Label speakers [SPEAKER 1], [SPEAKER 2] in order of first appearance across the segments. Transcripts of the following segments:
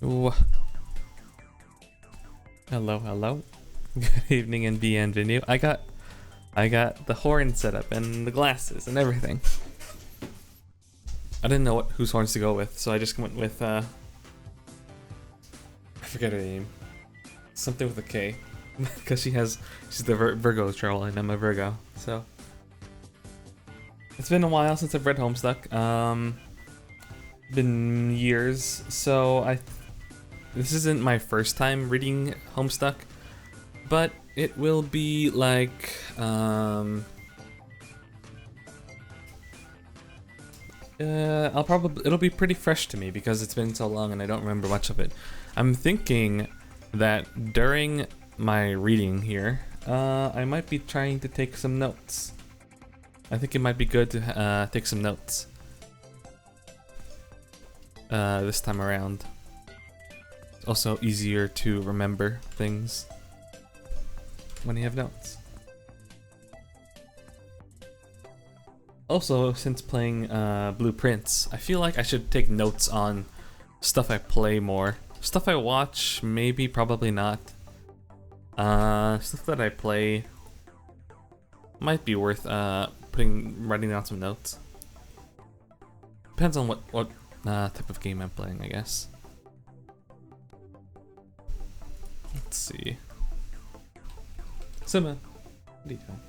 [SPEAKER 1] Ooh. Hello, hello. Good evening and bienvenue. I got the horn set up and the glasses and everything. I didn't know whose horns to go with, so I just went with I forget her name. Something with a K. Because she's the Virgo troll and I'm a Virgo, so it's been a while since I've read Homestuck. Been years, so this isn't my first time reading Homestuck, but it will be like it'll be pretty fresh to me because it's been so long and I don't remember much of it. I'm thinking that during my reading here, I might be trying to take some notes. I think it might be good to take some notes this time around. It's also easier to remember things when you have notes. Also, since playing Blueprints, I feel like I should take notes on stuff I play more. Stuff I watch, maybe, probably not. Stuff that I play might be worth writing down some notes. Depends on what type of game I'm playing, I guess. Let's see. ZOOMER, what are you doing?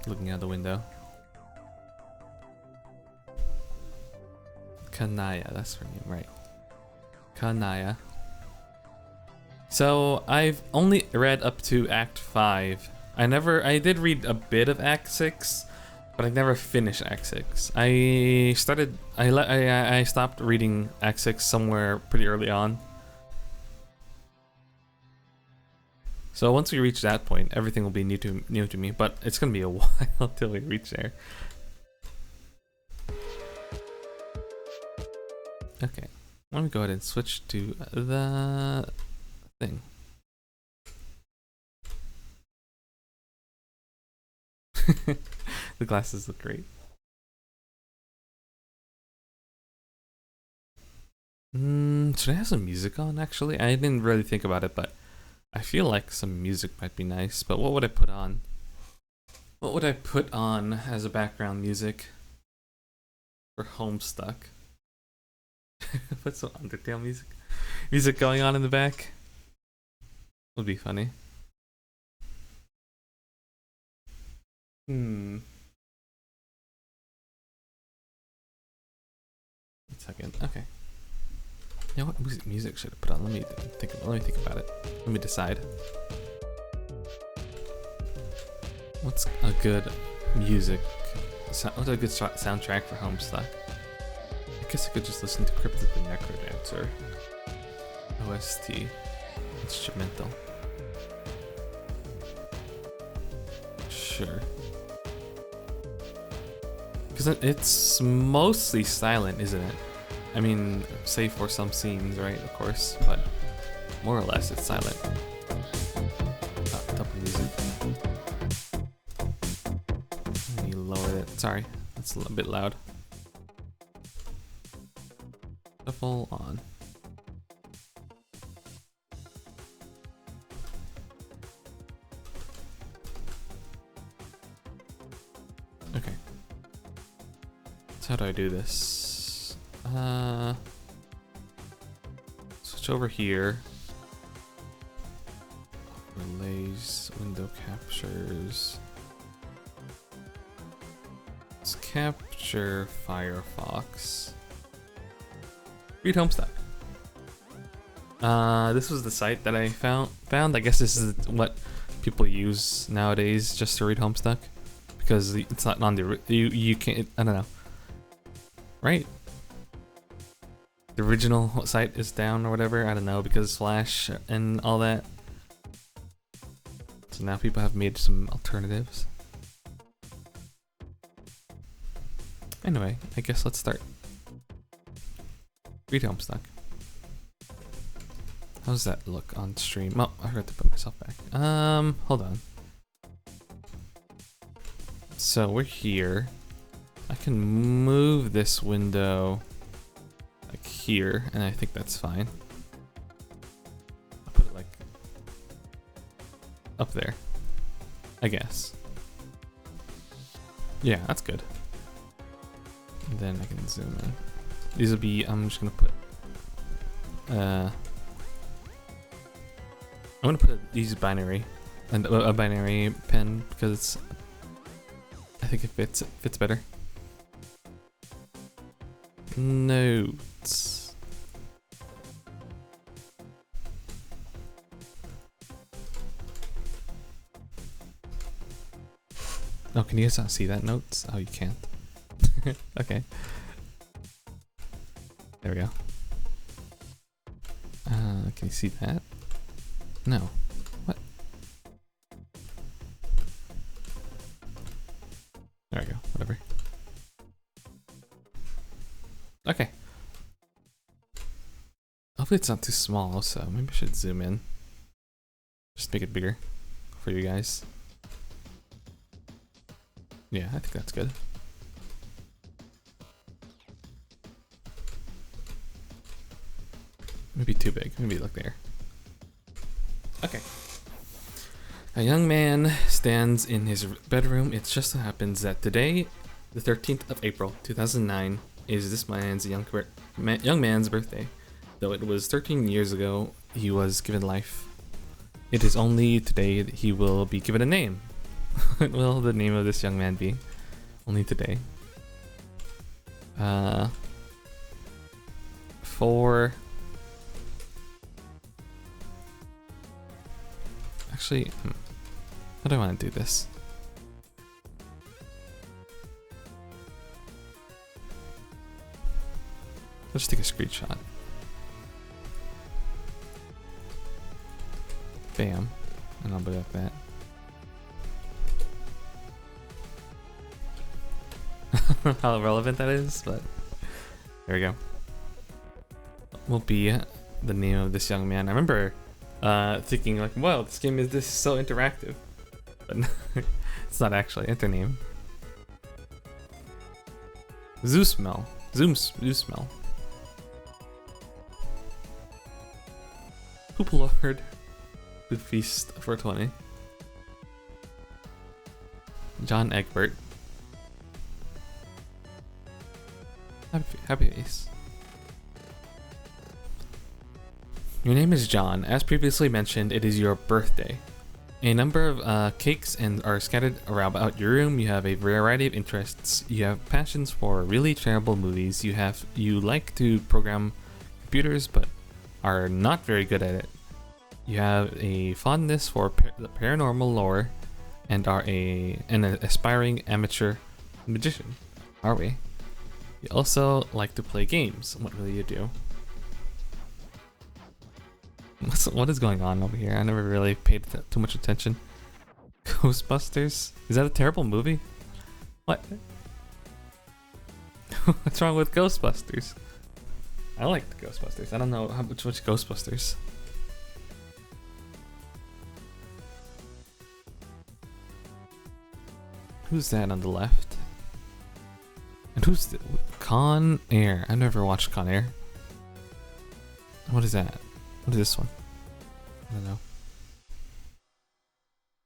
[SPEAKER 1] Looking out the window. Kanaya, that's her name, right? Kanaya. So I've only read up to Act 5. I did read a bit of Act 6, but I never finished Act 6. I stopped reading Act 6 somewhere pretty early on. So once we reach that point, everything will be new to me, but it's gonna be a while till we reach there. Okay, let me go ahead and switch to the thing. The glasses look great. Should I have some music on, actually? I didn't really think about it, but I feel like some music might be nice. But what would I put on? What would I put on as a background music for Homestuck? Put some Undertale music going on in the back. Would be funny. One second. Okay. You know what music should I put on? Let me think about it. Let me decide. What's a good music? What's a good soundtrack for Homestuck? I guess I could just listen to Cryptid the Necrodancer. OST. Instrumental. Sure. Because it's mostly silent, isn't it? I mean, save for some scenes, right? Of course, but more or less it's silent. Double music. Let me lower it. Sorry, that's a bit loud. Shuffle on. Okay. So how do I do this? Switch over here. Relays, window captures. Let's capture Firefox. Read Homestuck. This was the site that I found. I guess this is what people use nowadays just to read Homestuck, because it's not on the you can't. I don't know. Right? The original site is down or whatever. I don't know, because Flash and all that. So now people have made some alternatives. Anyway, I guess let's start. Read Homestuck. How does that look on stream? Oh, I forgot to put myself back. Hold on. So we're here. I can move this window here, and I think that's fine. I'll put it like up there, I guess. Yeah, that's good. And then I can zoom in. These will be, I'm just gonna put, I'm gonna put these binary, and a binary pen because I think it fits better. Notes. Oh, can you guys not see that notes? Oh, you can't. Okay. There we go. Can you see that? No. What? There we go. Whatever. Okay. Hopefully it's not too small, so maybe I should zoom in. Just make it bigger for you guys. Yeah, I think that's good. Maybe too big. Maybe look there. Okay. A young man stands in his bedroom. It just so happens that today, the 13th of April, 2009, is this man's young man's birthday. Though it was 13 years ago he was given life. It is only today that he will be given a name. What will the name of this young man be? Only today. Actually, how do I want to do this? Let's take a screenshot. Bam. And I'll put it like that. How relevant that is, but there we go. Will be the name of this young man. I remember thinking like, wow, this game is so interactive, but it's not actually. Enter name. ZOOMER. ZOOMER. Poop Lord. Food Feast 420. John Egbert. Happy face. Your name is John. As previously mentioned, it is your birthday. A number of cakes are scattered around about your room. You have a variety of interests. You have passions for really terrible movies. You like to program computers, but are not very good at it. You have a fondness for the paranormal lore, and are an aspiring amateur magician. Are we? You also like to play games. What will you do? What is going on over here? I never really paid too much attention. Ghostbusters? Is that a terrible movie? What? What's wrong with Ghostbusters? I like the Ghostbusters. I don't know which Ghostbusters. Who's that on the left? And who's the Con Air? I've never watched Con Air. What is that? What is this one? I don't know.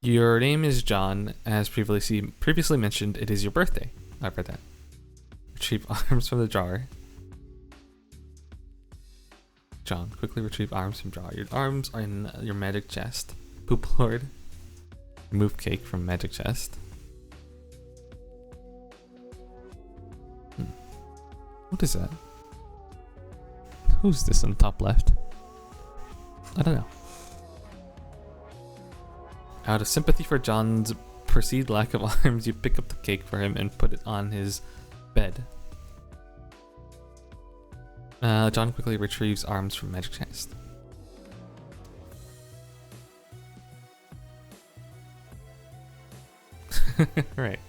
[SPEAKER 1] Your name is John. As previously mentioned, it is your birthday. I've read that. Retrieve arms from the drawer. John, quickly retrieve arms from drawer. Your arms are in your magic chest. Poop Lord. Remove cake from magic chest. What is that? Who's this on the top left? I don't know. Out of sympathy for John's perceived lack of arms, you pick up the cake for him and put it on his bed. John quickly retrieves arms from magic chest. Right.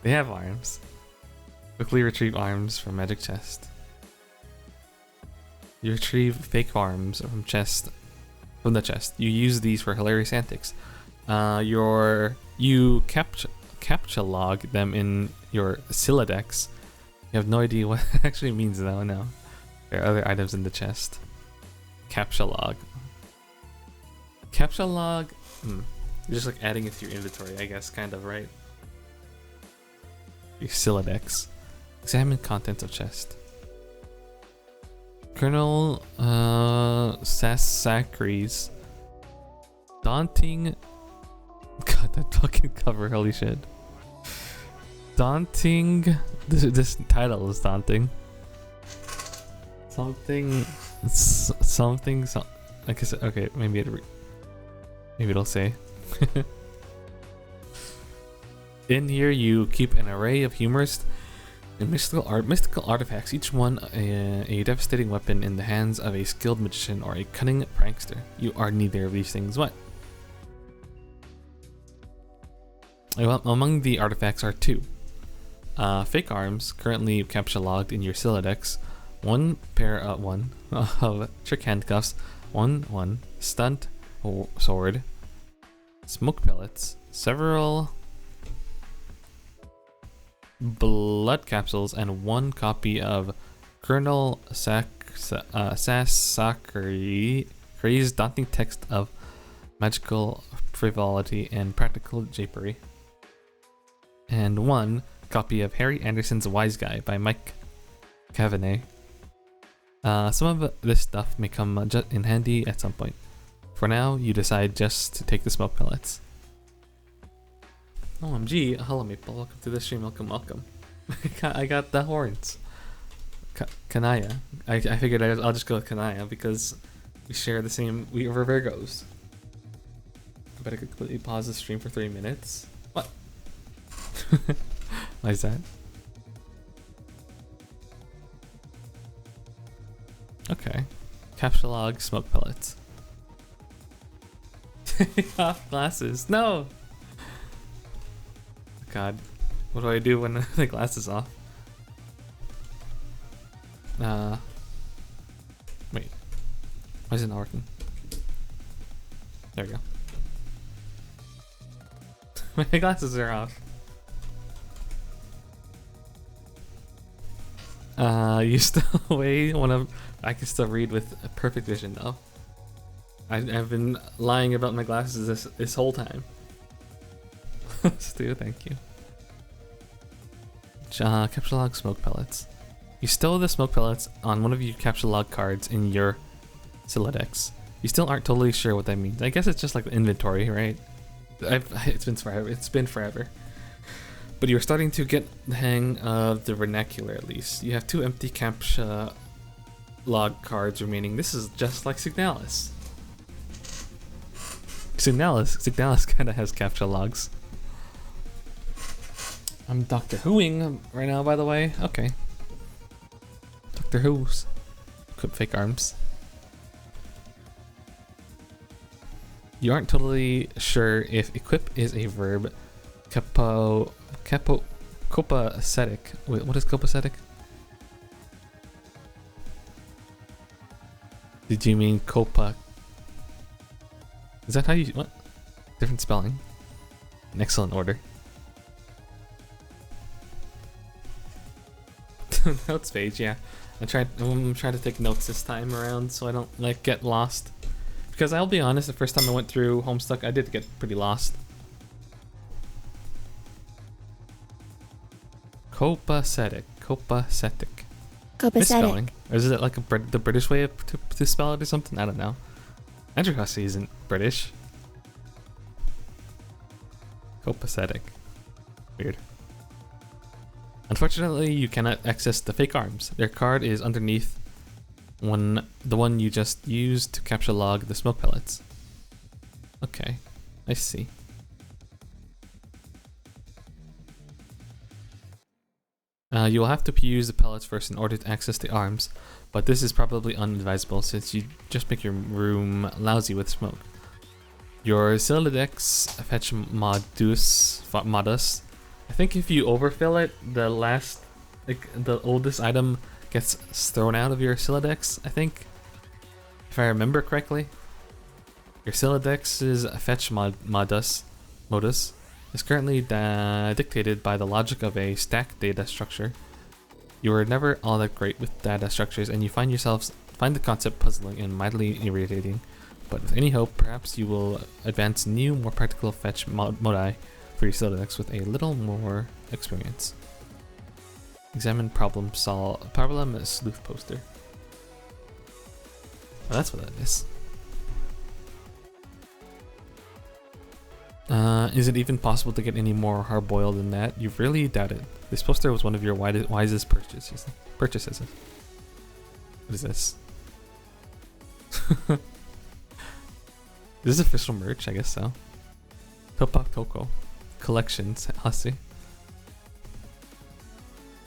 [SPEAKER 1] They have arms. Quickly retrieve arms from magic chest. You retrieve fake arms from the chest. You use these for hilarious antics. You captcha log them in your Siladex. You have no idea what it actually means though. No. There are other items in the chest. Captcha log. Captcha log. You're just like adding it to your inventory, I guess, kind of, right? Your Siladex. Examine contents of chest. Colonel Sassacres. Daunting. God, that fucking cover, holy shit. Daunting. This title is daunting. Something. Like I said, okay, maybe it'll say. In here, you keep an array of humorous and mystical artifacts, each one a devastating weapon in the hands of a skilled magician or a cunning prankster. You are neither of these things. What? Well, among the artifacts are two. Fake arms, currently captcha logged in your Siladex. One of trick handcuffs. One stunt sword. Smoke pellets. Several blood capsules and one copy of Colonel Sassacre's daunting text of magical frivolity and practical japery. And one copy of Harry Anderson's Wise Guy by Mike Cavanagh. Some of this stuff may come in handy at some point. For now, you decide just to take the smoke pellets. OMG, hello Maple, welcome to the stream, welcome. I got the horns. Kanaya. I figured I'll just go with Kanaya because we share the same, we are Virgos. I better completely pause the stream for 3 minutes. What? Why is that? Okay. Captcha log, smoke pellets. Off glasses. No! God. What do I do when the glass is off? Wait. Why is it not working? There we go. My glasses are off. You still away? I can still read with perfect vision though. I've been lying about my glasses this whole time. Stu, thank you. Captcha log smoke pellets. You stow the smoke pellets on one of your captcha log cards in your Siladex. You still aren't totally sure what that means. I guess it's just like the inventory, right? It's been forever. But you're starting to get the hang of the vernacular at least. You have 2 empty captcha log cards remaining. This is just like Signalis. Signalis kind of has captcha logs. I'm Doctor Whoing right now, by the way. Okay. Doctor Who's. Equip fake arms. You aren't totally sure if equip is a verb. Copacetic. Wait, what is copacetic? Did you mean copa? Is that how you... what? Different spelling. An excellent order. Notes page, yeah. I'm trying to take notes this time around so I don't like get lost. Because I'll be honest, the first time I went through Homestuck, I did get pretty lost. Copacetic. Misspelling. Or is it like the British way to spell it or something? I don't know. Andrew Hussey isn't British. Copacetic. Weird. Unfortunately, you cannot access the fake arms. Their card is underneath the one you just used to captcha log the smoke pellets. Okay, I see. You will have to use the pellets first in order to access the arms, but this is probably unadvisable since you just make your room lousy with smoke. Your Siladex fetch modus. I think if you overfill it, the oldest item gets thrown out of your Siladex, I think. If I remember correctly. Your Siladex's fetch modus is currently dictated by the logic of a stack data structure. You are never all that great with data structures, and you find the concept puzzling and mildly irritating. But with any hope, perhaps you will advance new, more practical fetch modi for your Sildex with a little more experience. Examine problem sleuth poster. Oh, that's what that is. Is it even possible to get any more hard-boiled than that? You really doubt it. This poster was one of your wisest purchases. What is this? This is official merch, I guess so. Topak Toko. Collections. I'll see.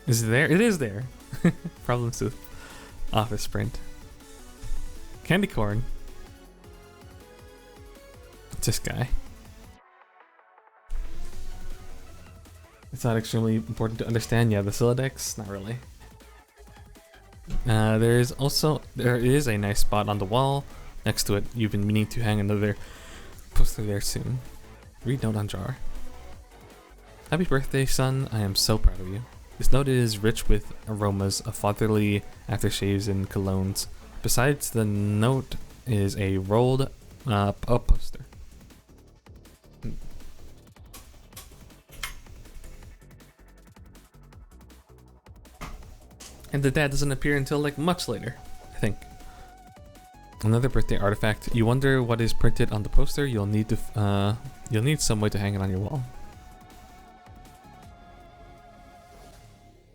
[SPEAKER 1] Is it there? It is there. Problem Sleuth. Office print. Candy corn. This guy. It's not extremely important to understand. Yeah, the Sildex, not really. There is a nice spot on the wall next to it. You've been meaning to hang another poster there soon. Read note on jar. Happy birthday, son. I am so proud of you. This note is rich with aromas of fatherly aftershaves and colognes. Besides the note is a rolled up poster. And the dad doesn't appear until like much later, I think. Another birthday artifact. You wonder what is printed on the poster. You'll need some way to hang it on your wall.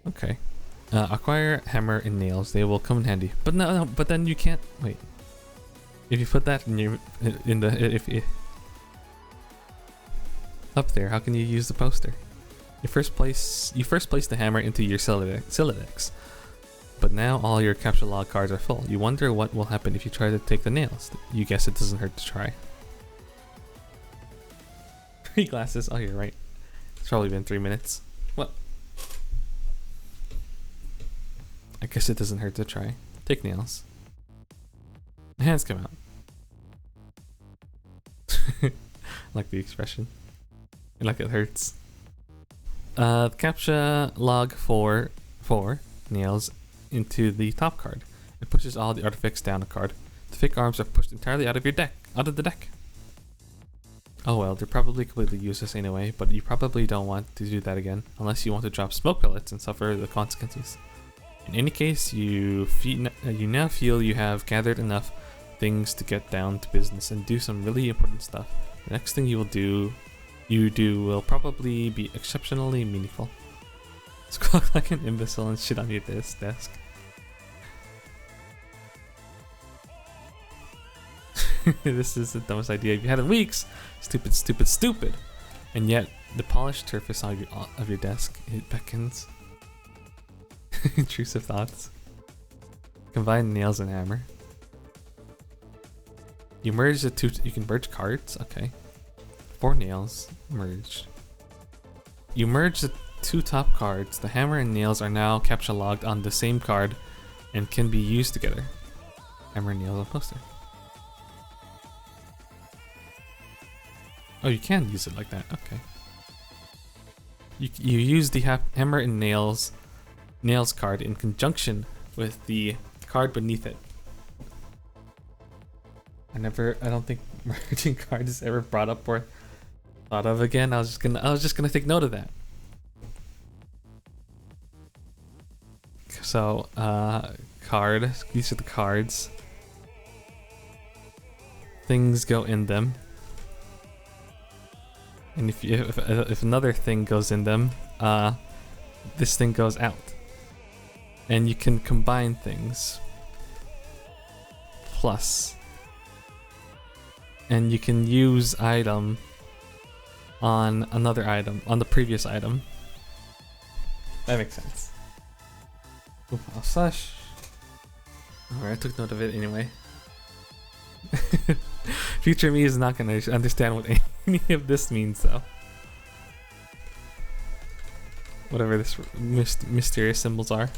[SPEAKER 1] Okay. Acquire hammer and nails. They will come in handy. But no, but then you can't wait. If you put that up there, how can you use the poster? You first place the hammer into your Sildex. But now all your capture log cards are full. You wonder what will happen if you try to take the nails. You guess it doesn't hurt to try. 3 glasses. Oh, you're right. It's probably been 3 minutes. What? I guess it doesn't hurt to try. Take nails. My hands come out. I like the expression. I like it hurts. Captcha log 4 nails into the top card. It pushes all the artifacts down a card. The fake arms are pushed entirely out of the deck. Oh well, they're probably completely useless anyway, but you probably don't want to do that again, unless you want to drop smoke pellets and suffer the consequences. In any case, you now feel you have gathered enough things to get down to business and do some really important stuff. The next thing you do will probably be exceptionally meaningful. Squawk like an imbecile and shit on your desk. This is the dumbest idea you've had in weeks. Stupid. And yet, the polished surface of your desk, it beckons. Intrusive thoughts. Combine nails and hammer. You merge the two. You can merge cards. Okay. 4 nails merged. You merge the 2 top cards. The hammer and nails are now captcha logged on the same card and can be used together. Hammer and nails on poster. Oh, you can use it like that. Okay. You use the hammer and nails card in conjunction with the card beneath it. I don't think merging cards is ever brought up or thought of again. I was just gonna take note of that. So, card. These are the cards. Things go in them. And if another thing goes in them, this thing goes out. And you can combine things. Plus. And you can use item on another item, on the previous item. That makes sense. Slash. Alright, I took note of it anyway. Future me is not gonna understand what any of this means though. Whatever this mysterious symbols are.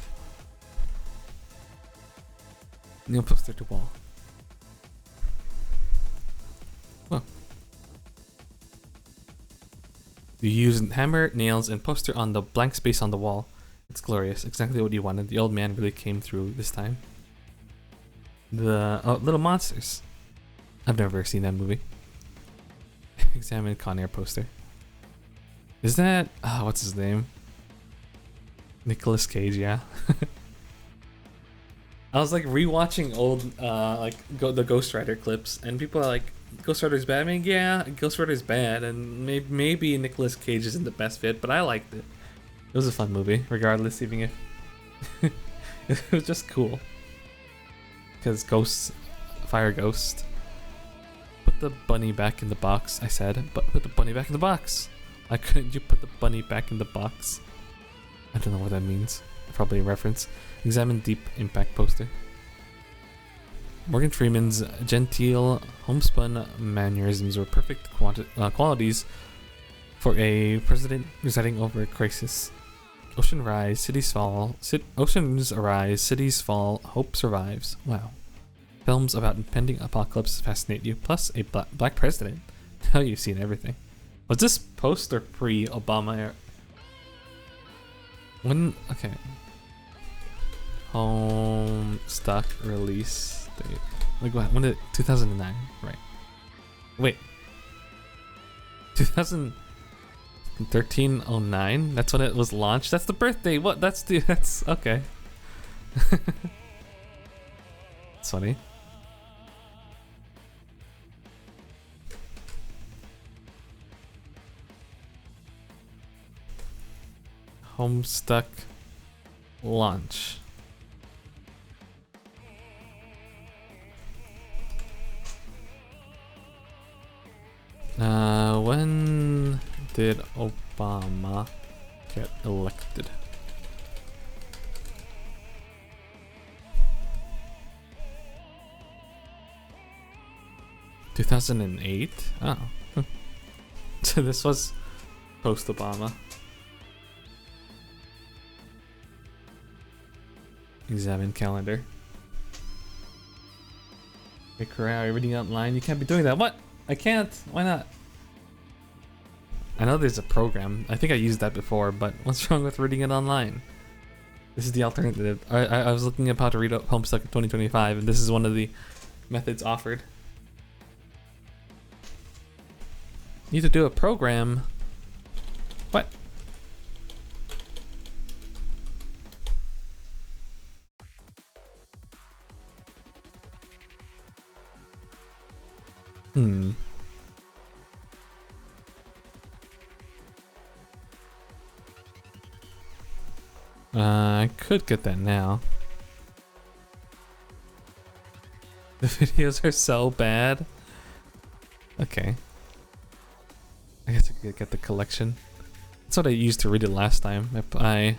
[SPEAKER 1] Nail poster to wall. Whoa. You use hammer, nails, and poster on the blank space on the wall. It's glorious. Exactly what you wanted. The old man really came through this time. The Little Monsters. I've never seen that movie. Examine Con Air poster. Is that what's his name? Nicolas Cage, yeah. I was like rewatching old the Ghost Rider clips, and people are like, Ghost Rider's bad. I mean, yeah, Ghost Rider's bad, and maybe Nicolas Cage isn't the best fit, but I liked it. It was a fun movie, regardless, even if it was just cool. Because ghosts, fire ghost. Put the bunny back in the box, I said, but put the bunny back in the box. Why couldn't you put the bunny back in the box? I don't know what that means. Probably a reference. Examine Deep Impact poster. Morgan Freeman's genteel, homespun mannerisms were perfect qualities for a president presiding over a crisis. Oceans rise, cities fall. Oceans arise, cities fall. Hope survives. Wow. Films about impending apocalypse fascinate you. Plus a black president. Now you've seen everything. Was this post or pre-Obama? When? Okay. Homestuck release date. Like what? When did 2009? Right. Wait. 2013-09? That's when it was launched? That's the birthday! What? That's okay. It's funny. Homestuck launch. When did Obama get elected? (2008) Oh. So this was post-Obama. Examine calendar. Hey, Correa, are you reading online? You can't be doing that. What? I can't. Why not? I know there's a program. I think I used that before, but what's wrong with reading it online? This is the alternative. I was looking up how to read Homestuck in 2025, and this is one of the methods offered. Need to do a program. What? I could get that now. The videos are so bad. Okay. I guess I could get the collection. That's what I used to read it last time. I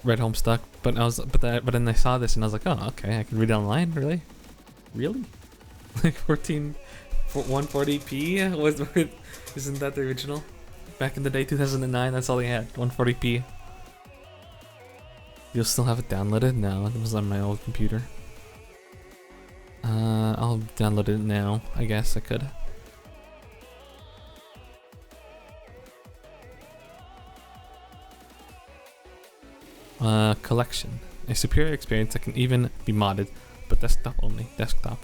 [SPEAKER 1] read Homestuck, but then I saw this and I was like, oh, okay, I can read it online. Really? Like 140p isn't that the original? Back in the day, 2009, that's all they had, 140p. You'll still have it downloaded? No, it was on my old computer. I'll download it now. I guess I could. Collection. A superior experience that can even be modded, but desktop only. Desktop.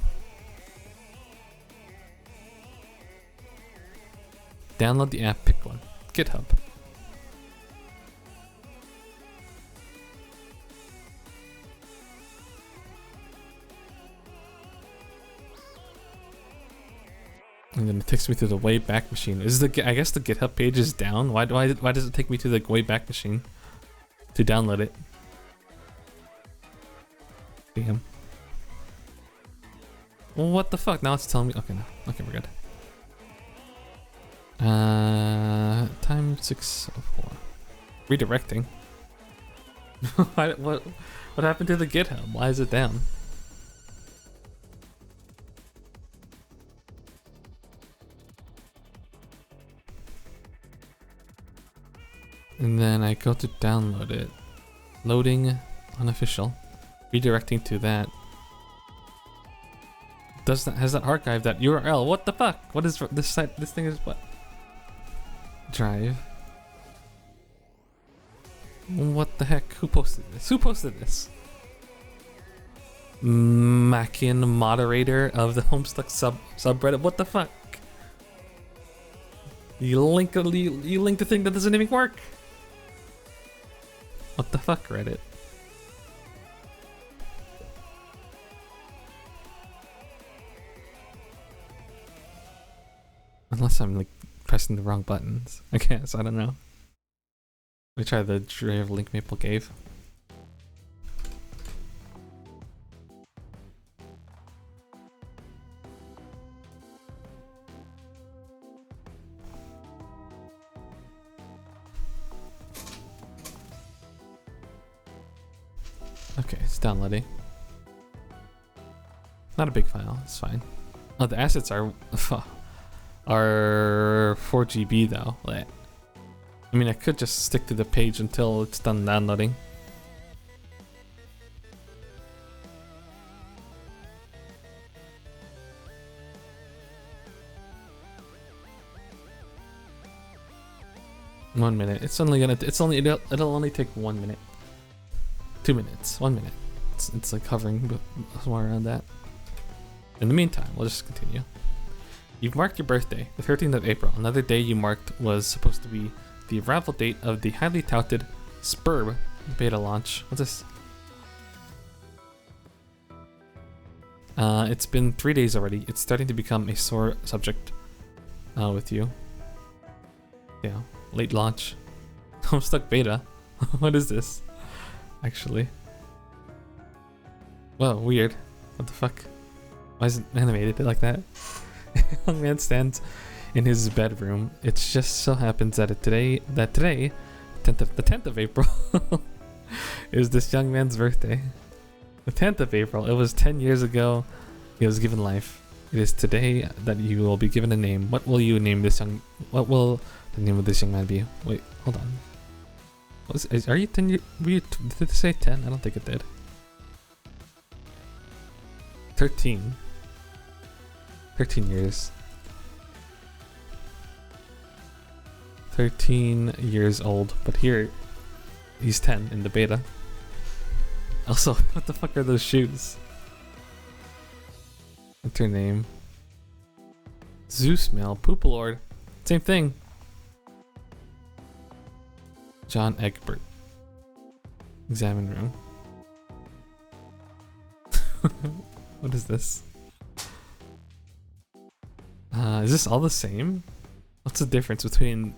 [SPEAKER 1] Download the app, pick one. GitHub. And then it takes me to the Wayback Machine. I guess the GitHub page is down. Why does it take me to the Wayback Machine to download it? Damn. Well, what the fuck? Now it's telling me. Okay, no. Okay, we're good. Time 6:04. Redirecting. What happened to the GitHub? Why is it down? And then I go to download it. Loading unofficial. Redirecting to that. Has that archived that URL? What the fuck? What is this site? This thing is what? Drive. What the heck? Who posted this? Who posted this? Mackin, moderator of the Homestuck subreddit. What the fuck? You linked a thing that doesn't even work. What the fuck, Reddit? Unless I'm like pressing the wrong buttons. I guess, I don't know. Let me try the drive link Maple gave. Okay, it's downloading. Not a big file, it's fine. Oh, the assets are 4 GB though. I mean, I could just stick to the page until it's done downloading. One minute. It'll only take 1 minute. 2 minutes. 1 minute. It's like hovering somewhere around that. In the meantime, we'll just continue. You've marked your birthday, the 13th of April. Another day you marked was supposed to be the arrival date of the highly touted Spurb beta launch. What's this? It's been 3 days already. It's starting to become a sore subject with you. Yeah, late launch. Homestuck beta. What is this? Actually. Whoa, weird. What the fuck? Why is it animated like that? Young man stands in his bedroom. It just so happens that today, the 10th of April, is this young man's birthday. The 10th of April. It was 10 years ago he was given life. It is today that you will be given a name. What will you name this young? What will the name of this young man be? Wait, hold on. Are you 10 years? Did it say 10? I don't think it did. 13. 13 years. 13 years old, but here he's 10 in the beta. Also, what the fuck are those shoes? What's your name? Zeusmail, Poopalord. Same thing. John Egbert. Examine room. What is this? Is this all the same? What's the difference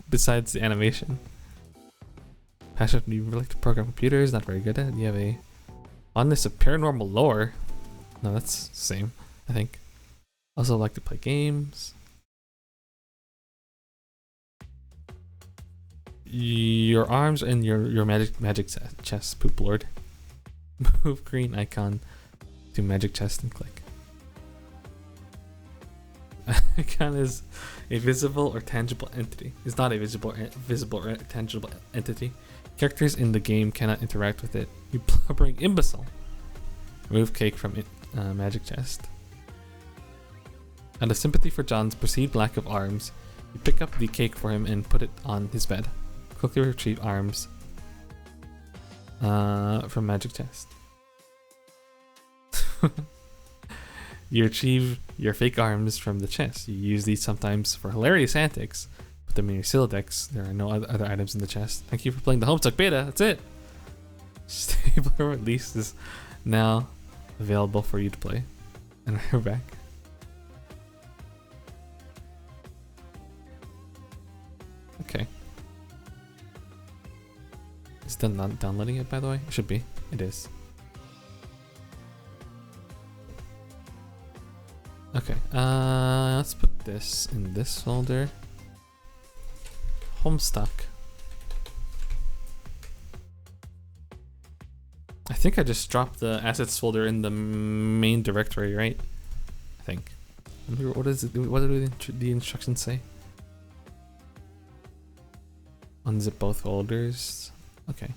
[SPEAKER 1] besides the animation? Passion, you like to program computers, not very good at it. You have a fondness of paranormal lore. No, that's the same, I think. Also like to play games. Your arms and your magic chest, Poop Lord. Move green icon to magic chest and click. Icon is a visible or tangible entity. It's not a visible or tangible entity. Characters in the game cannot interact with it. You blubbering imbecile. Remove cake from magic chest. Out of sympathy for John's perceived lack of arms, you pick up the cake for him and put it on his bed. Quickly retrieve arms from magic chest. You retrieve your fake arms from the chest. You use these sometimes for hilarious antics. Put them in your Silodex. There are no other items in the chest. Thank you for playing the Homestuck beta. That's it. Stable release is now available for you to play. And we're back. Okay. Is it done not downloading it, by the way? It should be. It is. Okay, let's put this in this folder. Homestuck. I think I just dropped the assets folder in the main directory, right? I think. What is it? What do the instructions say? Unzip both folders. Okay.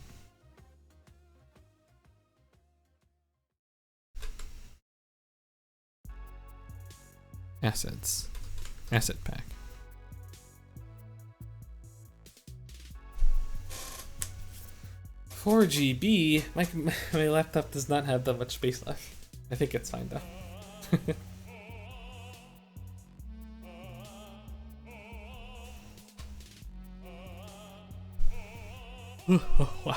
[SPEAKER 1] Assets. Asset pack. 4 GB? My laptop does not have that much space left. I think it's fine though. Wow.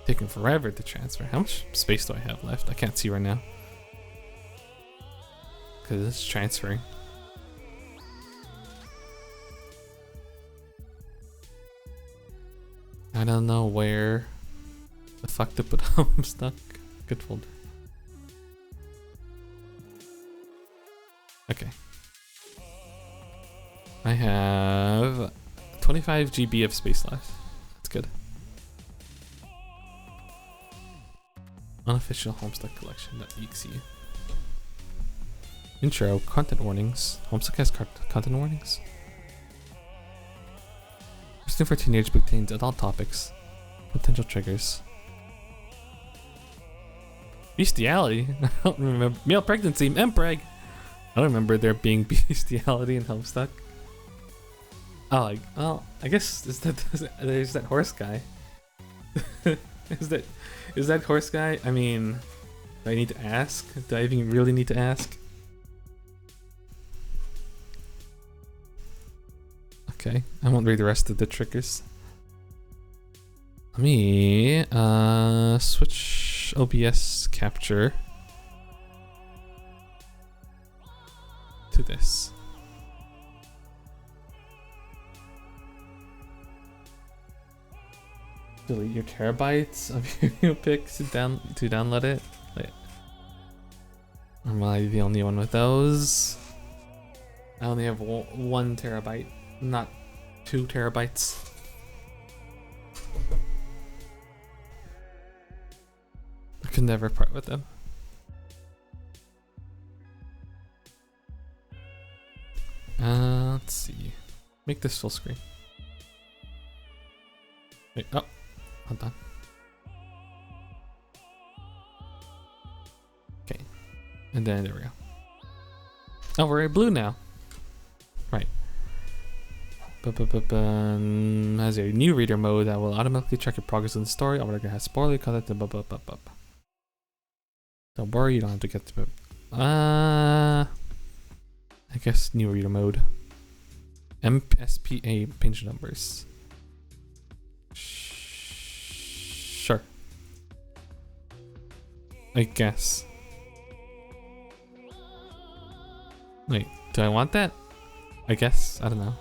[SPEAKER 1] Taking forever to transfer. How much space do I have left? I can't see right now. Because it's transferring. I don't know where the fuck to put Homestuck. Good folder. Okay. I have 25 GB of space left. That's good. Unofficial Homestuck collection.exe. Intro, content warnings. Homestuck has content warnings? Posting for teenage contains adult topics. Potential triggers. Bestiality? I don't remember. Male pregnancy, MPreg! I don't remember there being bestiality in Homestuck. Oh, well, I guess there's that horse guy. Is that horse guy? I mean, do I need to ask? Do I even really need to ask? Okay, I won't read the rest of the triggers. Let me switch OBS capture to this. Delete your terabytes of your pics to download it. Wait. Am I the only one with those? I only have 1 terabyte, not 2 terabytes. I could never part with them. Let's see. Make this full screen. Wait, oh. Hold on. Okay. And then there we go. Oh, we're in blue now. Right. Has a new reader mode that will automatically track your progress in the story. Automatically has spoiler content. Don't worry, you don't have to get to it. I guess new reader mode. MSPA page numbers. Sure. I guess. Wait, do I want that? I guess. I don't know.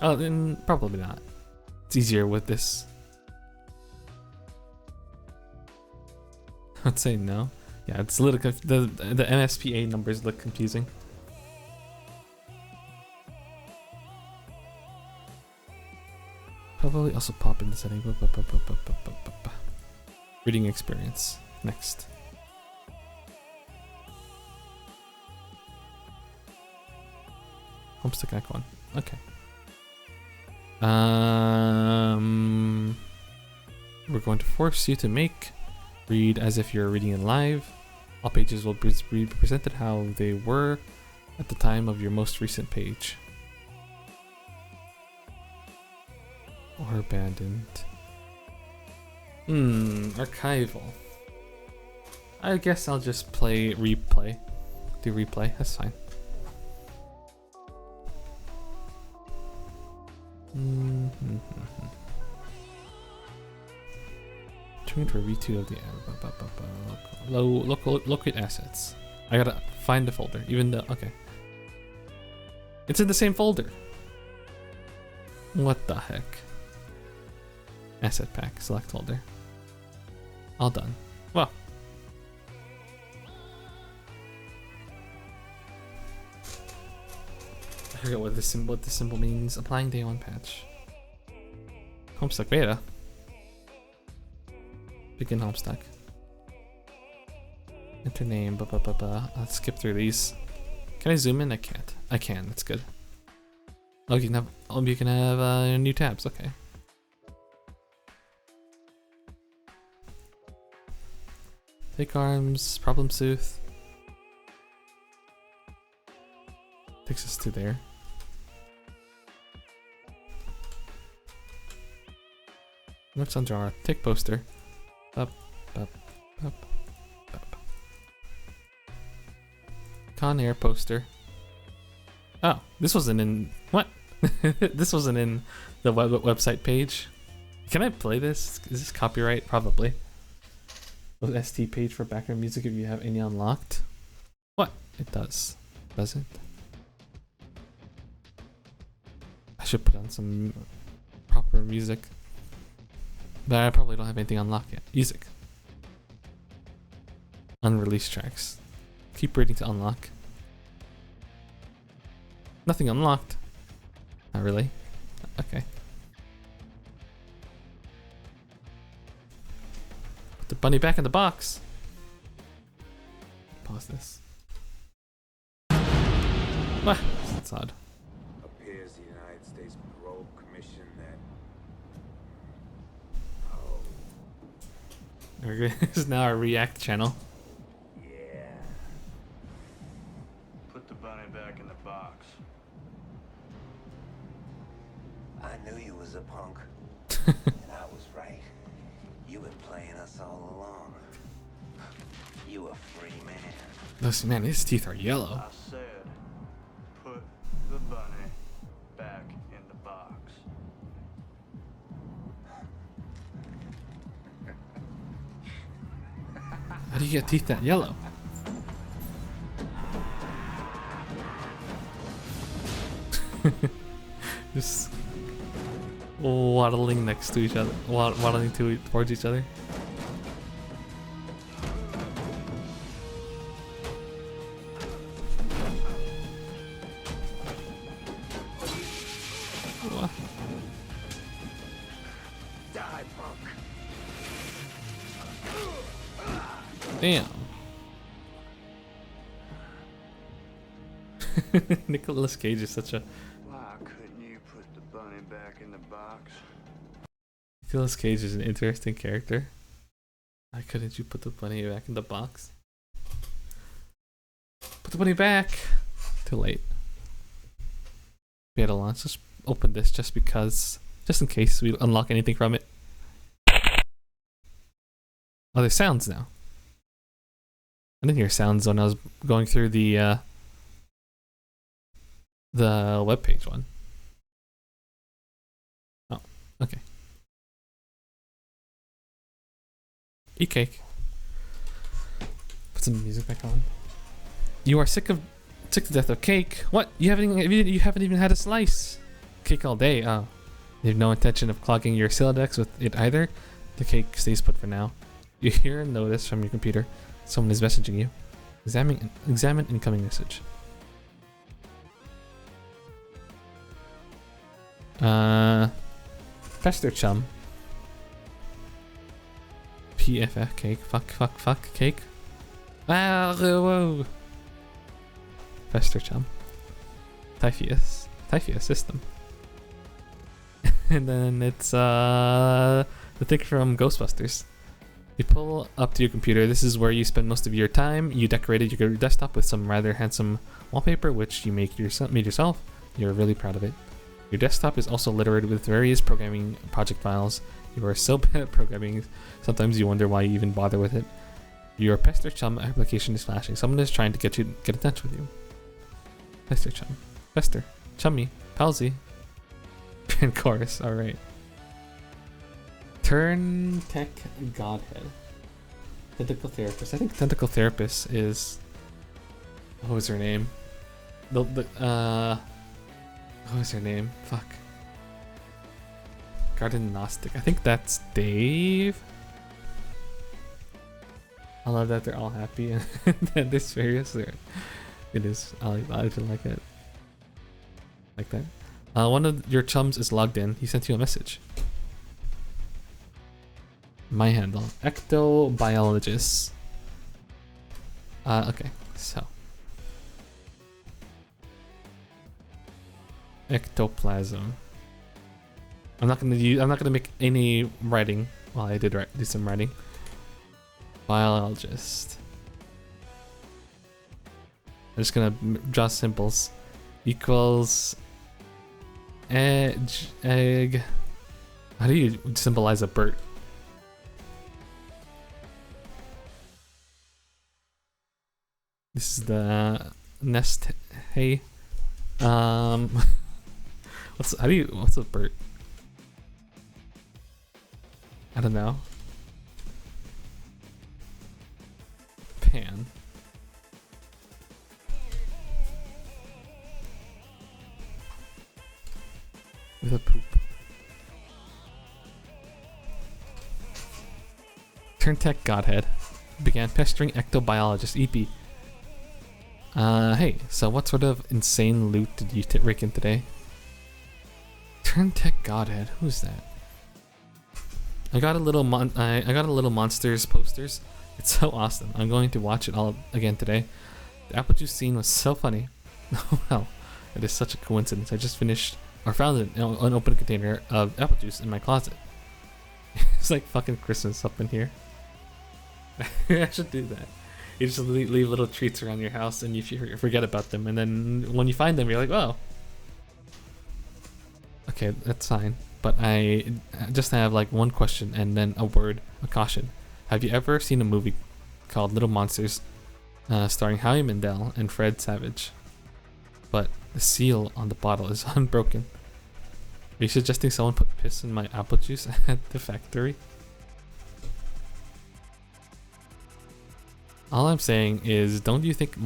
[SPEAKER 1] Oh, then probably not. It's easier with this. I'd say no. Yeah, it's a little the MSPA numbers look confusing. Probably also pop in the setting. Reading experience. Next. Homestuck icon. Okay. We're going to force you to read as if you're reading it live. All pages will be presented how they were at the time of your most recent page. Or abandoned. Archival. I guess I'll just do replay. That's fine. Trying for V2 of the locate assets. I gotta find the folder, even though okay. It's in the same folder. What the heck? Asset pack, select folder. All done. Well. I forget what this symbol means. Applying day 1 patch. Homestuck beta. Begin Homestuck. Enter name, Let's skip through these. Can I zoom in? I can't. I can, that's good. Oh, you can have new tabs, okay. Fake arms, problem sooth. Takes us to there. Next on jar, tick poster. Up, up, up, up. Con Air poster. Oh, this wasn't in what? This wasn't in the website page. Can I play this? Is this copyright? Probably. The ST page for background music if you have any unlocked. What? It does. Does it? I should put on some proper music. But I probably don't have anything unlocked yet. Music. Unreleased tracks. Keep reading to unlock. Nothing unlocked. Not really. Okay. Put the bunny back in the box. Pause this. Ah, that's odd.
[SPEAKER 2] Appears the United States Parole Commission that...
[SPEAKER 1] This is now our React channel.
[SPEAKER 2] Yeah.
[SPEAKER 3] Put the bunny back in the box.
[SPEAKER 2] I knew you was a punk. And I was right. You been playing us all along. You a free man.
[SPEAKER 1] Listen, man, his teeth are yellow.
[SPEAKER 3] I said, put the bunny back in the box.
[SPEAKER 1] How do you get teeth that yellow? Just waddling next to each other, waddling towards each other. What?
[SPEAKER 2] Die, punk.
[SPEAKER 1] Damn. Nicolas Cage is such a...
[SPEAKER 3] Why couldn't you put the bunny back in the box?
[SPEAKER 1] Nicolas Cage is an interesting character. Why couldn't you put the bunny back in the box? Put the bunny back! Too late. Beta launch. Let's open this just because. Just in case we unlock anything from it. Oh, there's sounds now. I didn't hear sounds when I was going through the webpage one. Oh, okay. Eat cake. Put some music back on. You are sick to death of cake. What? You haven't even had a slice. Cake all day. Oh, you have no intention of clogging your Silodex with it either. The cake stays put for now. You hear a notice from your computer. Someone is messaging you. Examine incoming message. Fester chum. PFF cake. Fuck cake. Ah, whoa. Fester chum. Typheus system. And then it's the thing from Ghostbusters. You pull up to your computer. This is where you spend most of your time. You decorated your desktop with some rather handsome wallpaper, which you made yourself. You're really proud of it. Your desktop is also littered with various programming project files. You are so bad at programming, sometimes you wonder why you even bother with it. Your Pester Chum application is flashing. Someone is trying to get in touch with you. Pester Chum. Pester. Chummy. Palsy. And chorus. Alright. Turn Tech Godhead. Tentacle Therapist. I think Tentacle Therapist is... What was her name? What was her name? Fuck. Garden Gnostic. I think that's Dave. I love that they're all happy and that they're serious. It is. I feel like it. Like that. One of your chums is logged in. He sent you a message. My handle. Ectobiologist. Okay. So. Ectoplasm. I'm not gonna make any writing. Well, I did do some writing. Biologist. I'm just gonna draw symbols. Equals edge, egg. How do you symbolize a bird? This is the nest hay. What's a bird? I don't know. Pan. With a poop. Turntech Godhead began pestering ectobiologist EP. Hey, so what sort of insane loot did you rake in today? Turntech Godhead, who's that? I got a little monsters posters. It's so awesome. I'm going to watch it all again today. The apple juice scene was so funny. Oh well, it is such a coincidence. I just finished or found an unopened container of apple juice in my closet. It's like fucking Christmas up in here. I should do that. You just leave little treats around your house and you forget about them, and then when you find them, you're like, oh. Okay, that's fine. But I just have like one question and then a word of caution. Have you ever seen a movie called Little Monsters, starring Howie Mandel and Fred Savage? But the seal on the bottle is unbroken. Are you suggesting someone put piss in my apple juice at the factory? All I'm saying is, don't you think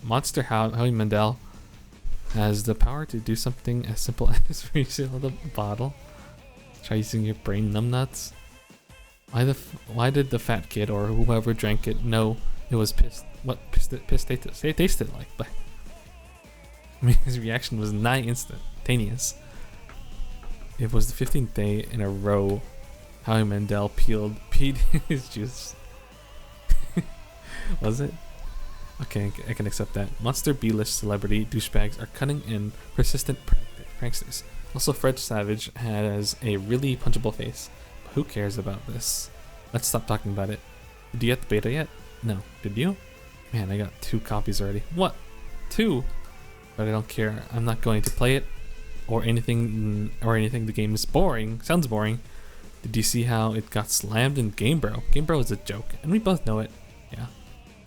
[SPEAKER 1] Monster Howie Mandel has the power to do something as simple as reseal the bottle? Try using your brain numbnuts. Why did the fat kid or whoever drank it know it was piss? What piss tasted like? But I mean, his reaction was nigh instantaneous. It was the 15th day in a row Howie Mandel peed his juice. Was it? Okay, I can accept that. Monster B-list celebrity douchebags are cunning and persistent pranksters. Also, Fred Savage has a really punchable face. But who cares about this? Let's stop talking about it. Did you get the beta yet? No. Did you? Man, I got 2 copies already. What? 2? But I don't care. I'm not going to play it or anything. The game is boring. Sounds boring. Did you see how it got slammed in GameBro? GameBro is a joke, and we both know it. Yeah.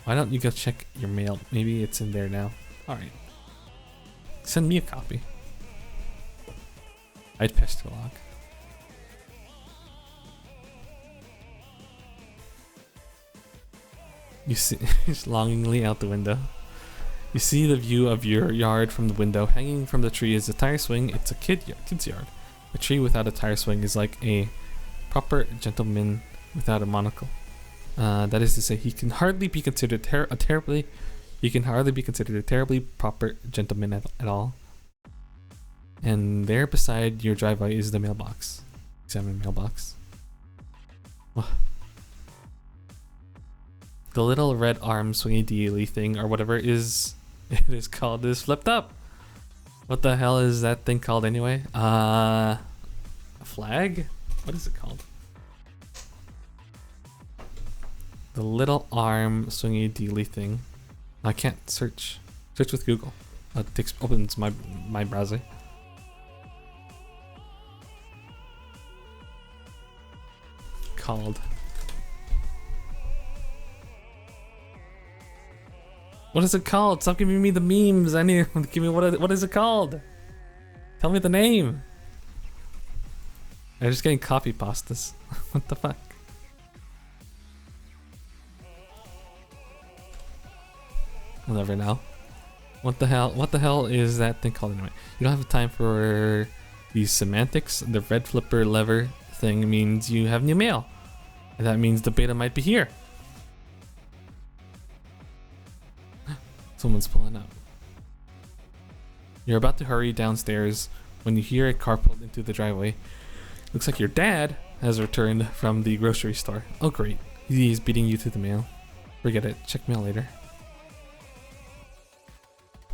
[SPEAKER 1] Why don't you go check your mail? Maybe it's in there now. Alright. Send me a copy. I'd Pestalog. You see, longingly out the window. You see the view of your yard from the window. Hanging from the tree is a tire swing. It's a kid's yard. A tree without a tire swing is like a proper gentleman without a monocle. That is to say, he can hardly be considered a terribly proper gentleman at all. And there beside your driveway is the mailbox. Examine mailbox. Oh. The little red arm swingy dealy thing or whatever it is called is flipped up. What the hell is that thing called anyway? A flag? What is it called? The little arm swingy dealy thing. I can't search. Search with Google. It opens my browser. Called. What is it called? Stop giving me the memes. I need to give me what is it called? Tell me the name. I'm just getting copy pastas. What the fuck? I'll never know. What the hell is that thing called anyway? You don't have time for these semantics. The red flipper lever thing means you have new mail. And that means the beta might be here. Someone's pulling up. You're about to hurry downstairs when you hear a car pulled into the driveway. Looks like your dad has returned from the grocery store. Oh great, he's beating you to the mail. Forget it, check mail later.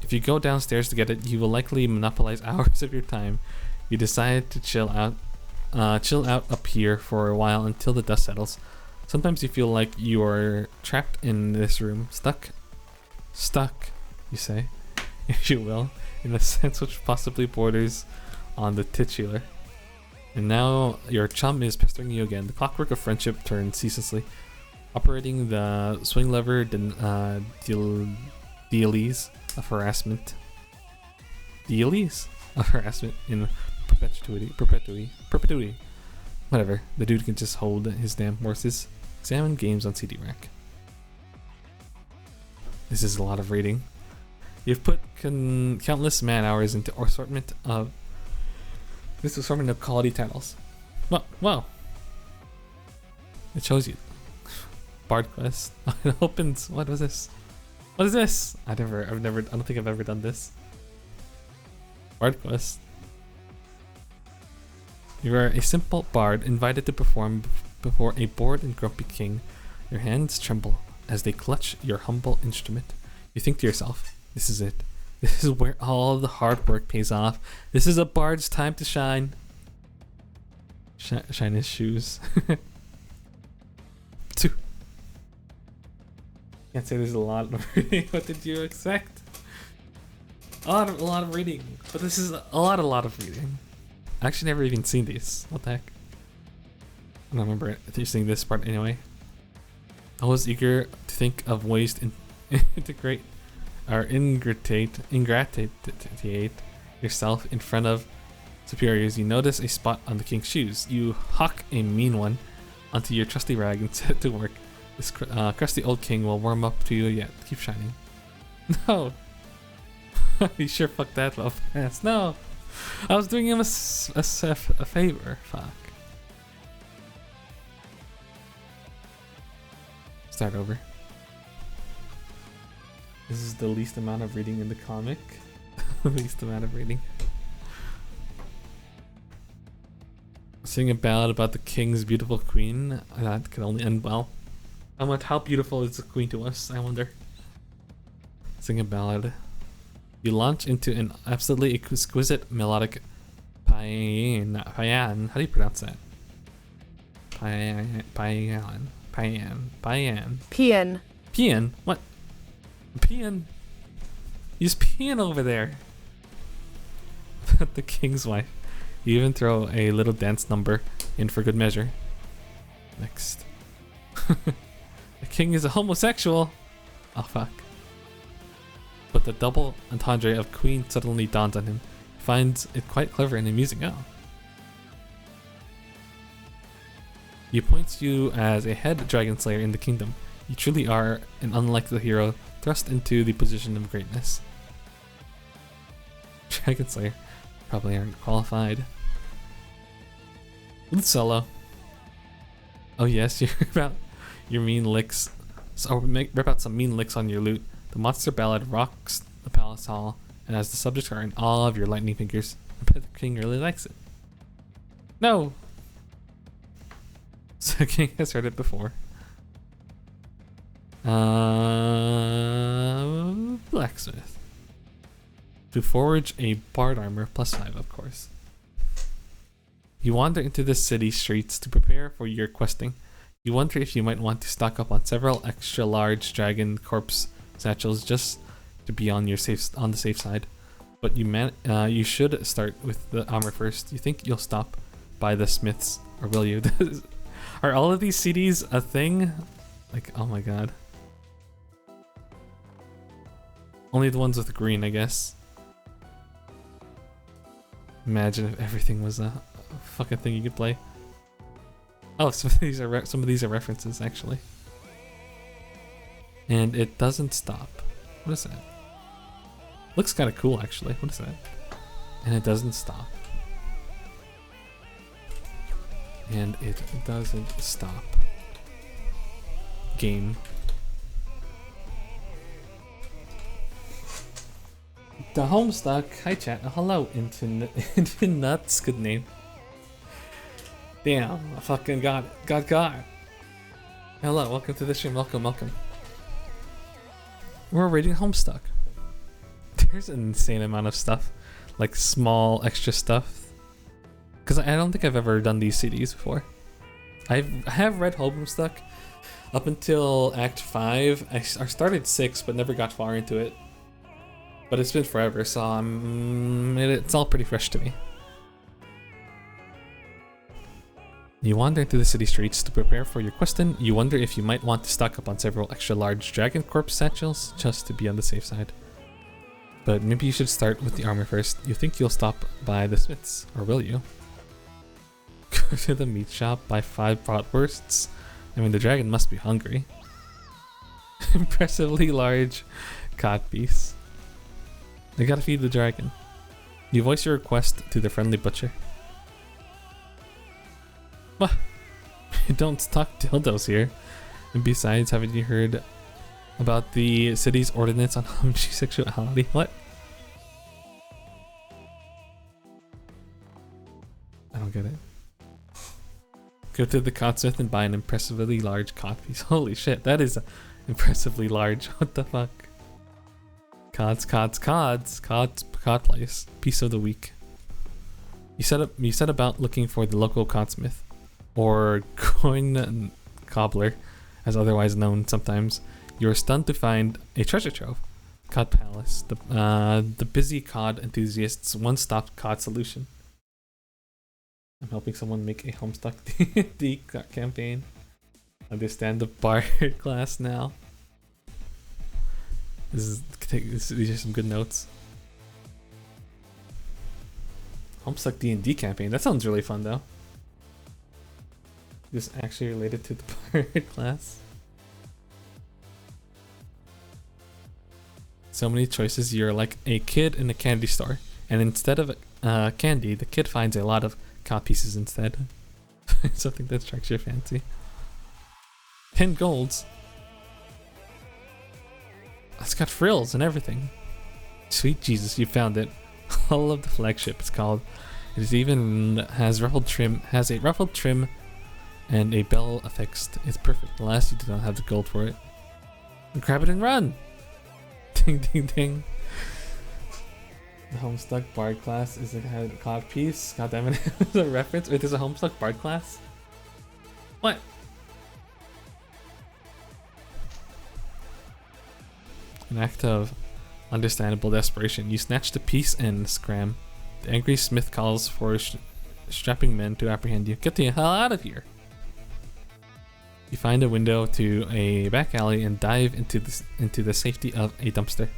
[SPEAKER 1] If you go downstairs to get it, you will likely monopolize hours of your time. You decide to chill out up here for a while until the dust settles. Sometimes you feel like you are trapped in this room, stuck, you say, if you will, in a sense which possibly borders on the titular. And now your chum is pestering you again. The clockwork of friendship turns ceaselessly, operating the swing lever dealies of harassment. Dealies of harassment in perpetuity. Whatever. The dude can just hold his damn horses. Examine games on CD rack. This is a lot of reading. You've put countless man hours into assortment of quality titles. Wow. It shows you. Bard quest. It opens. What was this? What is this? I don't think I've ever done this. Bard quest. You are a simple bard invited to perform before a bored and grumpy king. Your hands tremble as they clutch your humble instrument. You think to yourself, this is it. This is where all the hard work pays off. This is a bard's time to shine. Shine his shoes. Can't say there's a lot of reading. What did you expect? A lot of reading. But this is a lot of reading. I actually never even seen these. What the heck? I don't remember seeing this part anyway. I was eager to think of ways to integrate or ingratiate yourself in front of superiors. You notice a spot on the king's shoes. You huck a mean one onto your trusty rag and set to work. This crusty old king will warm up to you yet. Keep shining. No. You sure fucked that up fast. No. I was doing him a favor. Fuck. Start over. This is the least amount of reading in the comic. The least amount of reading. Sing a ballad about the king's beautiful queen. That could only end well. How beautiful is the queen to us, I wonder. Sing a ballad. You launch into an absolutely exquisite melodic paean. How do you pronounce that? Paean. Peeing? What? Peeing? He's peeing over there. The king's wife. You even throw a little dance number in for good measure. Next. The king is a homosexual. Oh fuck. But the double entendre of queen suddenly dawns on him. He finds it quite clever and amusing. Oh. He appoints you as a head dragon slayer in the kingdom. You truly are an unlikely hero thrust into the position of greatness. Dragon slayer probably aren't qualified. Lute solo. Oh yes, you're about your mean licks. So rip out some mean licks on your lute. The monster ballad rocks the palace hall, and as the subjects are in awe of your lightning fingers, I bet the king really likes it. No! So the king has heard it before. Blacksmith. To forge a bard armor, +5 of course. You wander into the city streets to prepare for your questing. You wonder if you might want to stock up on several extra large dragon corpse satchels just to be on the safe side. But you should start with the armor first. You think you'll stop by the smiths, or will you? Are all of these CDs a thing? Like, oh my god. Only the ones with green, I guess. Imagine if everything was a fucking thing you could play. Oh, some of these are references actually. And it doesn't stop. What is that? Looks kind of cool actually. What is that? And it doesn't stop. And it doesn't stop. Game. The Homestuck. Hi chat. Hello into nuts. Good name. Damn, I fucking got it. Got it. Hello, welcome to the stream. Welcome. We're reading Homestuck. There's an insane amount of stuff. Like small extra stuff. Because I don't think I've ever done these CDs before. I have read Homestuck up until Act 5. I started 6, but never got far into it. But it's been forever, so it's all pretty fresh to me. You wander into the city streets to prepare for your question. You wonder if you might want to stock up on several extra large dragon corpse satchels, just to be on the safe side. But maybe you should start with the armor first. You think you'll stop by the smith's, or will you? Go to the meat shop, buy 5 bratwursts. I mean, the dragon must be hungry. Impressively large cod piece. They gotta feed the dragon. You voice your request to the friendly butcher. What? You don't stock dildos here. And besides, haven't you heard about the city's ordinance on homosexuality? What? I don't get it. Go to the codsmith and buy an impressively large cod piece. Holy shit, that is impressively large. What the fuck? Cod place. Piece of the week. You set about looking for the local codsmith, or coin cobbler, as otherwise known sometimes. You're stunned to find a treasure trove. Cod Palace, the busy cod enthusiast's one-stop cod solution. I'm helping someone make a Homestuck D campaign. Understand the bard class now. These are some good notes. Homestuck D&D campaign. That sounds really fun though. This actually related to the bard class. So many choices. You're like a kid in a candy store, and instead of candy, the kid finds a lot of cod pieces instead. Something that strikes your fancy. 10 golds. It's got frills and everything. Sweet Jesus, you found it. Hull of the flagship, it's called. It is even has a ruffled trim and a bell affixed. It's perfect. Alas, you do not have the gold for it. Grab it and run! Ding ding ding. The Homestuck Bard class is a cod piece. God damn it. It's a reference. Wait, there's a Homestuck Bard class? What? An act of understandable desperation. You snatch the piece and scram. The angry smith calls for strapping men to apprehend you. Get the hell out of here! You find a window to a back alley and dive into the safety of a dumpster.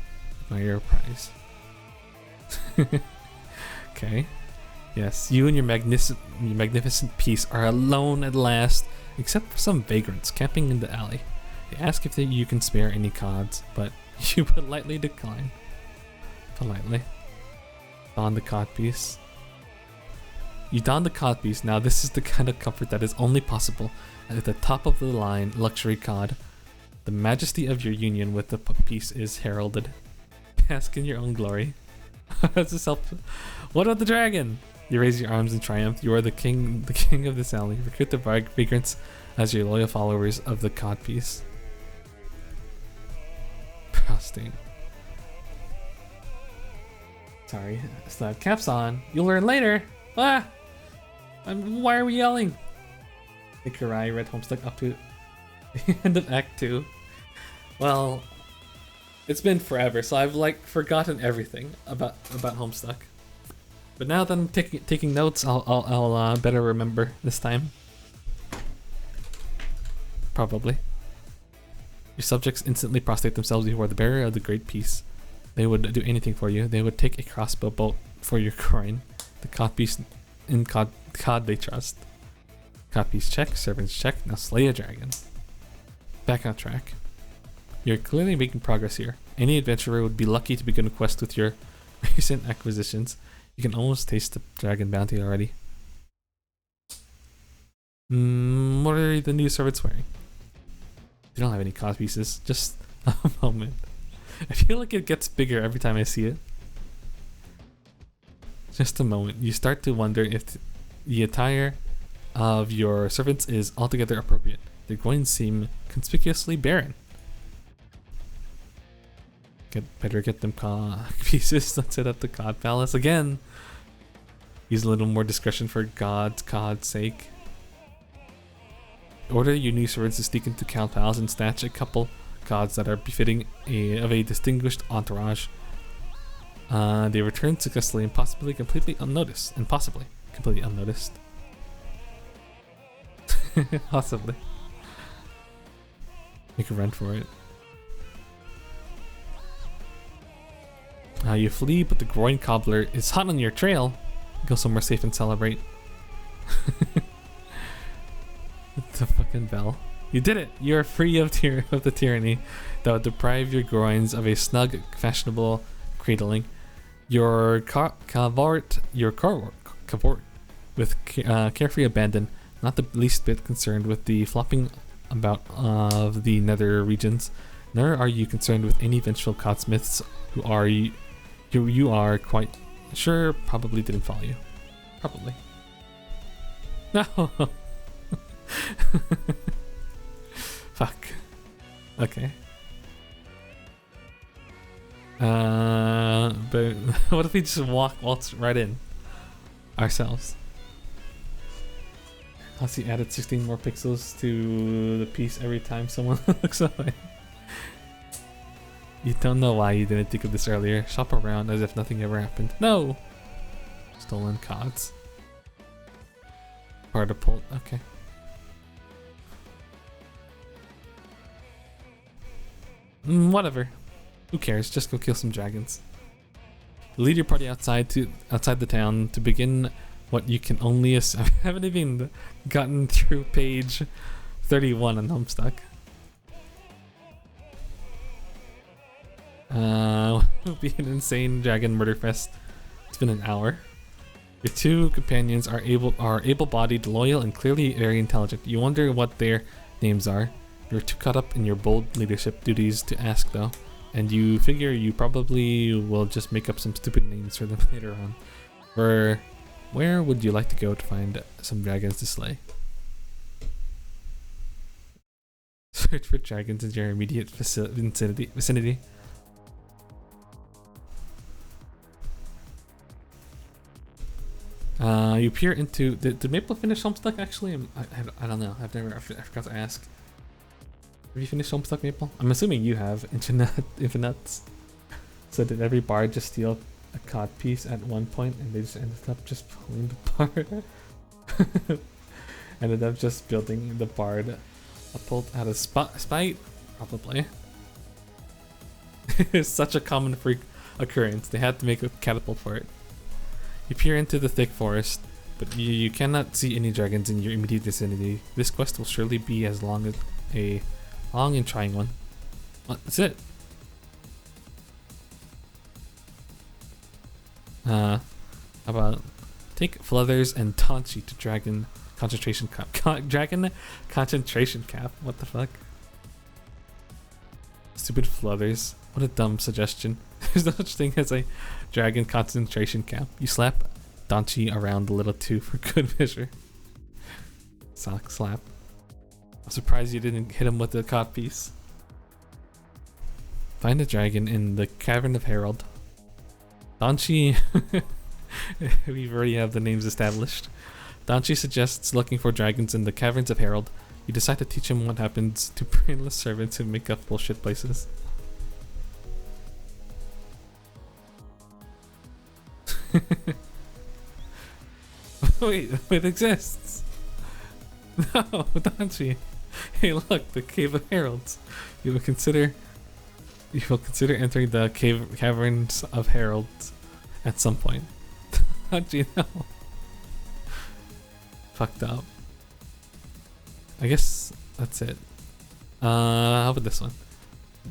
[SPEAKER 1] Admire your prize. Okay. Yes, you and your magnificent piece are alone at last, except for some vagrants camping in the alley. They ask if you can spare any cods, but you politely decline. Politely. Don the cod piece. You don the cod piece. Now this is the kind of comfort that is only possible at the top of the line luxury cod. The majesty of your union with the piece is heralded. Bask in your own glory. That's a self. What about the dragon? You raise your arms in triumph. You are the king of this alley. Recruit the vagrants as your loyal followers of the cod piece. Prostate. Sorry, slap caps on. You'll learn later. Ah! Why are we yelling? Ikarai read Homestuck up to the end of Act 2. Well, it's been forever, so I've like forgotten everything about Homestuck. But now that I'm taking notes, I'll better remember this time. Probably. Your subjects instantly prostrate themselves before the bearer of the great peace. They would do anything for you. They would take a crossbow bolt for your coin. The codpiece in cod they trust. Codpiece check, servants check. Now slay a dragon. Back on track. You're clearly making progress here. Any adventurer would be lucky to begin a quest with your recent acquisitions. You can almost taste the dragon bounty already. What are the new servants wearing? They don't have any cod pieces. Just a moment. I feel like it gets bigger every time I see it. Just a moment. You start to wonder if the attire of your servants is altogether appropriate. Their coins seem conspicuously barren. Better get them cod pieces. Let's set up the cod palace again. Use a little more discretion for God's sake. Order your new servants to sneak into Count Palace and snatch a couple gods that are befitting of a distinguished entourage. They return successfully and possibly completely unnoticed. Possibly. Make a run for it. You flee, but the groin cobbler is hot on your trail. Go somewhere safe and celebrate. The fucking bell. You did it! You are free of the tyranny that would deprive your groins of a snug, fashionable cradling. Your cavort with carefree abandon, not the least bit concerned with the flopping about of the nether regions, nor are you concerned with any vengeful codsmiths who you are quite sure probably didn't follow you. Probably. No. Fuck. Okay. But what if we just waltz right in ourselves? Plus he added 16 more pixels to the piece every time someone looks away. You don't know why you didn't think of this earlier. Shop around as if nothing ever happened. No! Stolen cods. Partipult. Okay. Whatever. Who cares? Just go kill some dragons. Lead your party outside the town to begin what you can only assume. I haven't even gotten through page 31 on Homestuck. It'll be an insane dragon murder fest. It's been an hour. Your two companions are able-bodied, loyal, and clearly very intelligent. You wonder what their names are. You're too caught up in your bold leadership duties to ask, though, and you figure you probably will just make up some stupid names for them later on. Where would you like to go to find some dragons to slay? Search for dragons in your immediate vicinity. You peer into... Did Maple finish Homestuck actually? I don't know. I forgot to ask. Have you finished Homestuck, Maple? I'm assuming you have. Infinites. So did every bard just steal a cod piece at one point and they just ended up just pulling the bard? Ended up just building the bard a bolt out of spite? Probably. It's such a common freak occurrence. They had to make a catapult for it. You peer into the thick forest, but you cannot see any dragons in your immediate vicinity. This quest will surely be as long and trying one. Well, that's it. How about take Fluthers and Tonchi to Dragon Concentration Camp. Dragon Concentration Camp. What the fuck? Stupid Fluthers. What a dumb suggestion. There's no such thing as a Dragon Concentration Camp. You slap Donchi around a little too for good measure. Sock slap. I'm surprised you didn't hit him with the cod piece. Find a dragon in the Cavern of Herald. Donchi... We already have the names established. Donchi suggests looking for dragons in the Caverns of Herald. You decide to teach him what happens to brainless servants who make up bullshit places. Wait, it exists. No, Donchi. Hey, look, the Cave of Heralds. You will consider entering the Caverns of Heralds at some point. Donchi, no. Fucked up. I guess that's it. How about this one?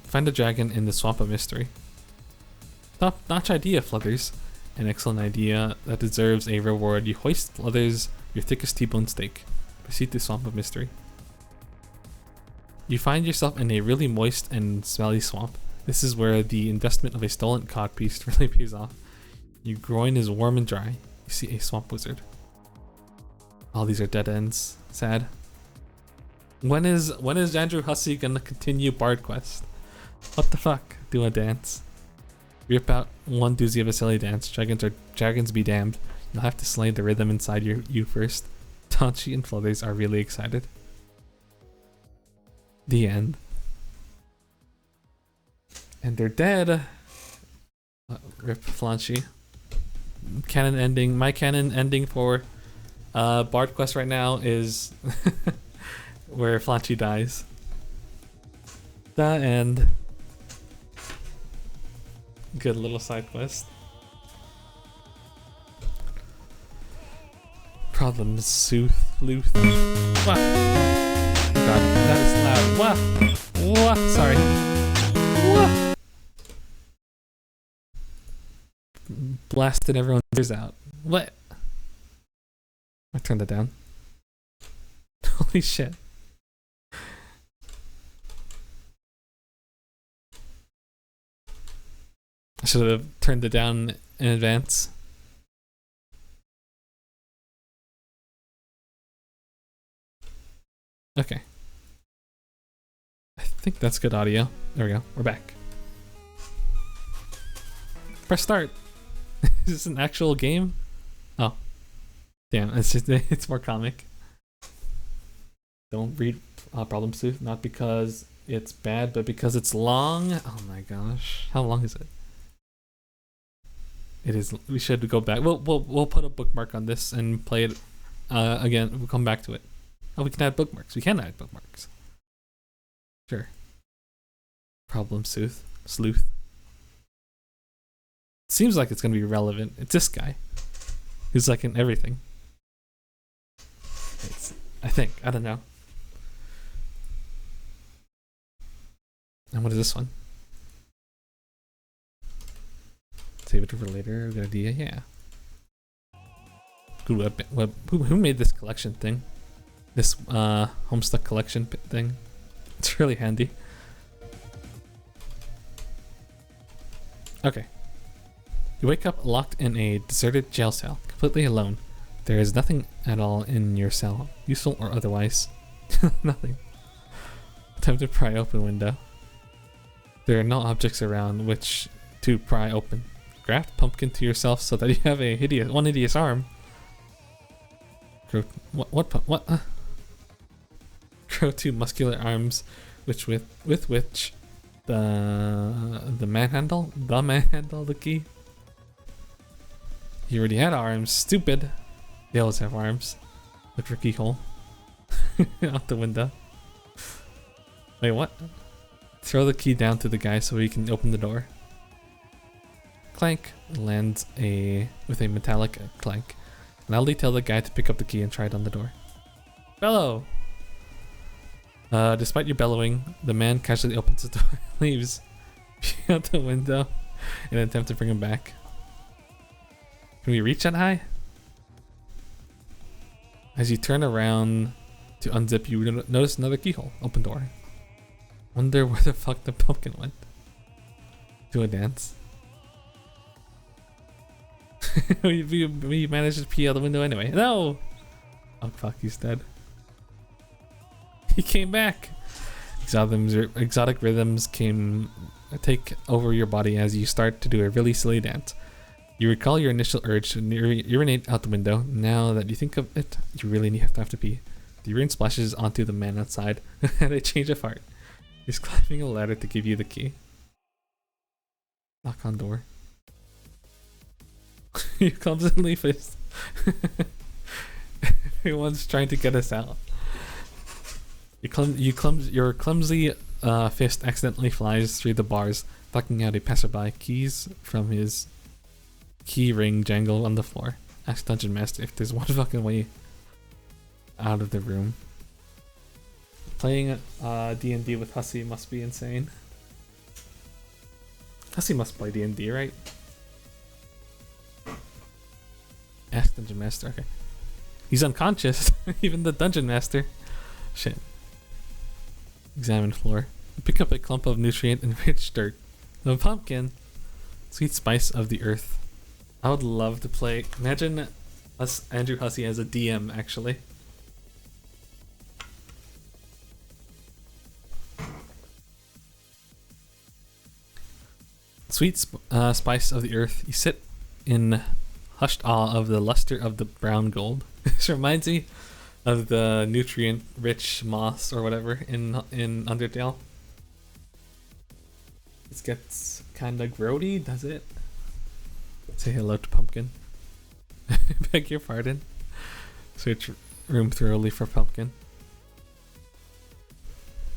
[SPEAKER 1] Find a dragon in the Swamp of Mystery. Notch idea, Fluthers. An excellent idea that deserves a reward. You hoist Fluthers your thickest T-bone steak. Proceed to Swamp of Mystery. You find yourself in a really moist and smelly swamp. This is where the investment of a stolen cod piece really pays off. Your groin is warm and dry. You see a swamp wizard. All these are dead ends. Sad. When is Andrew Hussey gonna continue Bard Quest? What the fuck? Do a dance. Rip out one doozy of a silly dance. Dragons be damned. You'll have to slay the rhythm inside you first. Tonchi and Fluthers are really excited. The end. And they're dead. Rip Flanchy. Canon ending. My canon ending for Bard Quest right now is where Flanchy dies. The end. Good little side quest. Problem sleuth. Wah. Oh god, that is loud. Wah. Wah. Sorry. Wah. Blasted everyone's ears out. What? I turned it down. Holy shit. I should have turned it down in advance. Okay. I think that's good audio. There we go. We're back. Press start. Is this an actual game? Oh. Damn, it's just it's more comic. Don't read Problem Sleuth, not because it's bad, but because it's long. Oh my gosh. How long is it? It is. We should go back. We'll put a bookmark on this and play it again. We'll come back to it. Oh, we can add bookmarks. We can add bookmarks. Sure. Problem Sleuth. Seems like it's gonna be relevant. It's this guy who's like in everything. I think. I don't know. And what is this one? Save it for later. Good idea. Yeah. Good web. Who made this collection thing? This Homestuck collection thing. It's really handy. Okay. You wake up locked in a deserted jail cell, completely alone. There is nothing at all in your cell, useful or otherwise. Nothing. Attempt to pry open window. There are no objects around which to pry open. Graft pumpkin to yourself so that you have a one hideous arm. Grow Grow 2 muscular arms, which with which the manhandle the key. You already had arms, stupid. They always have arms. Look for keyhole. Out the window. Wait, what? Throw the key down to the guy so he can open the door. Clank lands with a metallic clank. Loudly tell the guy to pick up the key and try it on the door. Bellow! Despite your bellowing, the man casually opens the door and leaves out the window in an attempt to bring him back. Can we reach that high? As you turn around to unzip, you notice another keyhole. Open door. Wonder where the fuck the pumpkin went. Do a dance. we managed to pee out the window anyway. No! Oh fuck, he's dead. He came back! Exotic rhythms take over your body as you start to do a really silly dance. You recall your initial urge to urinate out the window. Now that you think of it, you really have to pee. The urine splashes onto the man outside and a change of heart. He's climbing a ladder to give you the key. Knock on door. You clumsily fist. Everyone's trying to get us out. Your clumsy fist accidentally flies through the bars, knocking out a passerby. Keys from his key ring jangle on the floor. Ask Dungeon Master if there's one fucking way out of the room. Playing D&D with Hussey must be insane. Hussey must play D&D, right? Ask Dungeon Master, okay. He's unconscious, even the Dungeon Master. Shit. Examine floor. Pick up a clump of nutrient-enriched dirt. The pumpkin. Sweet spice of the earth. I would love to play. Imagine us, Andrew Hussey, as a DM, actually. Sweet spice of the earth. You sit in hushed awe of the luster of the brown gold. This reminds me of the nutrient-rich moss or whatever in Undertale. This gets kind of grody, does it? Say hello to Pumpkin. Beg your pardon. Search room thoroughly for Pumpkin.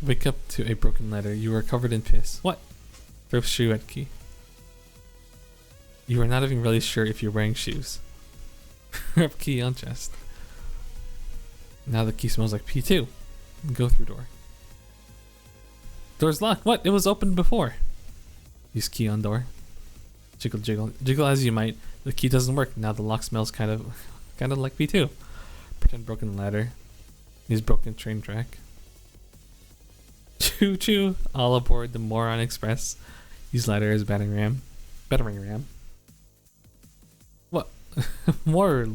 [SPEAKER 1] Wake up to a broken letter. You are covered in piss. What? Throw shoe at key. You are not even really sure if you're wearing shoes. Rub key on chest. Now the key smells like pee too. Go through door. Door's locked. What? It was open before. Use key on door. Jiggle, jiggle. Jiggle as you might. The key doesn't work. Now the lock smells kind of like pee too. Pretend broken ladder. Use broken train track. Choo choo. All aboard the Moron Express. Use ladder as battering ram. Battering ram. What? More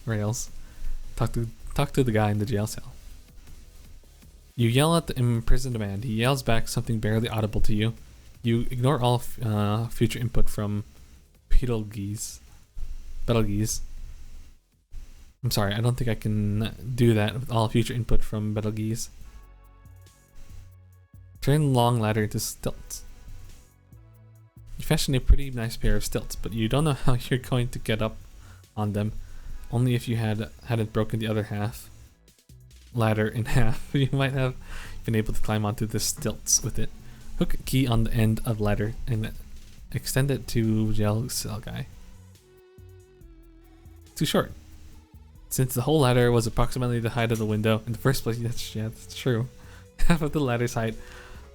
[SPEAKER 1] rails. Talk to the guy in the jail cell. You yell at the imprisoned man. He yells back something barely audible to you. You ignore all future input from Betelgeuse. I'm sorry, I don't think I can do that with all future input from Betelgeuse. Turn long ladder into stilts. You fashion a pretty nice pair of stilts, but you don't know how you're going to get up on them. Only if you hadn't broken the other half ladder in half, you might have been able to climb onto the stilts with it. Hook a key on the end of ladder and extend it to jail cell guy. Too short. Since the whole ladder was approximately the height of the window in the first place, that's true. Half of the ladder's height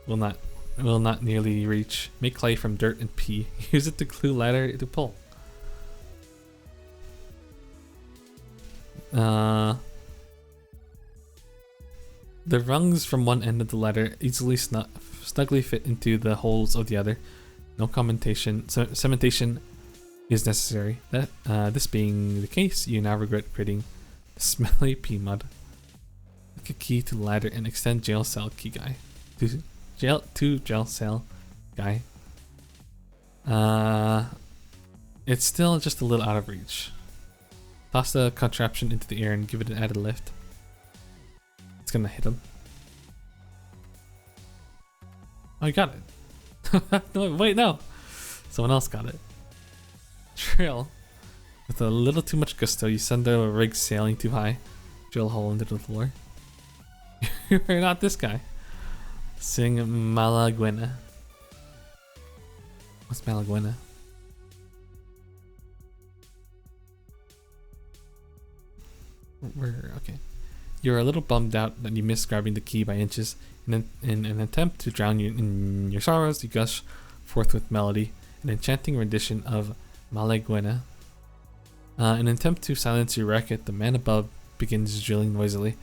[SPEAKER 1] will not nearly reach. Make clay from dirt and pee. Use it to glue ladder to pull. The rungs from one end of the ladder easily snugly fit into the holes of the other. No cementation is necessary. This being the case, you now regret creating smelly pea mud. Hook a key to the ladder and extend jail cell key guy. To jail cell guy. It's still just a little out of reach. Toss the contraption into the air and give it an added lift. It's gonna hit him. Oh, you got it. No, wait, no. Someone else got it. Drill. With a little too much gusto, you send the rig sailing too high. Drill a hole into the floor. You're not this guy. Sing Malaguena. What's Malaguena? Okay. You're a little bummed out that you missed grabbing the key by inches. In an attempt to drown you in your sorrows, you gush forth with melody, an enchanting rendition of Malaguena. In an attempt to silence your racket, the man above begins drilling noisily.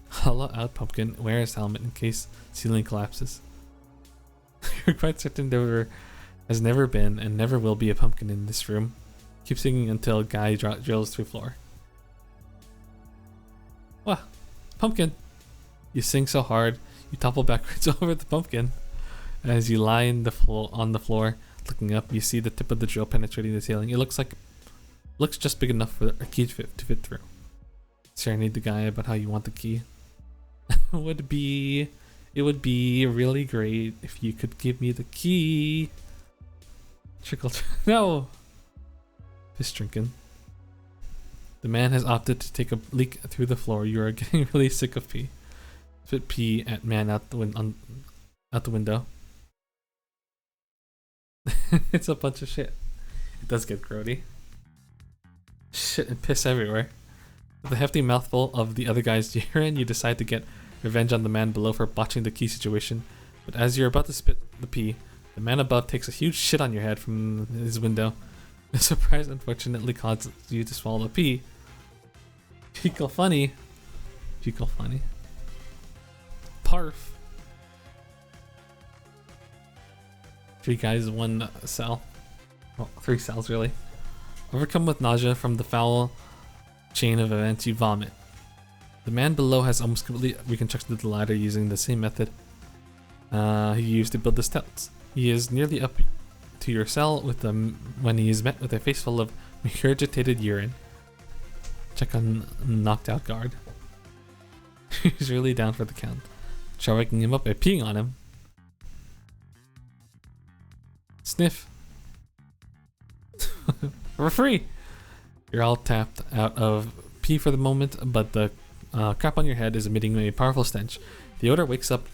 [SPEAKER 1] Hollow out Pumpkin, wear his helmet in case ceiling collapses. You're quite certain there has never been and never will be a pumpkin in this room. Keep singing until a guy drills through floor. Wow, Pumpkin! You sing so hard, you topple backwards over the pumpkin. As you lie on the floor, looking up, you see the tip of the drill penetrating the ceiling. It looks just big enough for a key to fit through. Serenade the guy about how you want the key. It would be really great if you could give me the key. Trickle. No! Piss drinking. The man has opted to take a leak through the floor. You are getting really sick of pee. Spit pee at man out the window. It's a bunch of shit. It does get grody. Shit and piss everywhere. With a hefty mouthful of the other guy's urine, you decide to get revenge on the man below for botching the key situation. But as you're about to spit the pee, the man above takes a huge shit on your head from his window. The surprise unfortunately causes you to swallow the pee. Fecal funny. Fecal funny. Parf. 3 guys, 1 cell. Well, 3 cells really. Overcome with nausea from the foul chain of events, you vomit. The man below has almost completely reconstructed the ladder using the same method he used to build the stilts. He is nearly up to your cell when he is met with a face full of regurgitated urine. Check on knocked out guard. He's really down for the count. Try waking him up by peeing on him. Sniff. We're free! You're all tapped out of pee for the moment, but the crap on your head is emitting a powerful stench. The odor wakes up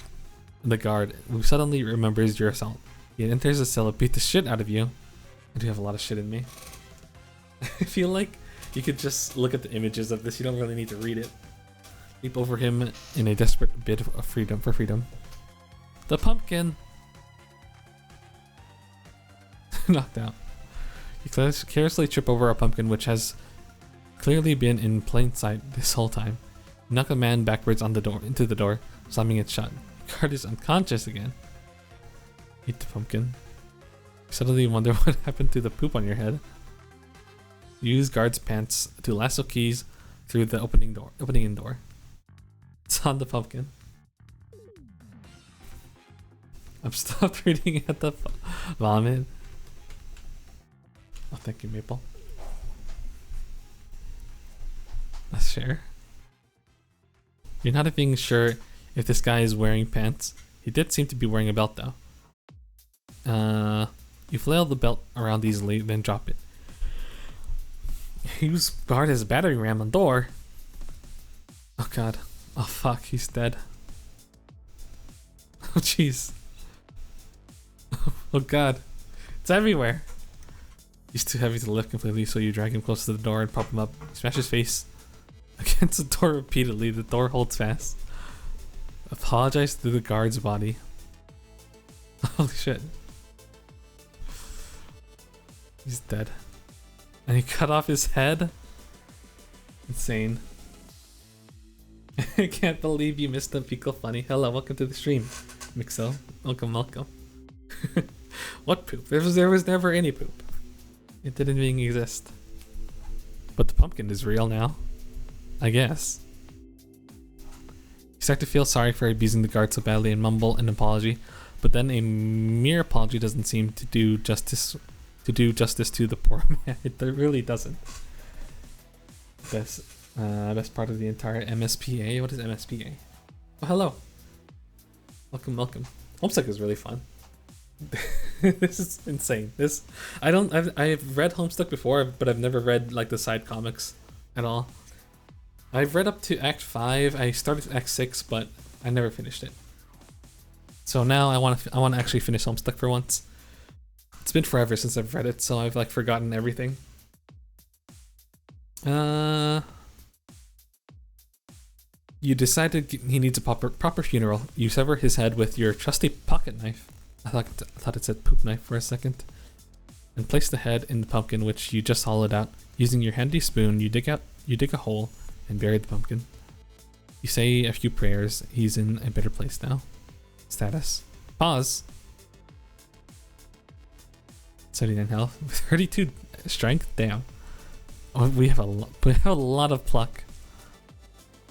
[SPEAKER 1] the guard, who suddenly remembers your assault. He enters the cell and beats the shit out of you. I do have a lot of shit in me. I feel like you could just look at the images of this. You don't really need to read it. Leap over him in a desperate bid of freedom for freedom. The pumpkin! Knocked out. You carelessly trip over a pumpkin which has clearly been in plain sight this whole time. You knock a man backwards on the door into the door, slamming it shut. The guard is unconscious again. Eat the pumpkin. You suddenly wonder what happened to the poop on your head. You use guard's pants to lasso keys through the opening in door. It's on the pumpkin. I'm stopped reading at the vomit. Oh, thank you, Maple. Let's share. You're not being sure if this guy is wearing pants. He did seem to be wearing a belt though. You flail the belt around easily, then drop it. Use guard his battering ram on door. Oh god. Oh fuck, he's dead. Oh jeez. Oh god. It's everywhere. He's too heavy to lift completely, so you drag him close to the door and prop him up. Smash his face against the door repeatedly. The door holds fast. Apologize to the guard's body. Holy shit. He's dead. And he cut off his head? Insane. I can't believe you missed the Pickle Funny. Hello, welcome to the stream. Mixo, welcome, welcome. What poop? There was never any poop. It didn't even exist. But the pumpkin is real now. I guess. You start to feel sorry for abusing the guard so badly and mumble an apology, but then a mere apology doesn't seem to do justice to the poor man. It really doesn't. Best part of the entire MSPA. What is MSPA? Oh, hello. Welcome, welcome. Homestuck is really fun. This is insane. I've read Homestuck before, but I've never read like the side comics at all. I've read up to Act 5. I started Act 6, but I never finished it. So now I want to actually finish Homestuck for once. It's been forever since I've read it, so I've like forgotten everything. You decide he needs a proper funeral. You sever his head with your trusty pocket knife. I thought it said poop knife for a second. And place the head in the pumpkin which you just hollowed out. Using your handy spoon, you dig a hole and bury the pumpkin. You say a few prayers. He's in a better place now. Status. Pause. 79 health. 32 strength. Damn. Oh, we have a lot of pluck.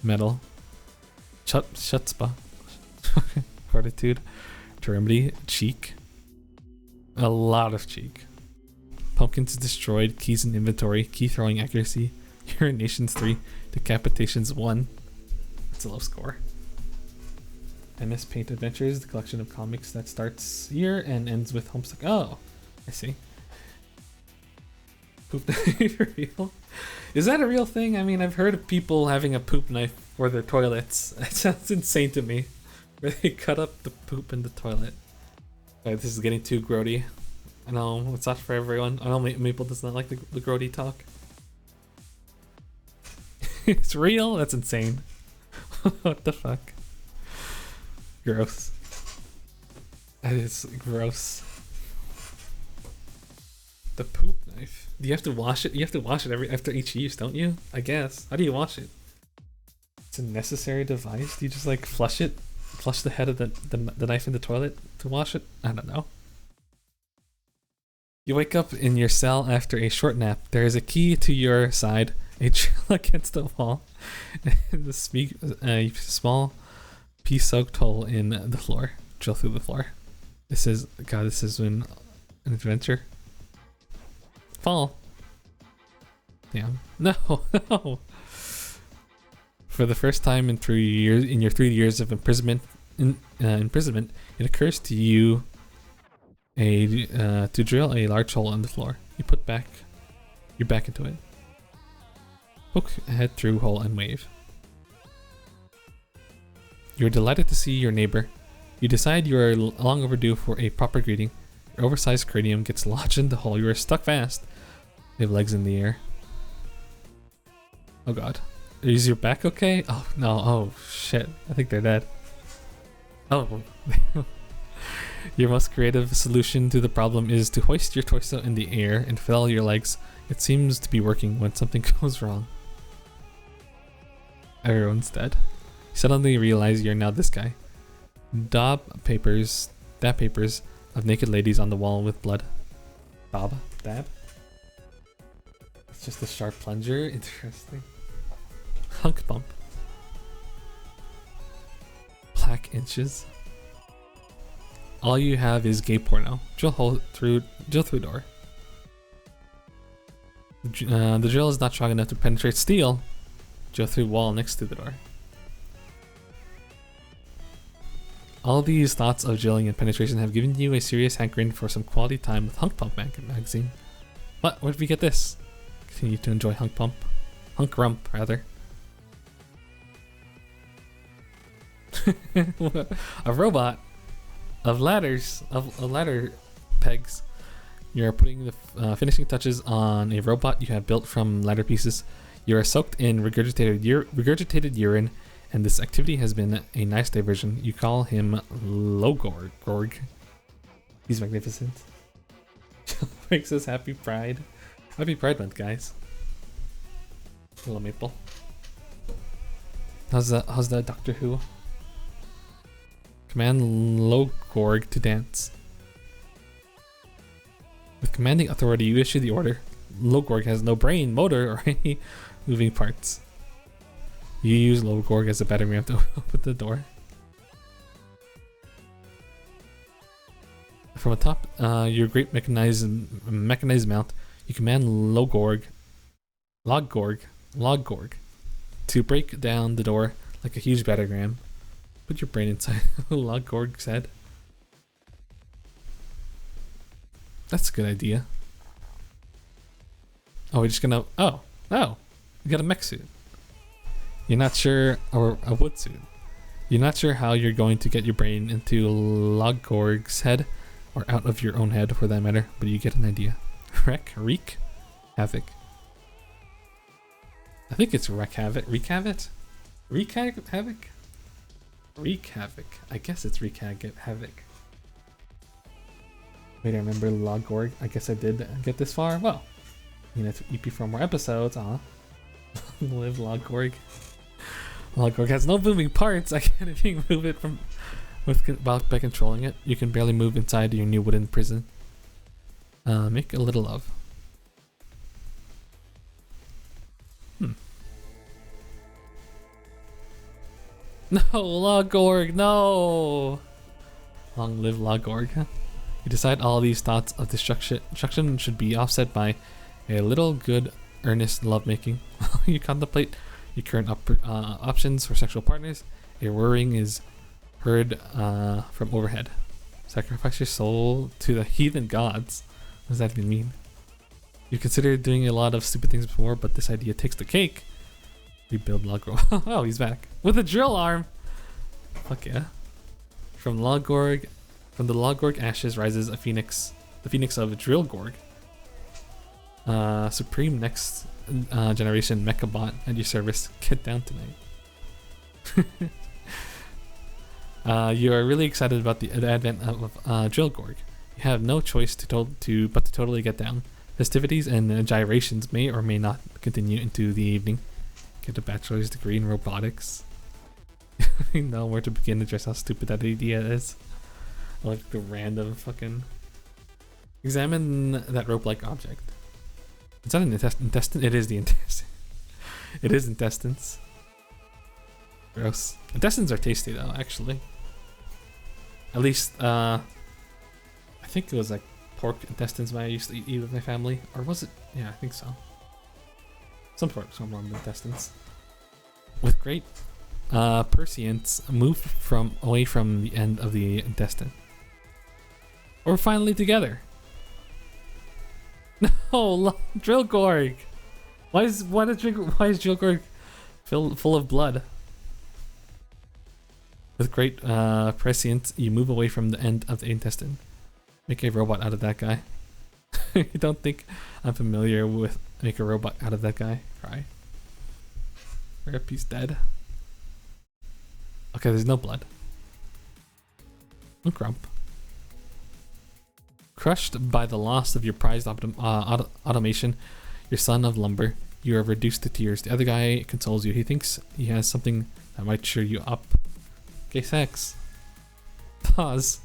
[SPEAKER 1] Metal. Chutzpah. Fortitude. Remedy, cheek. A lot of cheek. Pumpkins destroyed, keys in inventory, key throwing accuracy, urinations 3, decapitations 1. That's a low score. MS Paint Adventures, the collection of comics that starts here and ends with Homestuck. Oh, I see. Poop knife real? Is that a real thing? I mean, I've heard of people having a poop knife for their toilets. That sounds insane to me. Where they cut up the poop in the toilet. This is getting too grody. I know, it's not for everyone. I know Maple does not like the grody talk. It's real? That's insane. What the fuck? Gross. That is gross. The poop knife. Do you have to wash it? You have to wash it after each use, don't you? I guess. How do you wash it? It's a necessary device? Do you just like flush it? Flush the head of the knife in the toilet to wash it? I don't know. You wake up in your cell after a short nap. There is a key to your side, a drill against the wall, and a small pea-soaked hole in the floor. Drill through the floor. This is an adventure. Fall. Damn. No, no. For the first time in 3 years, in your 3 years of imprisonment, it occurs to you to drill a large hole in the floor. You put your back into it. Poke head through hole and wave. You're delighted to see your neighbor. You decide you are long overdue for a proper greeting. Your oversized cranium gets lodged in the hole. You are stuck fast. You have legs in the air. Oh god. Is your back okay? Oh no, oh shit. I think they're dead. Oh. Your most creative solution to the problem is to hoist your torso in the air and flail your legs. It seems to be working when something goes wrong. Everyone's dead. You suddenly realize you're now this guy. Dab papers of naked ladies on the wall with blood. Dab? It's just a sharp plunger. Interesting. Hunk bump. Black inches. All you have is gay porno. Drill through door. The drill is not strong enough to penetrate steel. Drill through wall next to the door. All these thoughts of drilling and penetration have given you a serious hankering for some quality time with Hunk Pump magazine. What? Where did we get this? Continue to enjoy Hunk Pump. Hunk Rump, rather. A robot of ladders, of ladder pegs. You're putting the finishing touches on a robot you have built from ladder pieces. You are soaked in regurgitated urine, and this activity has been a nice diversion. You call him Logorg. He's magnificent. Makes us happy Pride. Happy Pride Month, guys. Little Maple. How's that Doctor Who? Command Logorg to dance. With commanding authority, you issue the order. Logorg has no brain, motor, or any moving parts. You use Logorg as a battering ram to open the door. From atop your great mechanized mount, you command Logorg to break down the door like a huge battering ram. Put your brain inside Logorg's head. That's a good idea. Oh, we're just gonna... Oh! You got a mech suit. You're not sure... Or a wood suit. You're not sure how you're going to get your brain into Logorg's head, or out of your own head for that matter, but you get an idea. Wreak Havoc. I think it's Wreak Havoc. Wreak Havoc? Wreak Havoc. I guess it's Wreak Havoc. Wait, I remember Logorg. I guess I did get this far. Well, you know, to EP for more episodes. Live Logorg. Logorg has no moving parts. I can't even move it by controlling it. You can barely move inside your new wooden prison. Make a little love. No, Logorg, no! Long live Logorg. You decide all these thoughts of destruction should be offset by a little good, earnest lovemaking. You contemplate your current options for sexual partners. A whirring is heard from overhead. Sacrifice your soul to the heathen gods. What does that even mean? You considered doing a lot of stupid things before, but this idea takes the cake. Rebuild Logorg. Oh, he's back with a drill arm. Fuck yeah! From the Logorg ashes rises a phoenix, the phoenix of Drillgorg. Supreme next generation mechabot at your service. Get down tonight. You are really excited about the advent of Drillgorg. You have no choice but to totally get down. Festivities and gyrations may or may not continue into the evening. Get a bachelor's degree in robotics. I know where to begin to address how stupid that idea is. Like the random fucking... Examine that rope-like object. Is that an intestine? It is the intestine. It is intestines. Gross. Intestines are tasty though, actually. At least, I think it was like pork intestines I used to eat with my family. Or was it? Yeah, I think so. Some form of intestines. With great prescience, move away from the end of the intestine. We're finally together. No, Drill Gorg. Why is Drill Gorg full of blood? With great prescience, you move away from the end of the intestine. Make a robot out of that guy. You don't think I'm familiar with make a robot out of that guy? Cry. Rip, he's dead. Okay, there's no blood. And Grump. Crushed by the loss of your prized automation, your son of lumber, you are reduced to tears. The other guy consoles you. He thinks he has something that might cheer you up. Okay, sex. Pause.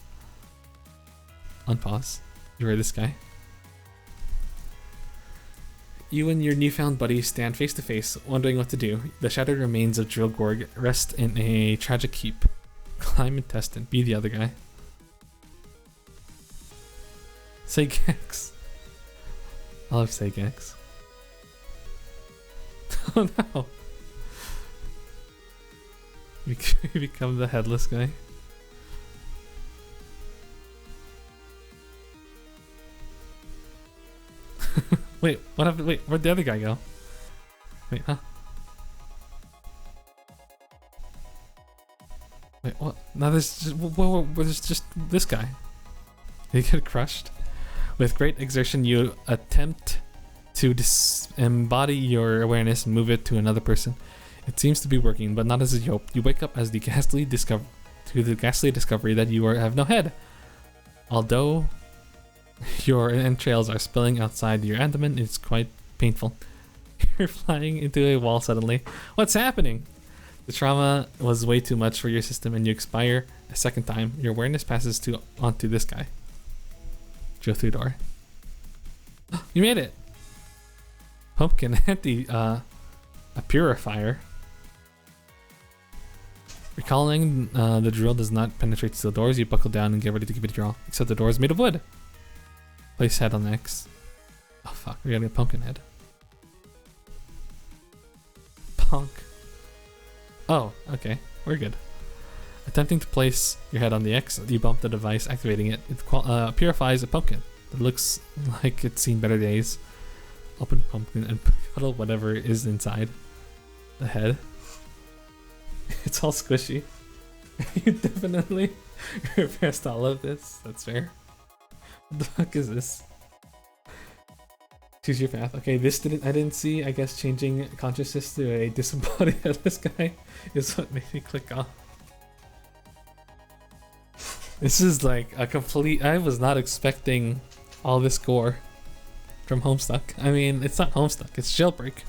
[SPEAKER 1] Unpause. You heard this guy. You and your newfound buddy stand face to face, wondering what to do. The shattered remains of Drill Gorg rest in a tragic heap. Climb and test and be the other guy. Say Gex. I love Say Gex. Oh no. You become the headless guy. Wait, what happened? Wait, where'd the other guy go? Wait, huh? Wait, what? Now there's just this guy. He get crushed. With great exertion, you attempt to embody your awareness and move it to another person. It seems to be working, but not as you hoped. You wake up as the ghastly discovery that you have no head. Although your entrails are spilling outside your abdomen, it's quite painful. You're flying into a wall suddenly. What's happening? The trauma was way too much for your system and you expire a second time. Your awareness passes onto this guy. Go through the door. You made it! Pumpkin a purifier. Recalling the drill does not penetrate steel doors, you buckle down and get ready to give it a draw. Except the door is made of wood. Place head on X. Oh fuck, we gotta get pumpkin head. Punk. Oh, okay, we're good. Attempting to place your head on the X, you bump the device, activating it. It purifies a pumpkin. It looks like it's seen better days. Open pumpkin and cuddle whatever is inside the head. It's all squishy. You definitely repressed all of this. That's fair. What the fuck is this? Choose your path. Okay, I didn't see. I guess changing consciousness to a disembodied headless guy is what made me click off. This is like a complete. I was not expecting all this gore from Homestuck. I mean, it's not Homestuck. It's Jailbreak.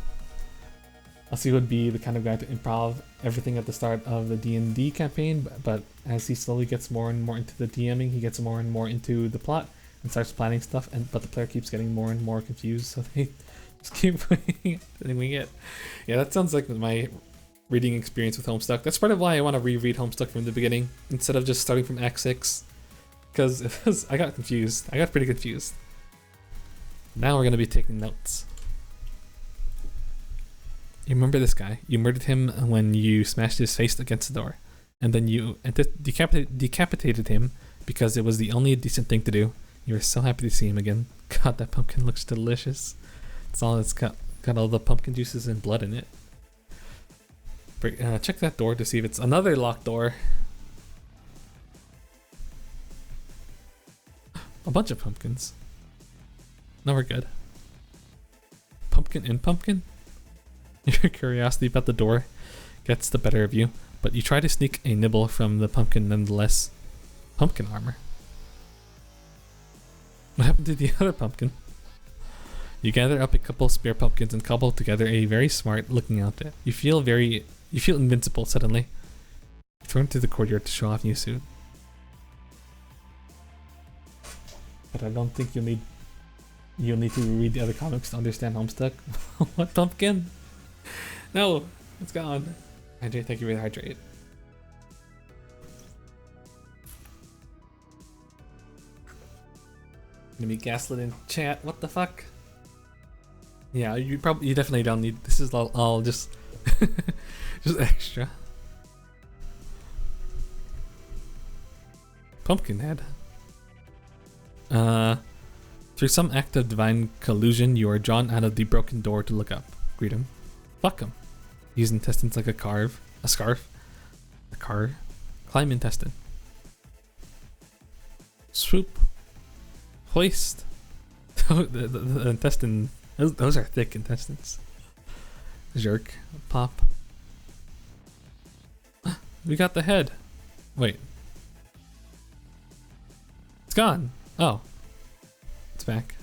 [SPEAKER 1] Also, he would be the kind of guy to improv everything at the start of the D&D campaign, but as he slowly gets more and more into the DMing, he gets more and more into the plot and starts planning stuff. But the player keeps getting more and more confused, so they just keep winging it. Yeah, that sounds like my reading experience with Homestuck. That's part of why I want to reread Homestuck from the beginning instead of just starting from Act 6, because I got confused. I got pretty confused. Now we're gonna be taking notes. You remember this guy? You murdered him when you smashed his face against the door, and then you decapitated him because it was the only decent thing to do. You were so happy to see him again. God, that pumpkin looks delicious. It's got all the pumpkin juices and blood in it. Check that door to see if it's another locked door. A bunch of pumpkins. Now we're good. Pumpkin in pumpkin? Your curiosity about the door gets the better of you, but you try to sneak a nibble from the pumpkin nonetheless. Pumpkin armor. What happened to the other pumpkin? You gather up a couple spare pumpkins and cobble together a very smart looking outfit. You feel invincible suddenly. You turn to the courtyard to show off new suit. But I don't think you'll need to read the other comics to understand Homestuck. What pumpkin? No, it's gone. Hydrate, thank you for the hydrate. Gonna be gaslit in chat. What the fuck? Yeah, you definitely don't need. This is all just. Just extra. Pumpkinhead. Through some act of divine collusion, you are drawn out of the broken door to look up. Greet him. Fuck him. Use intestines like a scarf. A car. Climb intestine. Swoop. Hoist. the intestine. Those are thick intestines. Jerk. Pop. We got the head. Wait. It's gone. Oh. It's back.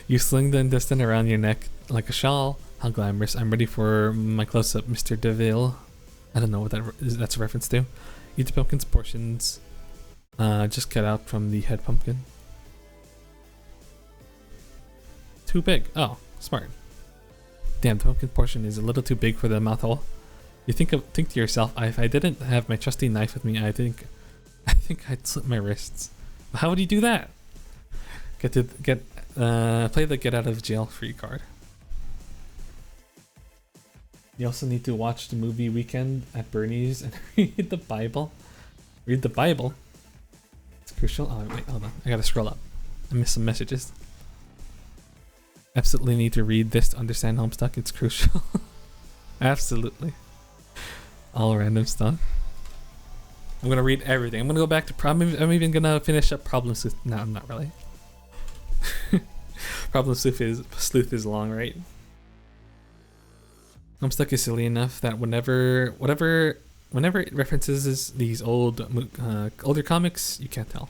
[SPEAKER 1] You sling the intestine around your neck like a shawl. How glamorous. I'm ready for my close-up, Mr. DeVille. I don't know what that's a reference to. Eat the pumpkin's portions. Just cut out from the head pumpkin. Too big. Oh, smart. Damn, the pumpkin portion is a little too big for the mouth hole. You think to yourself, if I didn't have my trusty knife with me, I think I'd slit my wrists. How would you do that? Play the get out of jail free card. You also need to watch the movie Weekend at Bernie's and read the Bible. Read the Bible. It's crucial. Oh wait, hold on. I gotta scroll up. I missed some messages. Absolutely need to read this to understand Homestuck. It's crucial. Absolutely. All random stuff. I'm gonna read everything. I'm gonna go back to I'm even gonna finish up Problem Sleuth. No, I'm not really. Problem Sleuth is long, right? Homestuck is silly enough that whenever it references these older comics, you can't tell.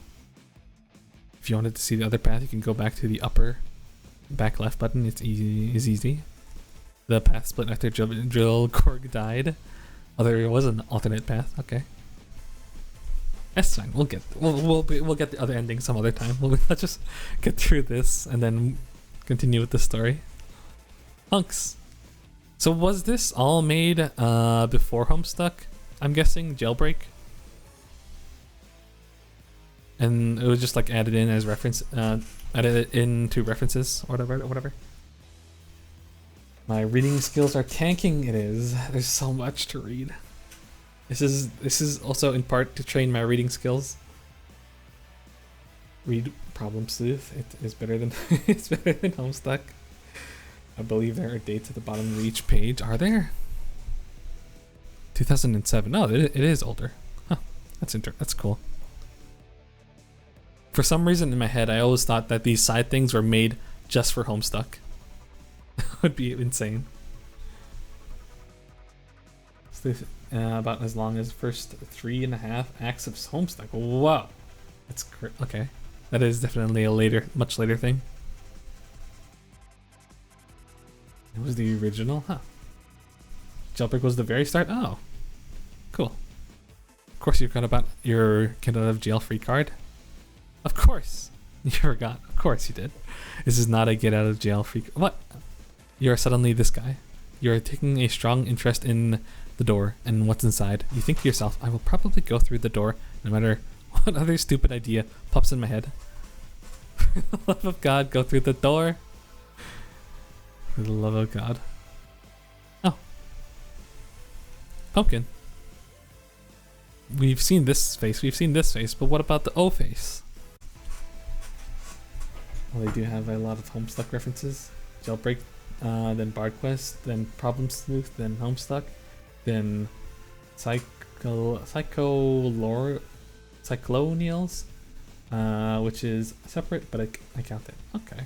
[SPEAKER 1] If you wanted to see the other path, you can go back to the back left button. It's easy. The path split after Drill Korg died. Oh, there was an alternate path. Okay. That's fine. We'll get the other ending some other time. Let's just get through this and then continue with the story. Hunks. So was this all made before Homestuck? I'm guessing Jailbreak. And it was just like added in as reference, added into references or whatever. My reading skills are tanking. It is. There's so much to read. This is also in part to train my reading skills. Read Problem Sleuth. It is better than it's better than Homestuck. I believe there are dates at the bottom of each page. Are there? 2007. Oh, it is older. Huh. That's cool. For some reason in my head, I always thought that these side things were made just for Homestuck. That would be insane. About as long as first 3.5 acts of Homestuck. Wow, that's okay. That is definitely a much later thing. It was the original, huh? Jailbreak was the very start. Oh, cool. Of course, you forgot about your get out of jail free card. Of course, you forgot. Of course, you did. This is not a get out of jail free. What? You are suddenly this guy. You are taking a strong interest in the door and what's inside. You think to yourself, I will probably go through the door no matter what other stupid idea pops in my head. For the love of God, go through the door. For the love of God. Oh. Pumpkin. We've seen this face, but what about the O face? Well, they do have a lot of Homestuck references. Jailbreak, then Bard Quest, then Problem Sleuth, then Homestuck, then Cyclonials, which is separate, but I count it. Okay.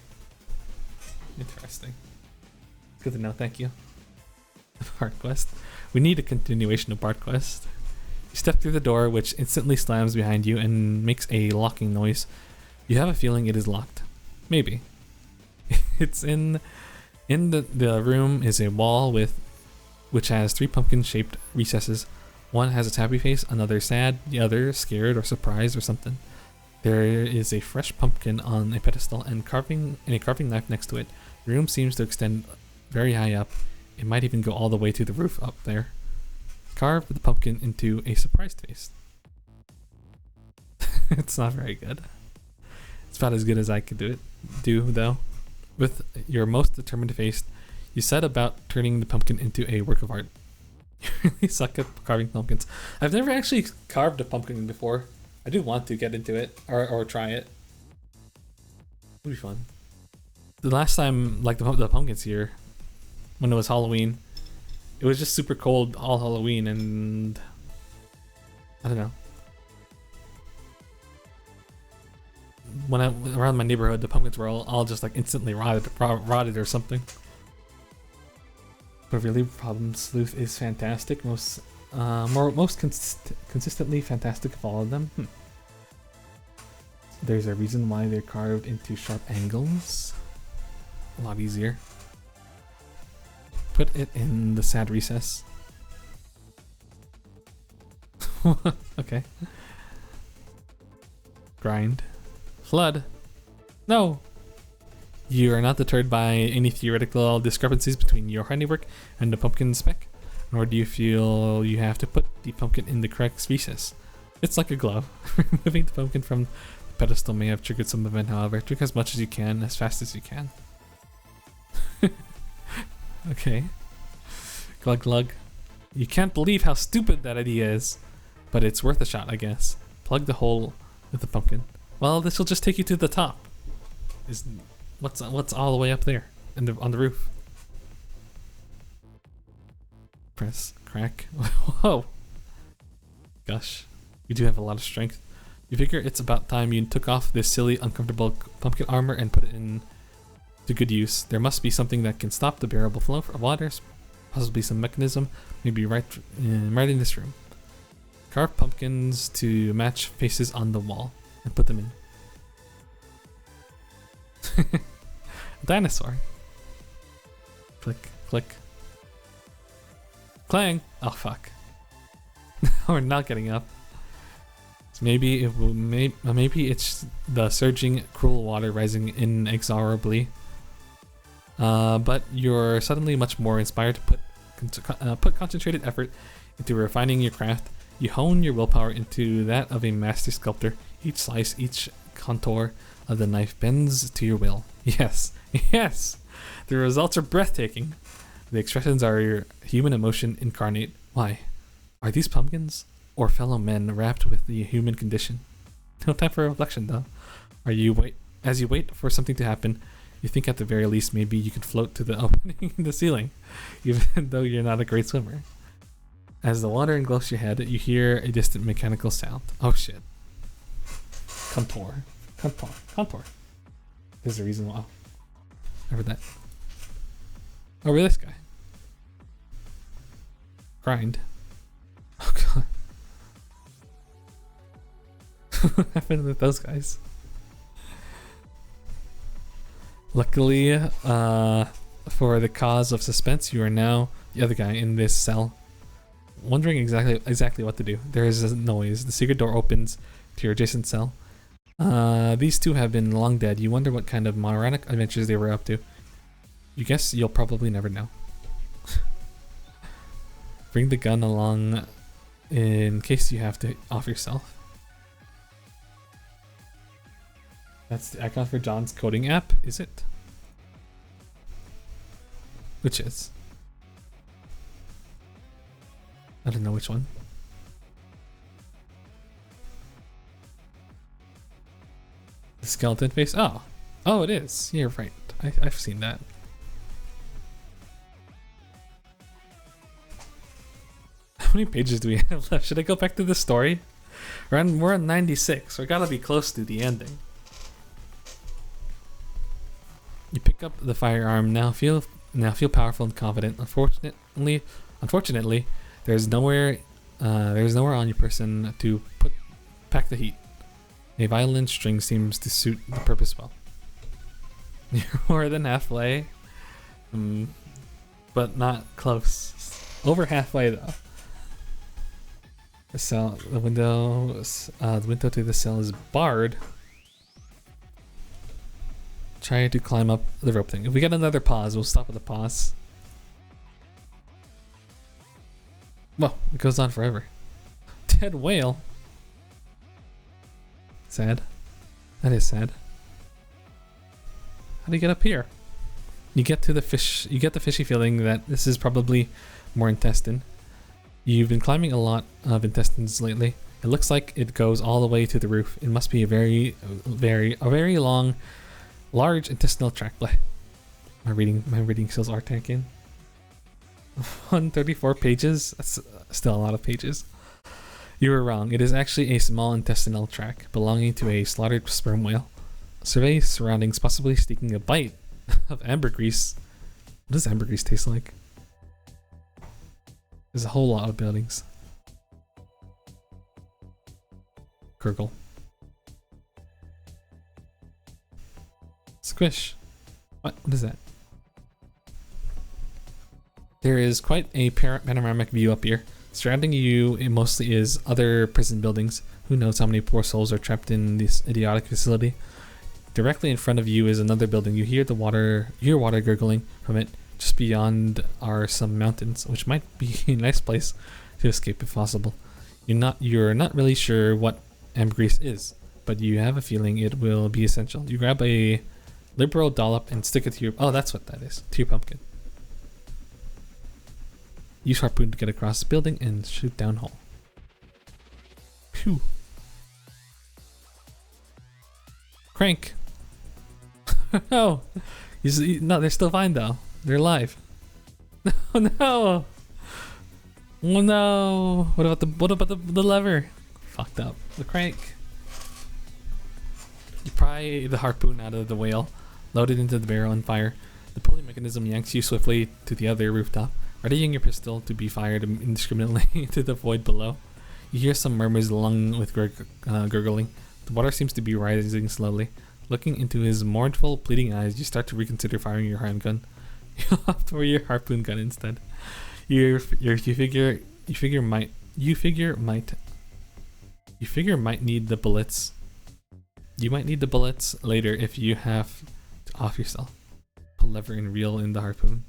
[SPEAKER 1] Interesting. Good to know, thank you. Bard Quest. We need a continuation of Bard Quest. You step through the door, which instantly slams behind you and makes a locking noise. You have a feeling it is locked. Maybe. It's in the room is a wall which has 3 pumpkin-shaped recesses. One has a happy face, another sad, the other scared or surprised or something. There is a fresh pumpkin on a pedestal and a carving knife next to it. The room seems to extend very high up. It might even go all the way to the roof up there. Carve the pumpkin into a surprised face. It's not very good. It's about as good as I could do though. With your most determined face, You said about turning the pumpkin into a work of art. You really suck at carving pumpkins. I've never actually carved a pumpkin before. I do want to get into it or try it. It'd be fun. The last time, like the pumpkins here, when it was Halloween, it was just super cold all Halloween, and I don't know. When I around my neighborhood, the pumpkins were all just like instantly rotted or something. But really, Problem Sleuth is fantastic. Most consistently fantastic of all of them. There's a reason why they're carved into sharp angles. A lot easier. Put it in the sad recess. Okay. Grind. Flood. No! You are not deterred by any theoretical discrepancies between your handiwork and the pumpkin spec, nor do you feel you have to put the pumpkin in the correct species. It's like a glove. Removing the pumpkin from the pedestal may have triggered some event, however. Drink as much as you can, as fast as you can. Okay. Glug glug. You can't believe how stupid that idea is, but it's worth a shot, I guess. Plug the hole with the pumpkin. Well, this will just take you to the top. What's all the way up there on the roof? Press, crack. Whoa. Gosh, you do have a lot of strength. You figure it's about time you took off this silly, uncomfortable pumpkin armor and put it in to good use. There must be something that can stop the bearable flow of water, possibly some mechanism, maybe right in this room. Carve pumpkins to match faces on the wall and put them in. Dinosaur. Click, click. Clang! Oh fuck. We're not getting up. So maybe it's the surging, cruel water rising inexorably. But you're suddenly much more inspired to put concentrated effort into refining your craft. You hone your willpower into that of a master sculptor. Each slice, each contour of the knife bends to your will. Yes, yes! The results are breathtaking. The expressions are your human emotion incarnate. Why? Are these pumpkins? Or fellow men wrapped with the human condition? No time for reflection, though. As you wait for something to happen, you think at the very least maybe you could float to the opening in the ceiling, even though you're not a great swimmer. As the water engulfs your head, you hear a distant mechanical sound. Oh shit. Contour. Contour. Contour. There's a reason why. I heard that. Oh, we're this guy. Grind. Oh god. What happened with those guys? Luckily, for the cause of suspense, you are now the other guy in this cell, wondering exactly what to do. There is a noise. The secret door opens to your adjacent cell. These two have been long dead. You wonder what kind of moronic adventures they were up to. You guess you'll probably never know. Bring the gun along in case you have to off yourself. That's the icon for John's coding app, is it? Which is? I don't know which one. The skeleton face? Oh. Oh, it is. You're right. I've seen that. How many pages do we have left? Should I go back to the story? We're on 96. We gotta be close to the ending. You pick up the firearm. Now feel powerful and confident. Unfortunately, there's nowhere on your person to pack the heat. A violin string seems to suit the purpose well. You're more than halfway, but not close. Over halfway though. The window to the cell is barred. Try to climb up the rope thing. If we get another pause, we'll stop with a pause. Well, it goes on forever. Dead whale. Sad. That is sad. How do you get up here? You get to the fish. You get the fishy feeling that this is probably more intestine. You've been climbing a lot of intestines lately. It looks like it goes all the way to the roof. It must be a very long, large intestinal tract. My reading skills are tanking. 134 pages. That's still a lot of pages. You were wrong. It is actually a small intestinal tract belonging to a slaughtered sperm whale. Survey surroundings, possibly sneaking a bite of ambergris. What does ambergris taste like? There's a whole lot of buildings. Gurgle. Squish. What is that? There is quite a panoramic view up here. Surrounding you, it mostly is other prison buildings. Who knows how many poor souls are trapped in this idiotic facility. Directly in front of you is another building. You hear water gurgling from it. Just beyond are some mountains, which might be a nice place to escape if possible. You're not really sure what ambergris is, but you have a feeling it will be essential. You grab a liberal dollop and stick it to your... Oh, that's what that is. To your pumpkin. Use harpoon to get across the building and shoot down hole. Phew. Crank. No. No, they're still fine though. They're alive. Oh no. Oh no. What about the lever? Fucked up. The crank. You pry the harpoon out of the whale, load it into the barrel and fire. The pulley mechanism yanks you swiftly to the other rooftop, readying your pistol to be fired indiscriminately into the void below. You hear some murmurs along with gurgling. The water seems to be rising slowly. Looking into his mournful, pleading eyes, you start to reconsider firing your handgun. You opt for your harpoon gun instead. You figure might need the bullets. You might need the bullets later if you have to off yourself. Pull lever and reel in the harpoon.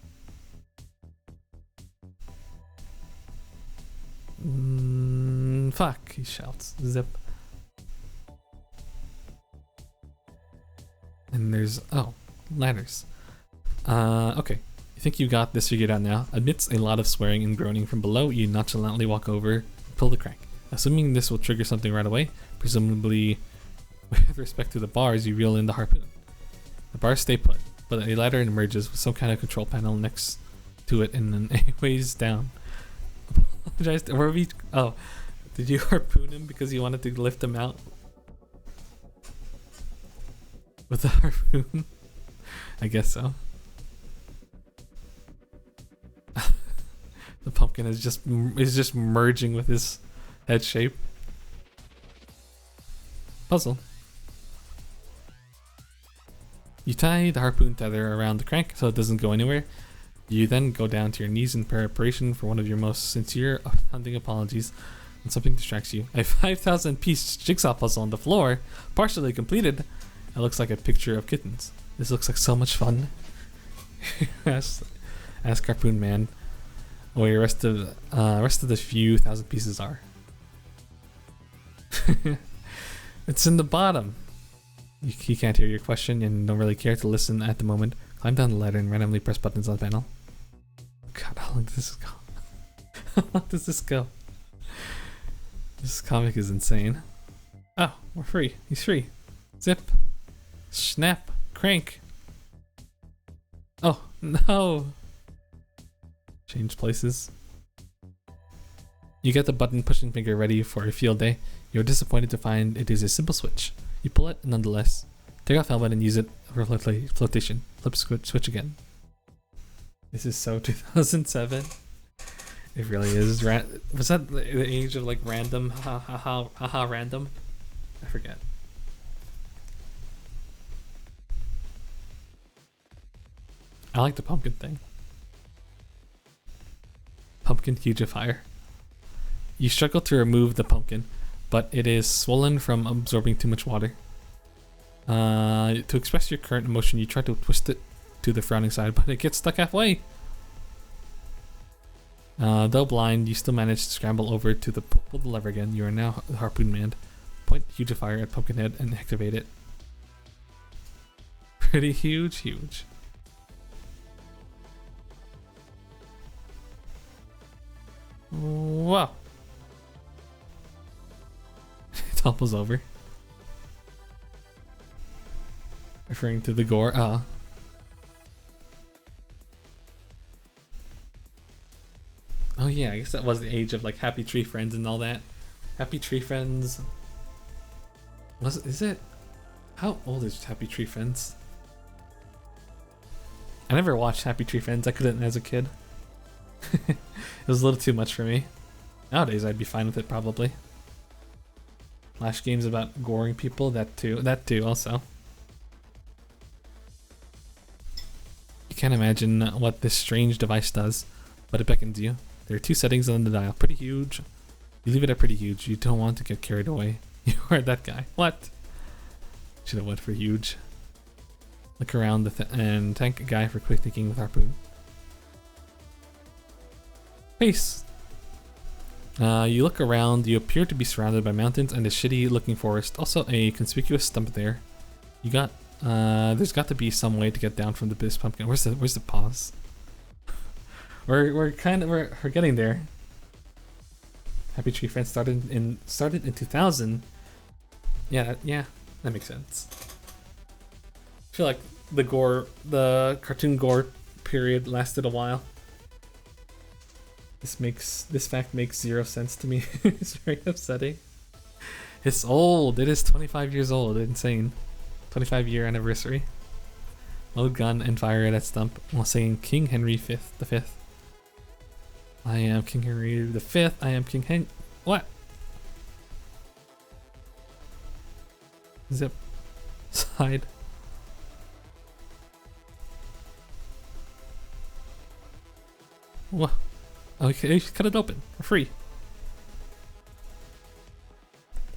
[SPEAKER 1] Fuck, he shouts. Zip. And there's, ladders. Okay. You think you got this figured out now? Amidst a lot of swearing and groaning from below, you nonchalantly walk over, pull the crank. Assuming this will trigger something right away, presumably with respect to the bars, you reel in the harpoon. The bars stay put, but a ladder emerges with some kind of control panel next to it and then a ways down. Did you harpoon him because you wanted to lift him out? With the harpoon? I guess so. The pumpkin is just merging with his head shape. Puzzle. You tie the harpoon tether around the crank so it doesn't go anywhere. You then go down to your knees in preparation for one of your most sincere hunting apologies when something distracts you. A 5,000 piece jigsaw puzzle on the floor, partially completed. It looks like a picture of kittens. This looks like so much fun. ask Harpoon Man where the rest of the few thousand pieces are. It's in the bottom. He can't hear your question and don't really care to listen at the moment. Climb down the ladder and randomly press buttons on the panel. God, how long does this go? How long does this go? This comic is insane. Oh, we're free. He's free. Zip. Snap. Crank. Oh, no. Change places. You get the button pushing finger ready for a field day. You're disappointed to find it is a simple switch. You pull it nonetheless. Take off helmet and use it for flotation. Flip switch again. This is so 2007. It really is. Was that the age of like random? Random? I forget. I like the pumpkin thing. Pumpkin hugifier. You struggle to remove the pumpkin, but it is swollen from absorbing too much water. To express your current emotion, you try to twist it to the frowning side, but it gets stuck halfway. Though blind, you still manage to scramble over to pull the lever again. You are now Harpoon Man. Point hugifier at Pumpkinhead and activate it. Pretty huge. Whoa. It topples over. Referring to the gore. Oh yeah, I guess that was the age of like Happy Tree Friends and all that. Happy Tree Friends. Is it? How old is Happy Tree Friends? I never watched Happy Tree Friends. I couldn't as a kid. It was a little too much for me. Nowadays I'd be fine with it probably. Flash games about goring people, that too also. You can't imagine what this strange device does, but it beckons you. There are 2 settings on the dial. Pretty huge. You leave it at pretty huge. You don't want to get carried away. You are that guy. What? Should have went for huge. Look around and thank a guy for quick thinking with harpoon. Peace. You look around. You appear to be surrounded by mountains and a shitty looking forest. Also a conspicuous stump there. You got there's got to be some way to get down from this pumpkin. Where's the pause? We're getting there. Happy Tree Friends started in 2000. Yeah, that makes sense. I feel like the cartoon gore period lasted a while. This fact makes 0 sense to me. It's very upsetting. It's old. It is 25 years old. Insane. 25-year anniversary. Load gun and fire at that stump while singing King Henry V. I am King Henry V. I am King Hen. What? Zip. Side. What? Okay, you should cut it open for free.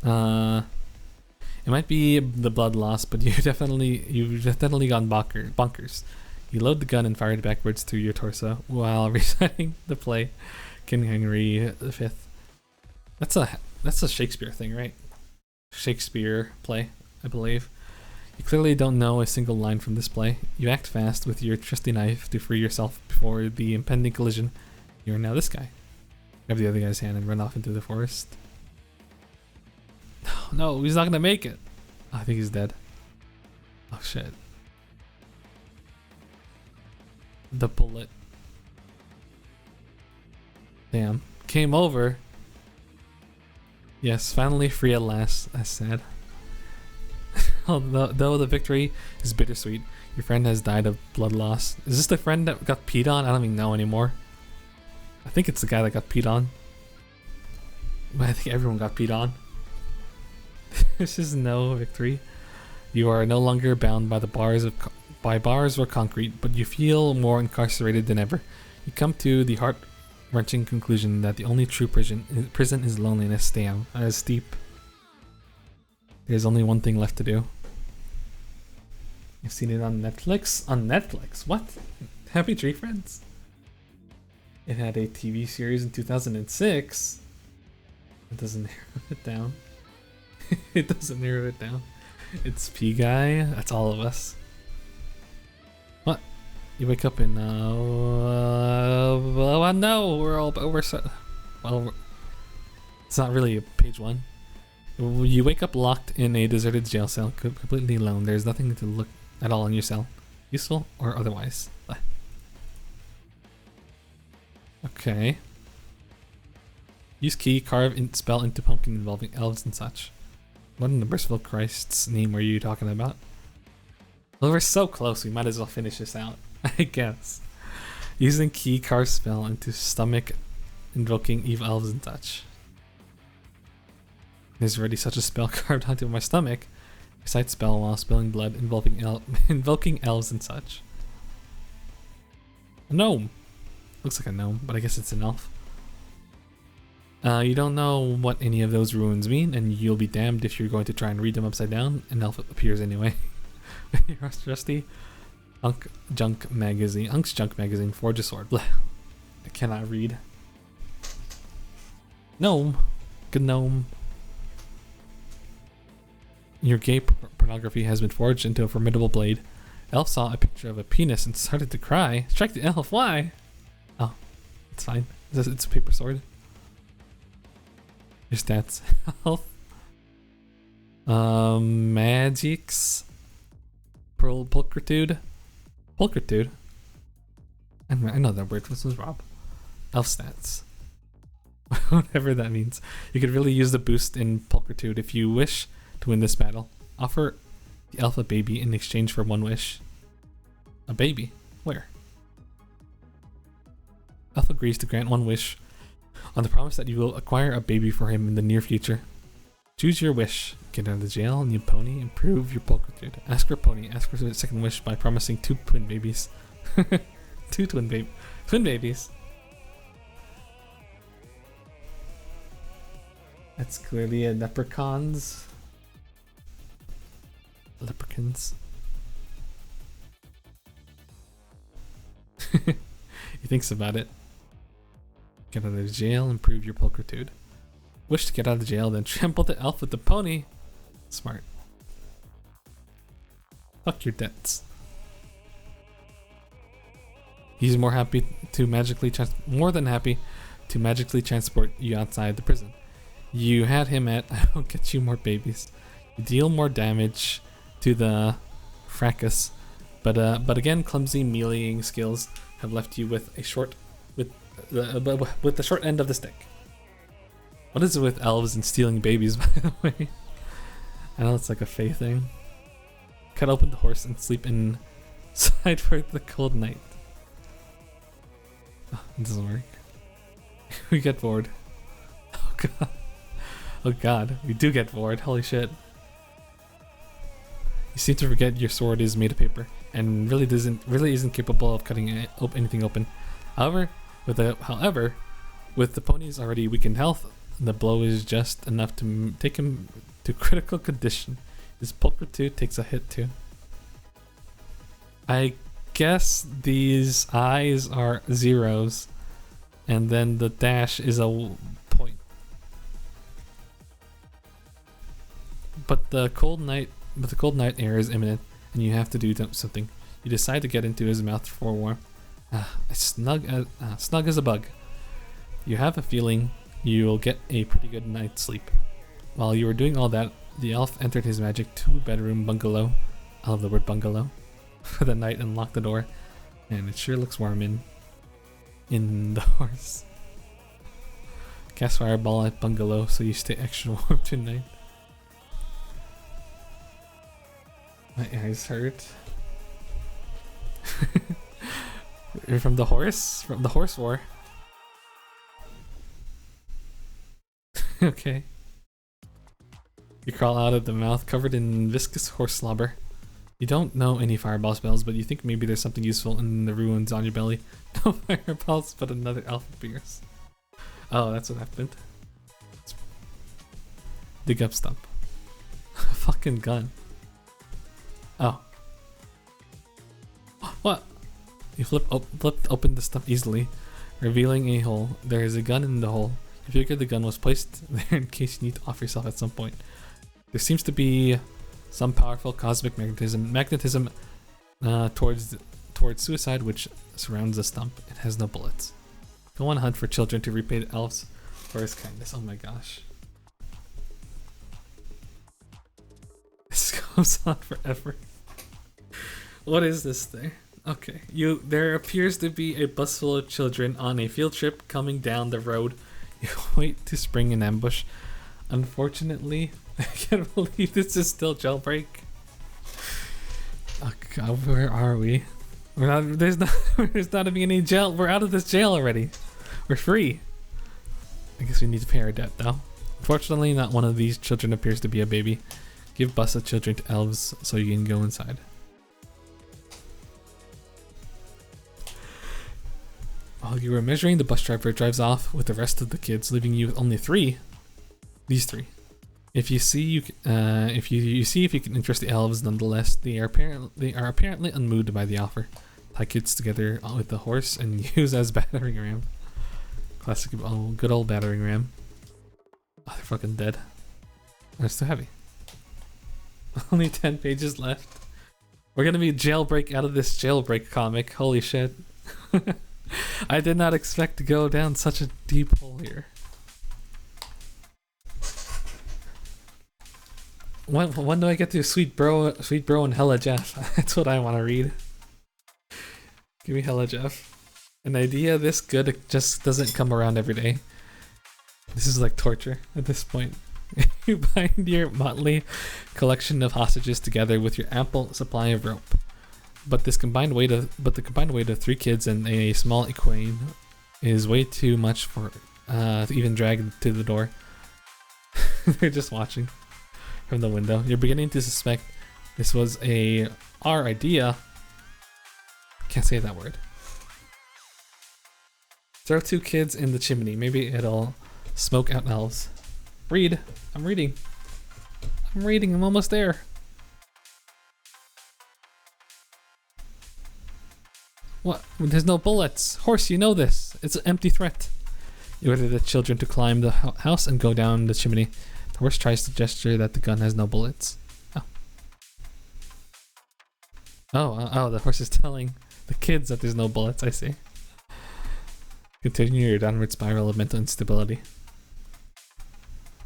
[SPEAKER 1] It might be the blood loss, but you've definitely gone bonkers. You load the gun and fire it backwards through your torso while reciting the play King Henry V. That's a Shakespeare thing, right? Shakespeare play, I believe. You clearly don't know a single line from this play. You act fast with your trusty knife to free yourself before the impending collision. You are now this guy. Grab the other guy's hand and run off into the forest. No, he's not gonna make it. Oh, I think he's dead. Oh shit. The bullet. Damn. Came over. Yes, finally free at last. That's sad. Though the victory is bittersweet, your friend has died of blood loss. Is this the friend that got peed on? I don't even know anymore. I think it's the guy that got peed on. But I think everyone got peed on. This is no victory. You are no longer bound by the bars or concrete, but you feel more incarcerated than ever. You come to the heart-wrenching conclusion that the only true prison is loneliness. Damn, that is steep. There's only one thing left to do. You've seen it on Netflix? On Netflix? What? Happy Tree Friends? It had a TV series in 2006. It doesn't narrow it down. It doesn't narrow it down. It's P Guy. That's all of us. What? You wake up in well, no, we're set. Well, it's not really page 1. You wake up locked in a deserted jail cell, completely alone. There's nothing to look at all in your cell, useful or otherwise. Okay. Use key, carve spell into pumpkin involving elves and such. What in the merciful Christ's name were you talking about? Well, we're so close, we might as well finish this out, I guess. Using key, carve spell into stomach, invoking evil elves and such. There's already such a spell carved onto my stomach. Recite spell while spilling blood, invoking elves and such. A gnome. Looks like a gnome, but I guess it's an elf. You don't know what any of those runes mean, and you'll be damned if you're going to try and read them upside down. An elf appears anyway. Your trusty Hunk's Junk Magazine, forge a sword. Blech. I cannot read. Gnome. Good gnome. Your gay pornography has been forged into a formidable blade. Elf saw a picture of a penis and started to cry. Strike the elf, why? Oh, it's fine. It's a paper sword. Your stats. Health. Magics. Pulchritude. Pulchritude. I know that word. This was Rob. Elf stats. Whatever that means. You could really use the boost in Pulchritude if you wish to win this battle. Offer the elf a baby in exchange for one wish. A baby? Where? Elf agrees to grant one wish on the promise that you will acquire a baby for him in the near future. Choose your wish. Get out of the jail, need pony, improve your Pulchritude. Ask for a pony. Ask for a second wish by promising 2 twin babies. 2 twin babies. That's clearly a leprechauns. Leprechauns. He thinks about it. Get out of the jail, improve your Pulchritude. Wish to get out of the jail, then trample the elf with the pony. Smart. Fuck your debts. He's more than happy to magically transport you outside the prison. You had him at I will get you more babies. You deal more damage to the fracas, but again, clumsy meleeing skills have left you with the short end of the stick. What is it with elves and stealing babies, by the way? I know it's like a Fae thing. Cut open the horse and sleep inside for the cold night. Oh, it doesn't work. We get bored. Oh god. Oh god, we do get bored. Holy shit. You seem to forget your sword is made of paper and really isn't capable of cutting anything open. However, with the pony's already weakened health, the blow is just enough to take him to critical condition. His Pulchritude takes a hit too. I guess these eyes are zeros, and then the dash is a point. But the cold night air is imminent, and you have to do something. You decide to get into his mouth for warmth. Snug as a bug. You have a feeling you'll get a pretty good night's sleep. While you were doing all that, the elf entered his magic 2-bedroom bungalow. I love the word bungalow. For the night and locked the door. And it sure looks warm in the horse. Cast fireball at bungalow so you stay extra warm tonight. My eyes hurt. You're from the horse? From the horse war. Okay. You crawl out of the mouth covered in viscous horse slobber. You don't know any fireball spells, but you think maybe there's something useful in the ruins on your belly. No fireballs, but another elf appears. Oh, that's what happened. Dig up stump. Fucking gun. Oh. What? You flipped open the stump easily, revealing a hole. There is a gun in the hole. You figure the gun was placed there in case you need to off yourself at some point. There seems to be some powerful cosmic magnetism towards suicide which surrounds the stump. It has no bullets. Go on a hunt for children to repay the elves for his kindness. Oh my gosh. This goes on forever. What is this thing? Okay, there appears to be a bus full of children on a field trip coming down the road. You wait to spring an ambush. Unfortunately, I can't believe this is still jailbreak. Oh god, where are we? There's not even any jail. We're out of this jail already. We're free. I guess we need to pay our debt though. Unfortunately, not one of these children appears to be a baby. Give bus of children to elves so you can go inside. While you were measuring, the bus driver drives off with the rest of the kids, leaving you with only these three. If you see if you can interest the elves, nonetheless, they are apparently unmoved by the offer. Tie kids together with the horse and use as battering ram. Classic, good old battering ram. Oh, they're fucking dead. They're so heavy. Only 10 pages left. We're gonna be jailbreak out of this jailbreak comic. Holy shit. I did not expect to go down such a deep hole here. When do I get to Sweet Bro and Hella Jeff? That's what I want to read. Give me Hella Jeff. An idea this good just doesn't come around every day. This is like torture at this point. You bind your motley collection of hostages together with your ample supply of rope. But the combined weight of 3 kids and a small equine is way too much for to even drag to the door. They're just watching from the window. You're beginning to suspect this was our idea. Can't say that word. Throw 2 kids in the chimney. Maybe it'll smoke out elves. Read. I'm reading. I'm almost there. What? There's no bullets. Horse, you know this. It's an empty threat. You order the children to climb the house and go down the chimney. The horse tries to gesture that the gun has no bullets. Oh, the horse is telling the kids that there's no bullets, I see. Continue your downward spiral of mental instability.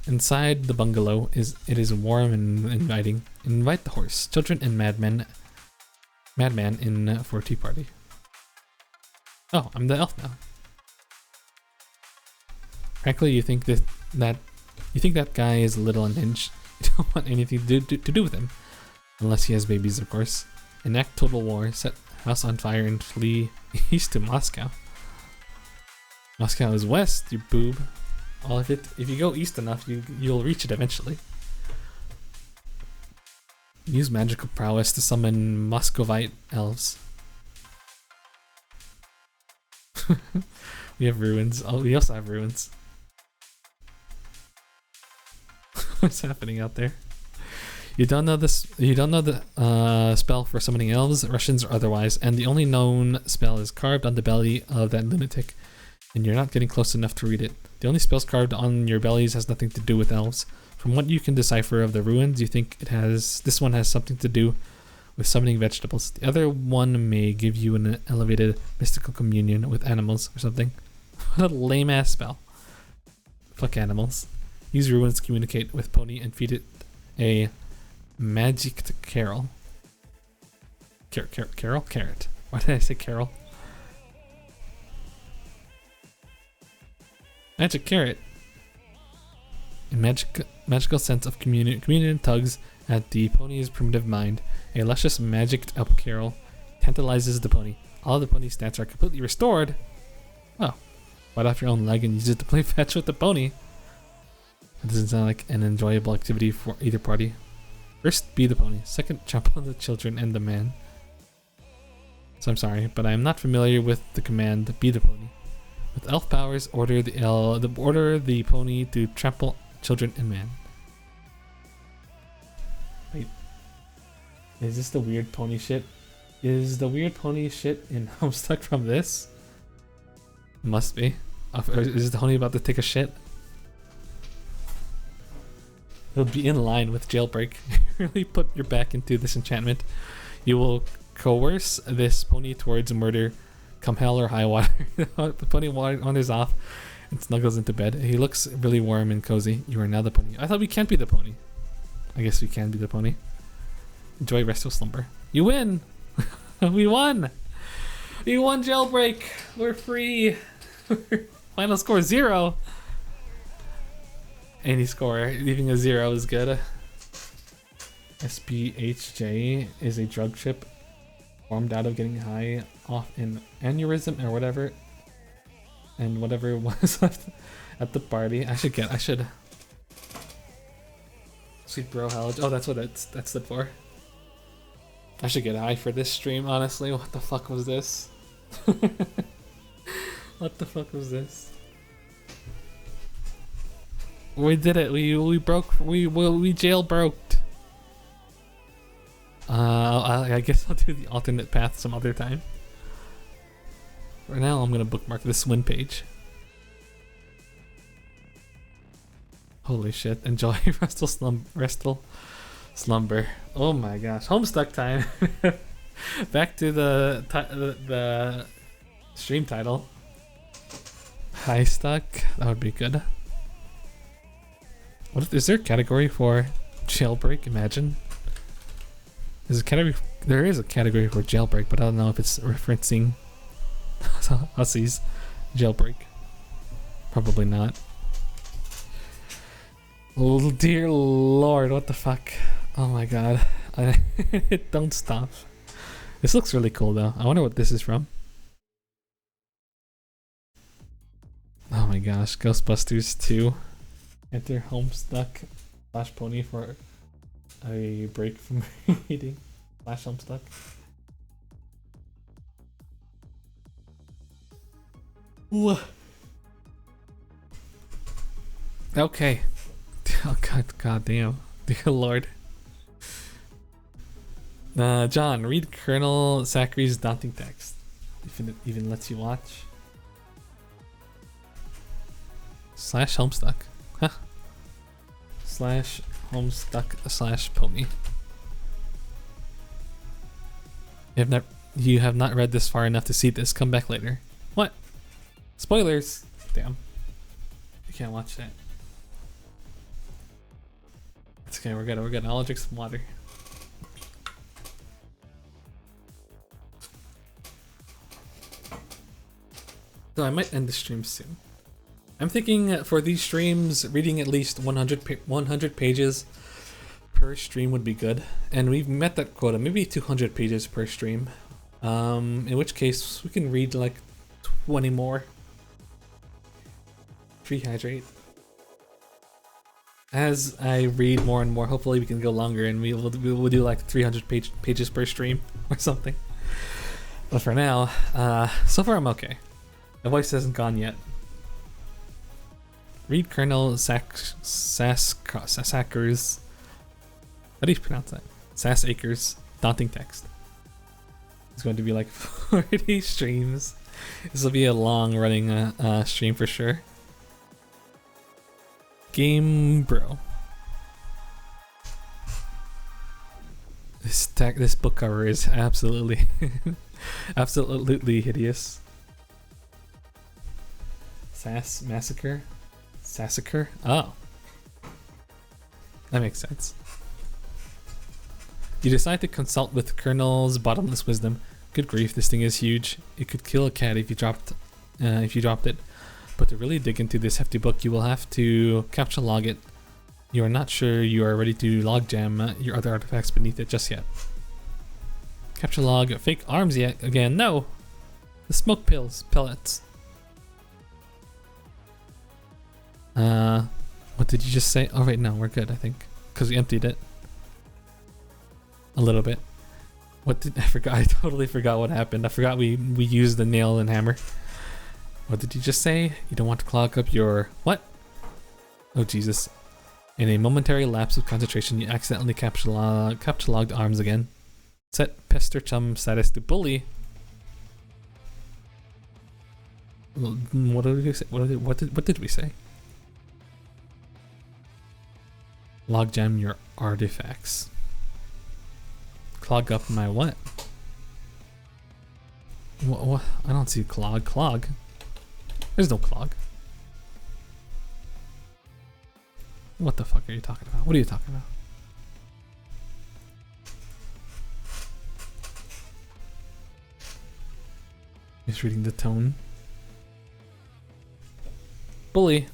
[SPEAKER 1] Inside the bungalow it is warm and inviting. Invite the horse, children, and madman in for a tea party. Oh, I'm the elf now. Frankly, you think that guy is a little unhinged. You don't want anything to do with him, unless he has babies, of course. Enact total war, set house on fire, and flee east to Moscow. Moscow is west, you boob. Well, if you go east enough, you'll reach it eventually. Use magical prowess to summon Muscovite elves. We have ruins. Oh, we also have ruins. What's happening out there? You don't know this. You don't know the spell for summoning elves, Russians or otherwise, and the only known spell is carved on the belly of that lunatic, and you're not getting close enough to read it. The only spells carved on your bellies has nothing to do with elves. From what you can decipher of the ruins, you think this one has something to do with summoning vegetables. The other one may give you an elevated mystical communion with animals or something. What a lame ass spell. Fuck animals. Use ruins to communicate with Pony and feed it a magic carrot. Carrot. Why did I say carrot? Magic carrot. A magical sense of communion tugs at the pony's primitive mind. A luscious magicked up carol tantalizes the pony. All the pony's stats are completely restored. Oh. Bite off your own leg and use it to play fetch with the pony. That doesn't sound like an enjoyable activity for either party. First, be the pony. Second, jump on the children and the man. So I'm sorry, but I am not familiar with the command, be the pony. With elf powers, order the pony to trample children and man. Wait. Is this the weird pony shit? Is the weird pony shit in Homestuck from this? Must be. Or is the pony about to take a shit? It'll be in line with jailbreak. Really put your back into this enchantment. You will coerce this pony towards murder, come hell or high water. The pony wanders off and snuggles into bed. He looks really warm and cozy. You are now the pony. I thought we can't be the pony. I guess we can be the pony. Enjoy restful slumber. You win! We won! We won jailbreak! We're free! Final score 0! Any score, leaving a 0 is good. SPHJ is a drug trip formed out of getting high off an aneurysm or whatever. And whatever was left at the party. I should. Sweet bro hell. Oh, that's what that stood for. I should get high for this stream, honestly. What the fuck was this? What the fuck was this? We did it. We jailbroked. I guess I'll do the alternate path some other time. For now, I'm gonna bookmark this win page. Holy shit! Enjoy restful slumber. Oh my gosh, Homestuck time. Back to the stream title. High stuck. That would be good. What if is there a category for Jailbreak, imagine. There's a category. There is a category for jailbreak, but I don't know if it's referencing Hussey's jailbreak. Probably not. Oh dear lord, what the fuck? Oh my god. Don't stop. This looks really cool though. I wonder what this is from. Oh my gosh, Ghostbusters 2. Enter Homestuck / Pony for a break from reading / Homestuck. Okay. Oh god damn. Dear lord. John, read Colonel Zachary's daunting text. If it even lets you watch. / Homestuck. Huh. / Homestuck / Pony. You have not read this far enough to see this. Come back later. What? Spoilers! Damn. You can't watch that. It's okay, we're good. I'll drink some water. So I might end the stream soon. I'm thinking for these streams, reading at least 100 pages per stream would be good. And we've met that quota, maybe 200 pages per stream. In which case, we can read like 20 more. Rehydrate. As I read more and more, hopefully we can go longer and we will do like 300 pages per stream or something. But for now, so far I'm okay. The voice hasn't gone yet. Read Colonel Sassacre's. How do you pronounce that? Sassacre's daunting text. It's going to be like 40 streams. This will be a long running stream for sure. Game bro. This book cover is absolutely absolutely hideous. Massacre? Oh. That makes sense. You decide to consult with Colonel's bottomless wisdom. Good grief, this thing is huge. It could kill a cat if you dropped it. But to really dig into this hefty book, you will have to capture log it. You are not sure you are ready to logjam your other artifacts beneath it just yet. Capture log fake arms yet again? No. The smoke pellets. What did you just say? Oh wait, no, we're good, I think, because we emptied it a little bit. What did I forgot? I totally forgot what happened. I forgot we used the nail and hammer. What did you just say? You don't want to clog up your what? Oh Jesus! In a momentary lapse of concentration, you accidentally capture logged arms again. Set pester chum status to bully. What did we say? What did we say? Logjam your artifacts. Clog up my what? What? I don't see clog. There's no clog. What the fuck are you talking about? What are you talking about? Just reading the tone. Bully.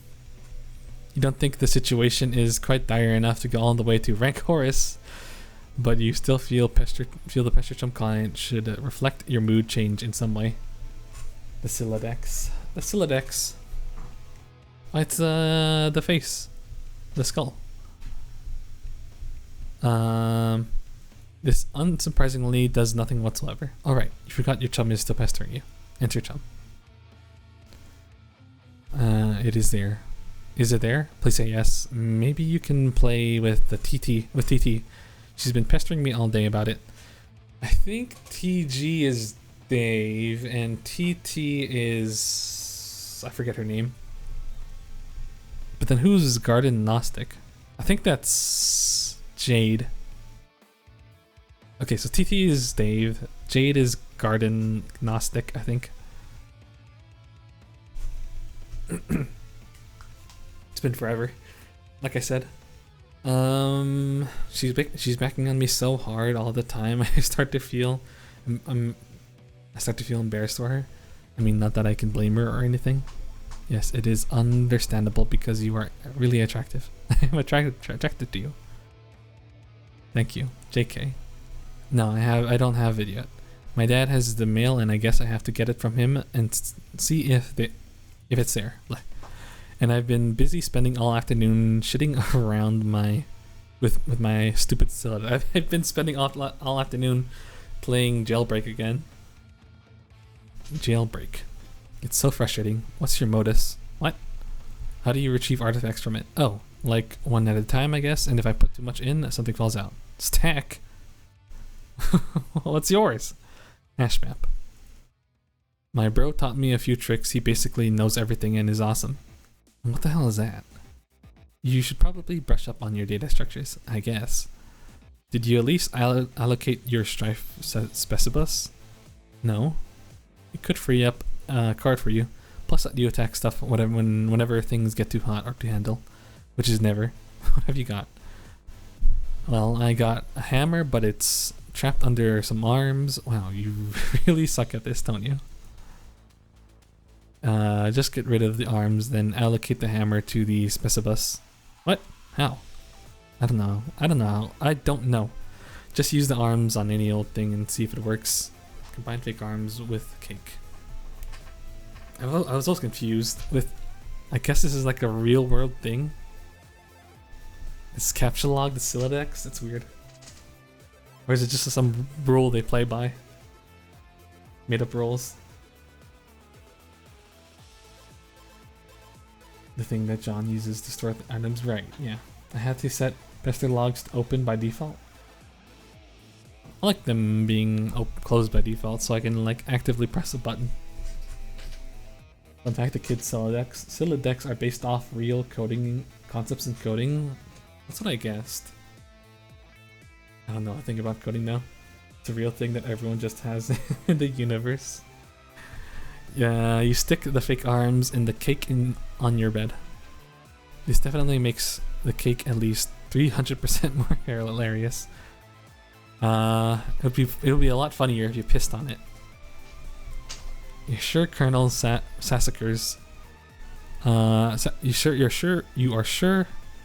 [SPEAKER 1] You don't think the situation is quite dire enough to go all the way to rank Horus, but you still feel the Pester Chum client should reflect your mood change in some way. The Siladex. Oh, it's the face. The skull. This unsurprisingly does nothing whatsoever. Alright, you forgot your chum is still pestering you. Enter chum. It is there. Is it there? Please say yes. Maybe you can play with the TT. She's been pestering me all day about it. I think TG is Dave and TT is... I forget her name. But then who's Garden Gnostic? I think that's Jade. Okay, so TT is Dave. Jade is Garden Gnostic, I think. It's been forever. Like I said. She's backing on me so hard all the time. I start to feel, I start to feel embarrassed for her. I mean, not that I can blame her or anything. Yes, it is understandable because you are really attractive. I'm attracted to you. Thank you, JK. No, I don't have it yet. My dad has the mail, and I guess I have to get it from him and see if it's there. And I've been busy spending all afternoon shitting around with my stupid Scylla. I've been spending all afternoon playing Jailbreak again. Jailbreak. It's so frustrating. What's your modus? What? How do you retrieve artifacts from it? Oh, like one at a time, I guess. And if I put too much in, something falls out. Stack. What's yours? Hash map. My bro taught me a few tricks. He basically knows everything and is awesome. What the hell is that? You should probably brush up on your data structures, I guess. Did you at least allocate your Strife specibus? No. It could free up a card for you. Plus let you attack stuff whenever things get too hot or to handle. Which is never. What have you got? Well, I got a hammer, but it's trapped under some arms. Wow, you really suck at this, don't you? Just get rid of the arms, then allocate the hammer to the specibus. What? How? I don't know. Just use the arms on any old thing and see if it works. Combine fake arms with cake. I was also confused with... I guess this is like a real world thing. This capture log, the Siladex, it's weird. Or is it just some rule they play by? Made up rules. The thing that John uses to store the items, right, yeah. I had to set pester logs to open by default. I like them being closed by default so I can like actively press a button. Fun fact, the kids Siladex are based off real coding concepts in coding. That's what I guessed. I don't know what I think about coding now. It's a real thing that everyone just has in the universe. Yeah, you stick the fake arms in the cake on your bed. This definitely makes the cake at least 300% more hilarious. It'll be a lot funnier if you pissed on it. You're sure Colonel Sassacres? You're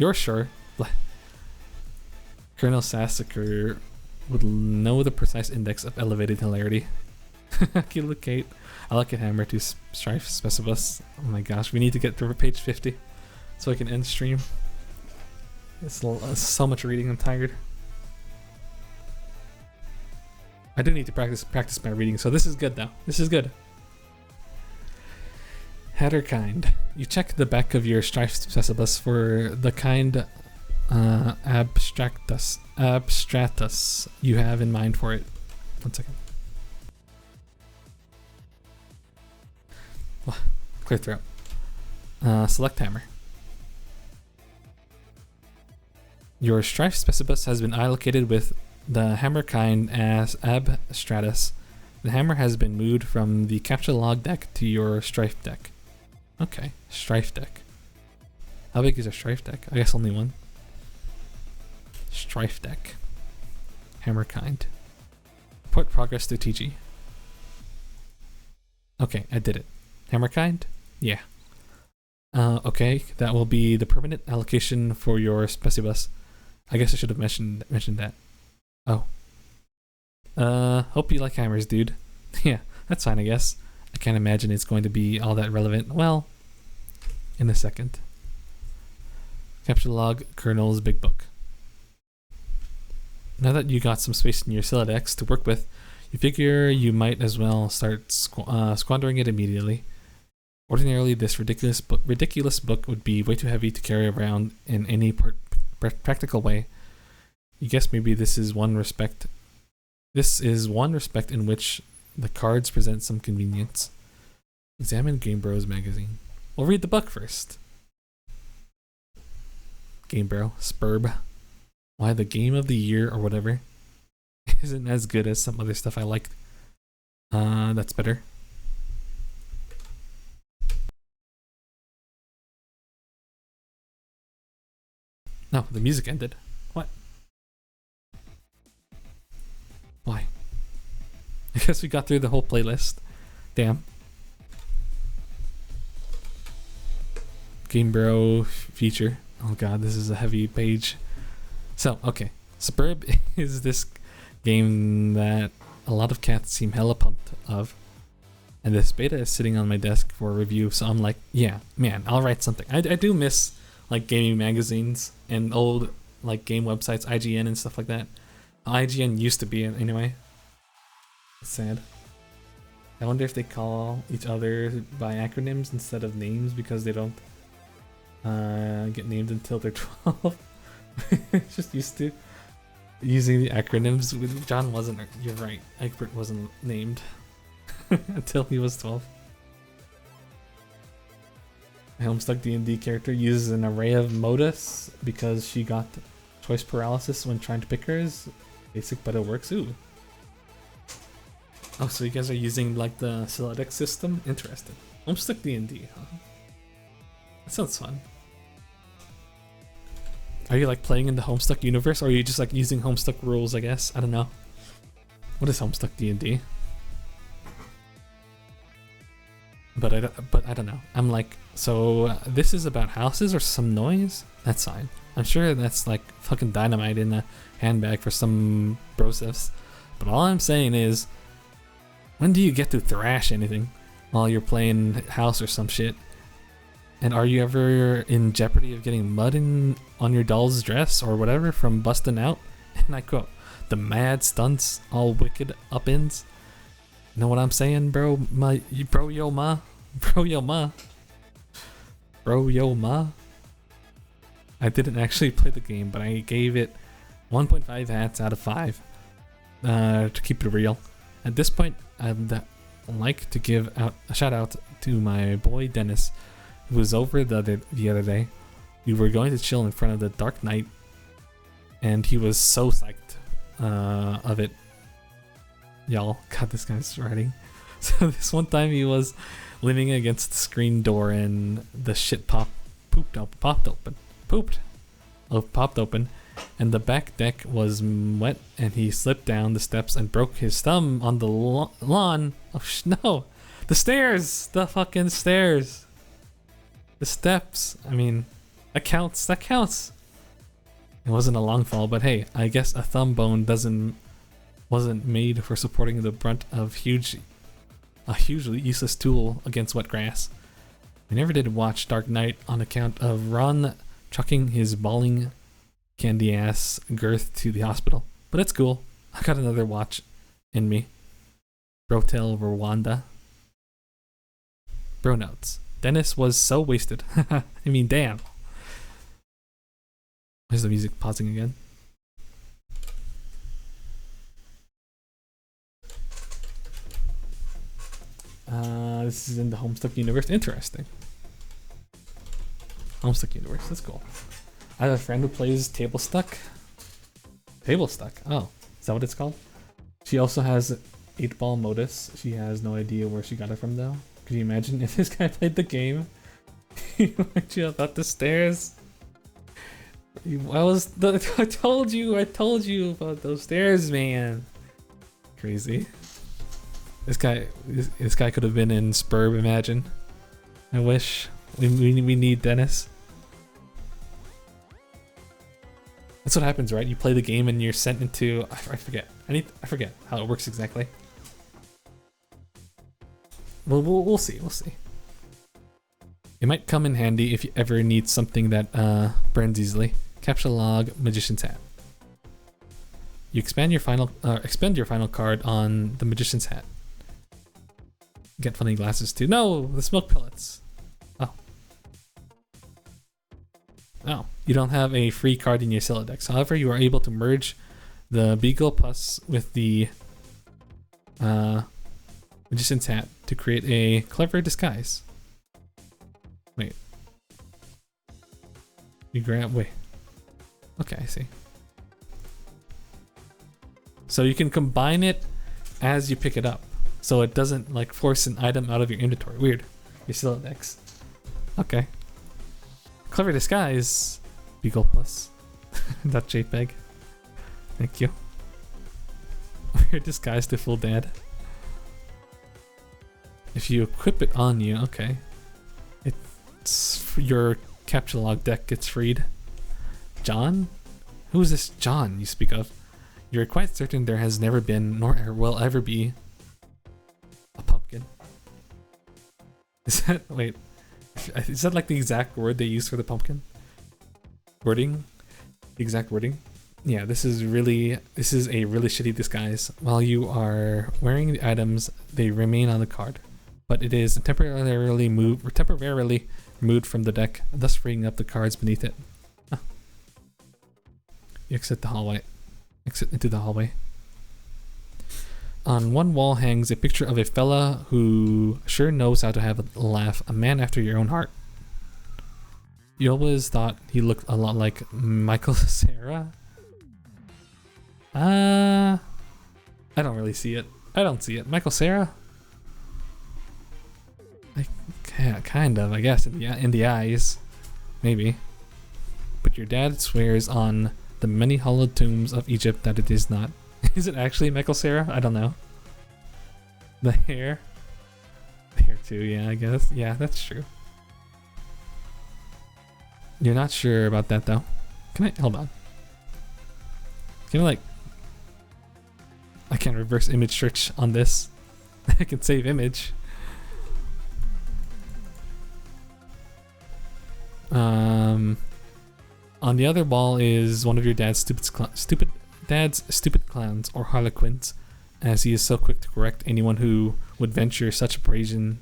[SPEAKER 1] sure Colonel Sassacre would know the precise index of elevated hilarity. Allocate hammer to Strife specibus. Oh my gosh, we need to get to page 50 so I can end stream. It's so much reading, I'm tired. I do need to practice my reading, so this is good though. This is good. Header kind. You check the back of your Strife specibus for the kind abstratus you have in mind for it. 1 second. Clear throat. Select hammer. Your Strife specibus has been allocated with the hammer kind as abstratus. The hammer has been moved from the capture log deck to your Strife deck. Okay, Strife deck. How big is a Strife deck? I guess only one. Strife deck. Hammer kind. Put progress to TG. Okay, I did it. Hammer kind? Yeah. Okay, that will be the permanent allocation for your specibus. I guess I should have mentioned that. Oh. Hope you like hammers, dude. Yeah, that's fine, I guess. I can't imagine it's going to be all that relevant. Well, in a second. Capture log, Colonel's Big Book. Now that you got some space in your Siladex to work with, you figure you might as well start squandering it immediately. Ordinarily, this ridiculous book would be way too heavy to carry around in any practical way. You guess maybe this is one respect in which the cards present some convenience. Examine Game Bros magazine. We'll read the book first. Game Bro, Spurb. Why the game of the year or whatever isn't as good as some other stuff I liked. That's better. No, the music ended. What? Why? I guess we got through the whole playlist. Damn. Game Bro feature. Oh god, this is a heavy page. So, okay. Superb is this game that a lot of cats seem hella pumped of. And this beta is sitting on my desk for review, so I'm like, yeah, man, I'll write something. I do miss like gaming magazines and old like game websites, IGN and stuff like that. IGN used to be anyway. It's sad. I wonder if they call each other by acronyms instead of names because they don't get named until they're 12. Just used to using the acronyms. John wasn't, you're right, Egbert wasn't named until he was 12. A Homestuck D&D character uses an array of modus because she got choice paralysis when trying to pick hers. Basic, but it works. Ooh. Oh, so you guys are using like the Selectix system? Interesting. Homestuck D&D, huh? That sounds fun. Are you like playing in the Homestuck universe, or are you just like using Homestuck rules, I guess? I don't know. What is Homestuck D&D? But I don't know. I'm like, so this is about houses or some noise? That's fine. I'm sure that's like fucking dynamite in a handbag for some brosifs. But all I'm saying is, when do you get to thrash anything while you're playing house or some shit? And are you ever in jeopardy of getting mud on your doll's dress or whatever from busting out? And I quote, the mad stunts, all wicked up-ins. Know what I'm saying, bro? Bro yo ma. Bro yo ma. Bro yo ma. I didn't actually play the game, but I gave it 1.5 hats out of 5 to keep it real. At this point, I'd like to give out a shout out to my boy Dennis, who was over the other day. We were going to chill in front of the Dark Knight, and he was so psyched of it. Y'all, God, this guy's writing. So this one time he was leaning against the screen door and the shit popped open, and the back deck was wet, and he slipped down the steps and broke his thumb on the lawn. Oh no, the stairs, the fucking stairs, the steps. I mean, that counts. That counts. It wasn't a long fall, but hey, I guess a thumb bone wasn't made for supporting the brunt of a hugely useless tool against wet grass. We never did watch Dark Knight on account of Ron chucking his bawling candy ass girth to the hospital, but it's cool. I got another watch in me. Brotel Rwanda. Bro notes. Dennis was so wasted. I mean, damn. Where's the music pausing again? This is in the Homestuck universe. Interesting. Homestuck universe. That's cool. I have a friend who plays Tablestuck. Tablestuck. Oh, is that what it's called? She also has 8-ball modus. She has no idea where she got it from though. Could you imagine if this guy played the game? He went you up the stairs. I told you about those stairs, man. Crazy. This guy could have been in Spurb, imagine. I wish. We need Dennis. That's what happens, right? You play the game and you're sent into I forget. I forget how it works exactly. Well, we'll see. We'll see. It might come in handy if you ever need something that burns easily. Capture log, Magician's Hat. You expend your final card on the Magician's Hat. Get funny glasses too. No, the smoke pellets. Oh, you don't have a free card in your Selectix. However, you are able to merge the Beagle Plus with the Magician's Hat to create a clever disguise. Wait. Wait. Okay, I see. So you can combine it as you pick it up. So it doesn't like force an item out of your inventory. Weird. Your Selectix. Okay. Clever disguise. Beagle Plus. .jpg. Thank you. We're disguised to full dad. If you equip it on you, okay. It's your capture log deck gets freed. John? Who is this John you speak of? You're quite certain there has never been, nor will ever be, a pumpkin. Is that, wait, is that like the exact word they use for the pumpkin? Wording? The exact wording? Yeah, this is a really shitty disguise. While you are wearing the items, they remain on the card, but it is temporarily removed from the deck, thus freeing up the cards beneath it. Oh. You exit into the hallway. On one wall hangs a picture of a fella who sure knows how to have a laugh, a man after your own heart. You always thought he looked a lot like Michael Cera. I don't really see it. I don't see it. Michael Cera? Like, yeah, kind of, I guess, in the eyes. Maybe. But your dad swears on the many hollowed tombs of Egypt that it is not. Is it actually Michael Cera? I don't know. The hair? The hair too, yeah, I guess. Yeah, that's true. You're not sure about that though. Can I, hold on. Can I I can't reverse image search on this. I can save image. On the other wall is one of your dad's stupid clowns or harlequins, as he is so quick to correct anyone who would venture such assumption.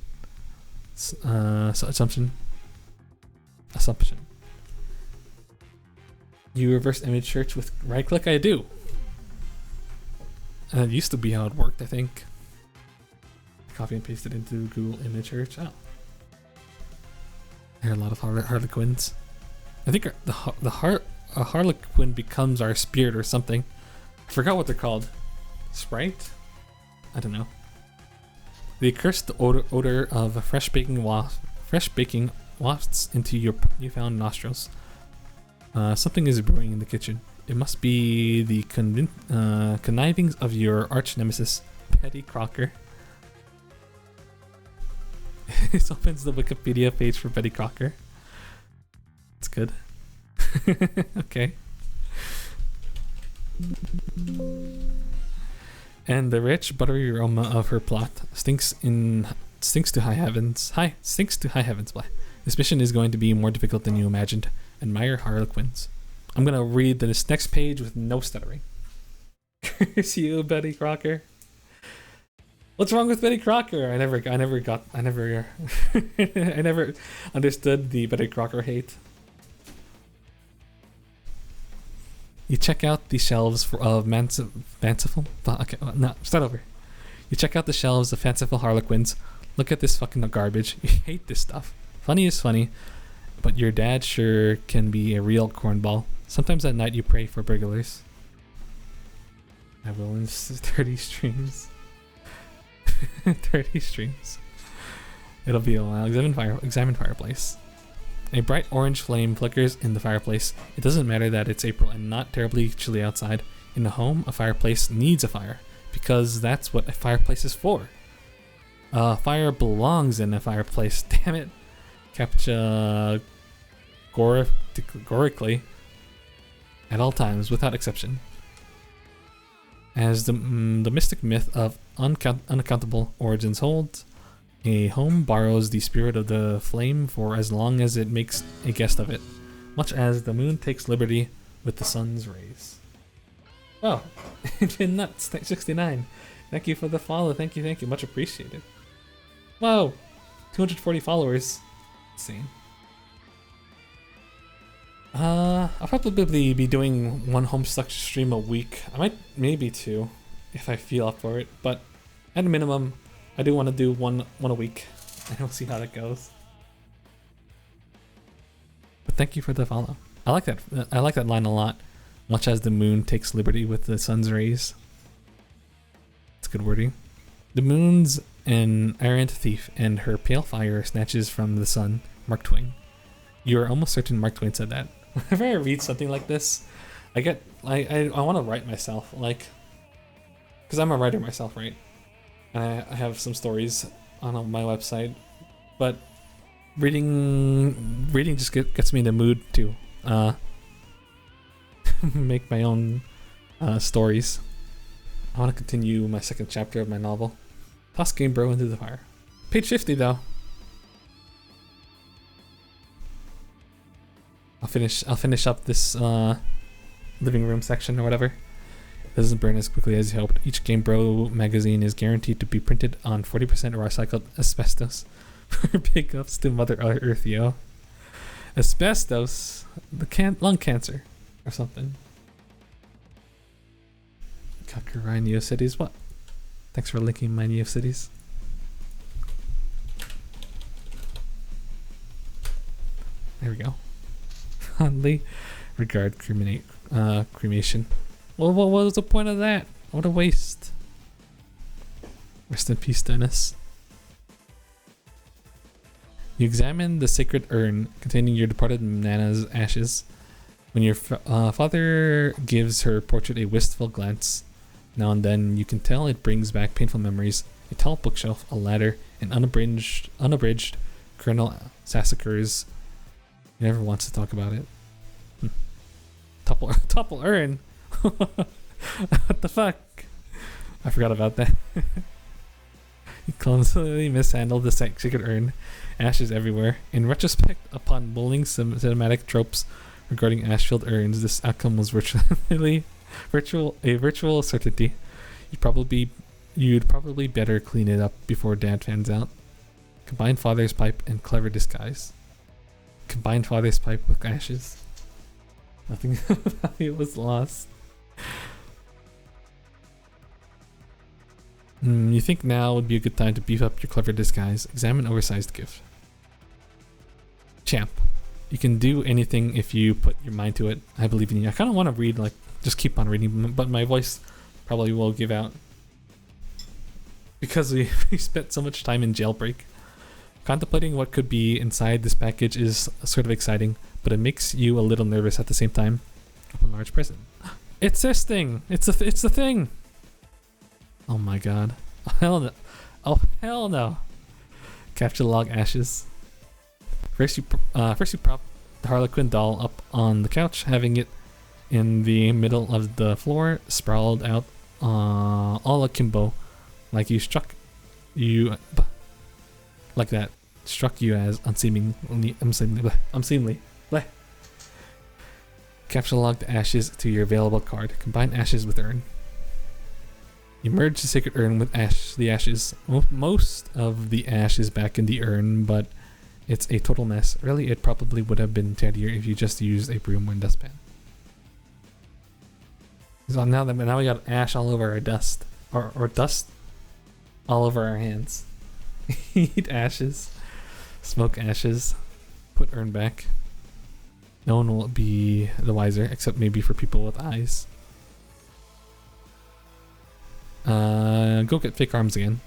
[SPEAKER 1] You reverse image search with right click? I do. It used to be how it worked, I think. Copy and paste it into Google image search. Oh. There are a lot of harlequins. I think a harlequin becomes our spirit or something. I forgot what they're called. Sprite? I don't know. The accursed odor of fresh baking wafts into your newfound nostrils. Something is brewing in the kitchen. It must be the connivings of your arch nemesis, Betty Crocker. This opens the Wikipedia page for Betty Crocker. It's good. Okay. And the rich, buttery aroma of her plot stinks to high heavens. Stinks to high heavens. Blah. This mission is going to be more difficult than you imagined. Admire harlequins. I'm gonna read this next page with no stuttering. Curse you, Betty Crocker. What's wrong with Betty Crocker? I never understood the Betty Crocker hate. You check out the shelves of fanciful. Okay, no, start over. You check out the shelves of fanciful harlequins. Look at this fucking garbage. You hate this stuff. Funny is funny, but your dad sure can be a real cornball. Sometimes at night you pray for burglars. I will in 30 streams. 30 streams. It'll be a while. Examine fireplace. A bright orange flame flickers in the fireplace. It doesn't matter that it's April and not terribly chilly outside. In a home, a fireplace needs a fire, because that's what a fireplace is for. Fire belongs in a fireplace. Damn it. Categorically. At all times, without exception. As the mystic myth of unaccountable origins holds, a home borrows the spirit of the flame for as long as it makes a guest of it, much as the moon takes liberty with the sun's rays. Oh, nuts, 69. Thank you for the follow. Thank you. Much appreciated. Whoa, 240 followers. Insane. I'll probably be doing one Homestuck stream a week. I might, maybe two, if I feel up for it. But at a minimum, I do want to do one a week. And we'll see how that goes. But thank you for the follow. I like that line a lot. Much as the moon takes liberty with the sun's rays. It's good wording. The moon's an errant thief, and her pale fire snatches from the sun. Mark Twain. You are almost certain Mark Twain said that. Whenever I read something like this, I want to write myself, like, because I'm a writer myself, right? And I have some stories on my website, but reading just gets me in the mood to make my own stories. I want to continue my second chapter of my novel. Toss Game Bro into the fire. Page 50 though. I'll finish up this living room section or whatever. It doesn't burn as quickly as you hoped. Each Game Bro magazine is guaranteed to be printed on 40% recycled asbestos for big ups to Mother Earth, yo. Asbestos, the lung cancer or something. Kakurai Neocities, what? Thanks for linking my Neocities. There we go. Fondly regard cremation. Well, what was the point of that? What a waste. Rest in peace, Dennis. You examine the sacred urn containing your departed Nana's ashes. When your father gives her portrait a wistful glance, now and then you can tell it brings back painful memories. A tall bookshelf, a ladder, an unabridged Colonel Sassacre's. He never wants to talk about it. Topple urn. What the fuck? I forgot about that. He clumsily mishandled the sacred urn. Ashes everywhere. In retrospect, upon bullying cinematic tropes regarding ash-filled urns, this outcome was a virtual certainty. You'd probably better clean it up before Dad finds out. Combine father's pipe and clever disguise. Combine father's pipe with ashes. Nothing about it was lost. You think now would be a good time to beef up your clever disguise. Examine oversized gift. Champ. You can do anything if you put your mind to it. I believe in you. I kind of want to read, like, just keep on reading, but my voice probably will give out. Because we spent so much time in Jailbreak. Contemplating what could be inside this package is sort of exciting, but it makes you a little nervous at the same time. Open large present. It's this thing! It's the thing! Oh my god. Oh hell no. Oh hell no. Capture log ashes. First you prop the Harlequin doll up on the couch, having it in the middle of the floor, sprawled out all akimbo, like you struck you like that struck you as unseemly. Capture log the ashes to your available card. Combine ashes with urn. You merge the sacred urn with the ashes. Most of the ash is back in the urn, but it's a total mess. Really, it probably would have been tidier if you just used a broom or dustpan. So now we got ash all over our dust. Or dust all over our hands. Eat ashes. Smoke ashes. Put urn back. No one will be the wiser, except maybe for people with eyes. Go get fake arms again.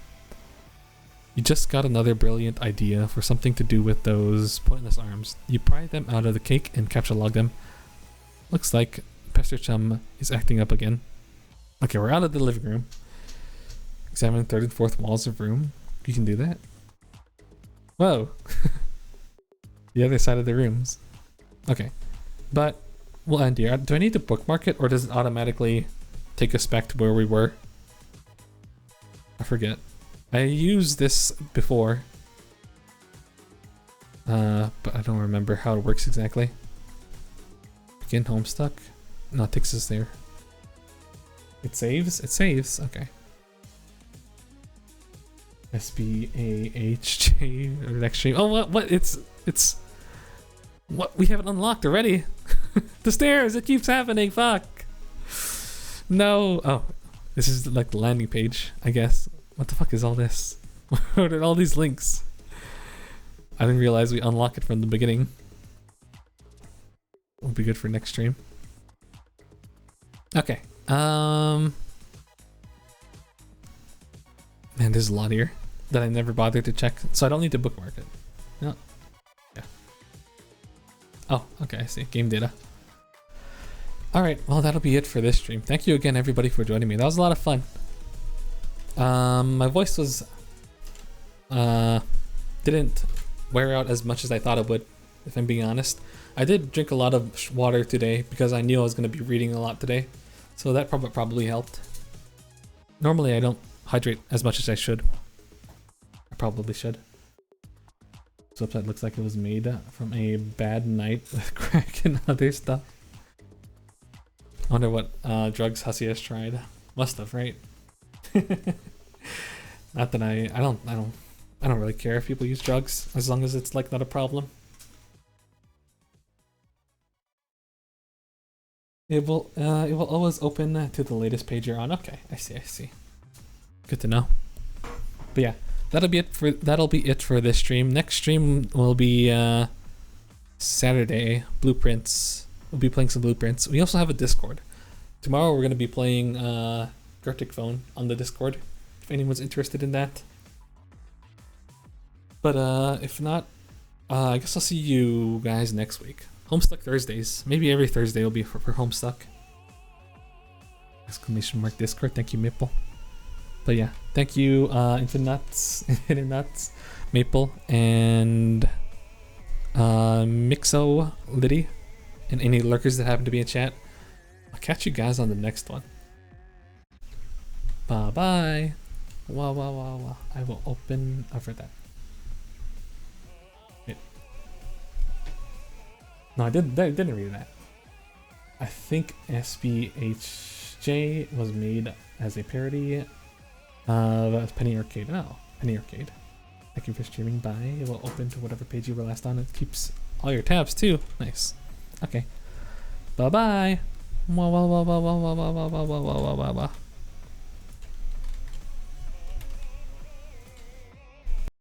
[SPEAKER 1] You just got another brilliant idea for something to do with those pointless arms. You pry them out of the cake and capture log them. Looks like Pester Chum is acting up again. Okay, we're out of the living room. Examine third and fourth walls of room. You can do that. Whoa. The other side of the rooms. Okay, but we'll end here. Do I need to bookmark it, or does it automatically take us back to where we were? I forget. I used this before, but I don't remember how it works exactly. Begin Homestuck. No, it takes us there. It saves? It saves. Okay. SBAHJ or next stream. Oh, what? It's what? We haven't unlocked already. The stairs. It keeps happening. Fuck. No. Oh, this is like the landing page, I guess. What the fuck is all this? What are all these links? I didn't realize we unlock it from the beginning. Will be good for next stream. Okay. Man, there's a lot here that I never bothered to check, so I don't need to bookmark it. No. Yeah. Oh, okay, I see. Game data. Alright, well that'll be it for this stream. Thank you again everybody for joining me. That was a lot of fun. My voice was didn't wear out as much as I thought it would, if I'm being honest. I did drink a lot of water today because I knew I was going to be reading a lot today, so that probably helped. Normally I don't hydrate as much as I should. I probably should. This website looks like it was made from a bad night with crack and other stuff. I wonder what drugs Hussey has tried. Must have, right? Not that I don't really care if people use drugs as long as it's like not a problem. It will always open to the latest page you're on. Okay, I see. Good to know. But yeah, that'll be it for this stream. Next stream will be Saturday. Blueprints. We'll be playing some blueprints. We also have a Discord. Tomorrow we're gonna be playing Gartic Phone on the Discord. If anyone's interested in that. But if not, I guess I'll see you guys next week. Homestuck Thursdays. Maybe every Thursday will be for Homestuck. Exclamation mark Discord. Thank you, Maple. But yeah, thank you, Infinite Nuts, Maple, and Mixo, Liddy, and any lurkers that happen to be in chat. I'll catch you guys on the next one. Bye bye. Wow. I will open over that. No, I didn't read that. I think SBHJ was made as a parody of Penny Arcade. Oh, Penny Arcade. Thank you for streaming by. It will open to whatever page you were last on. It keeps all your tabs too. Nice. Okay. Bye bye.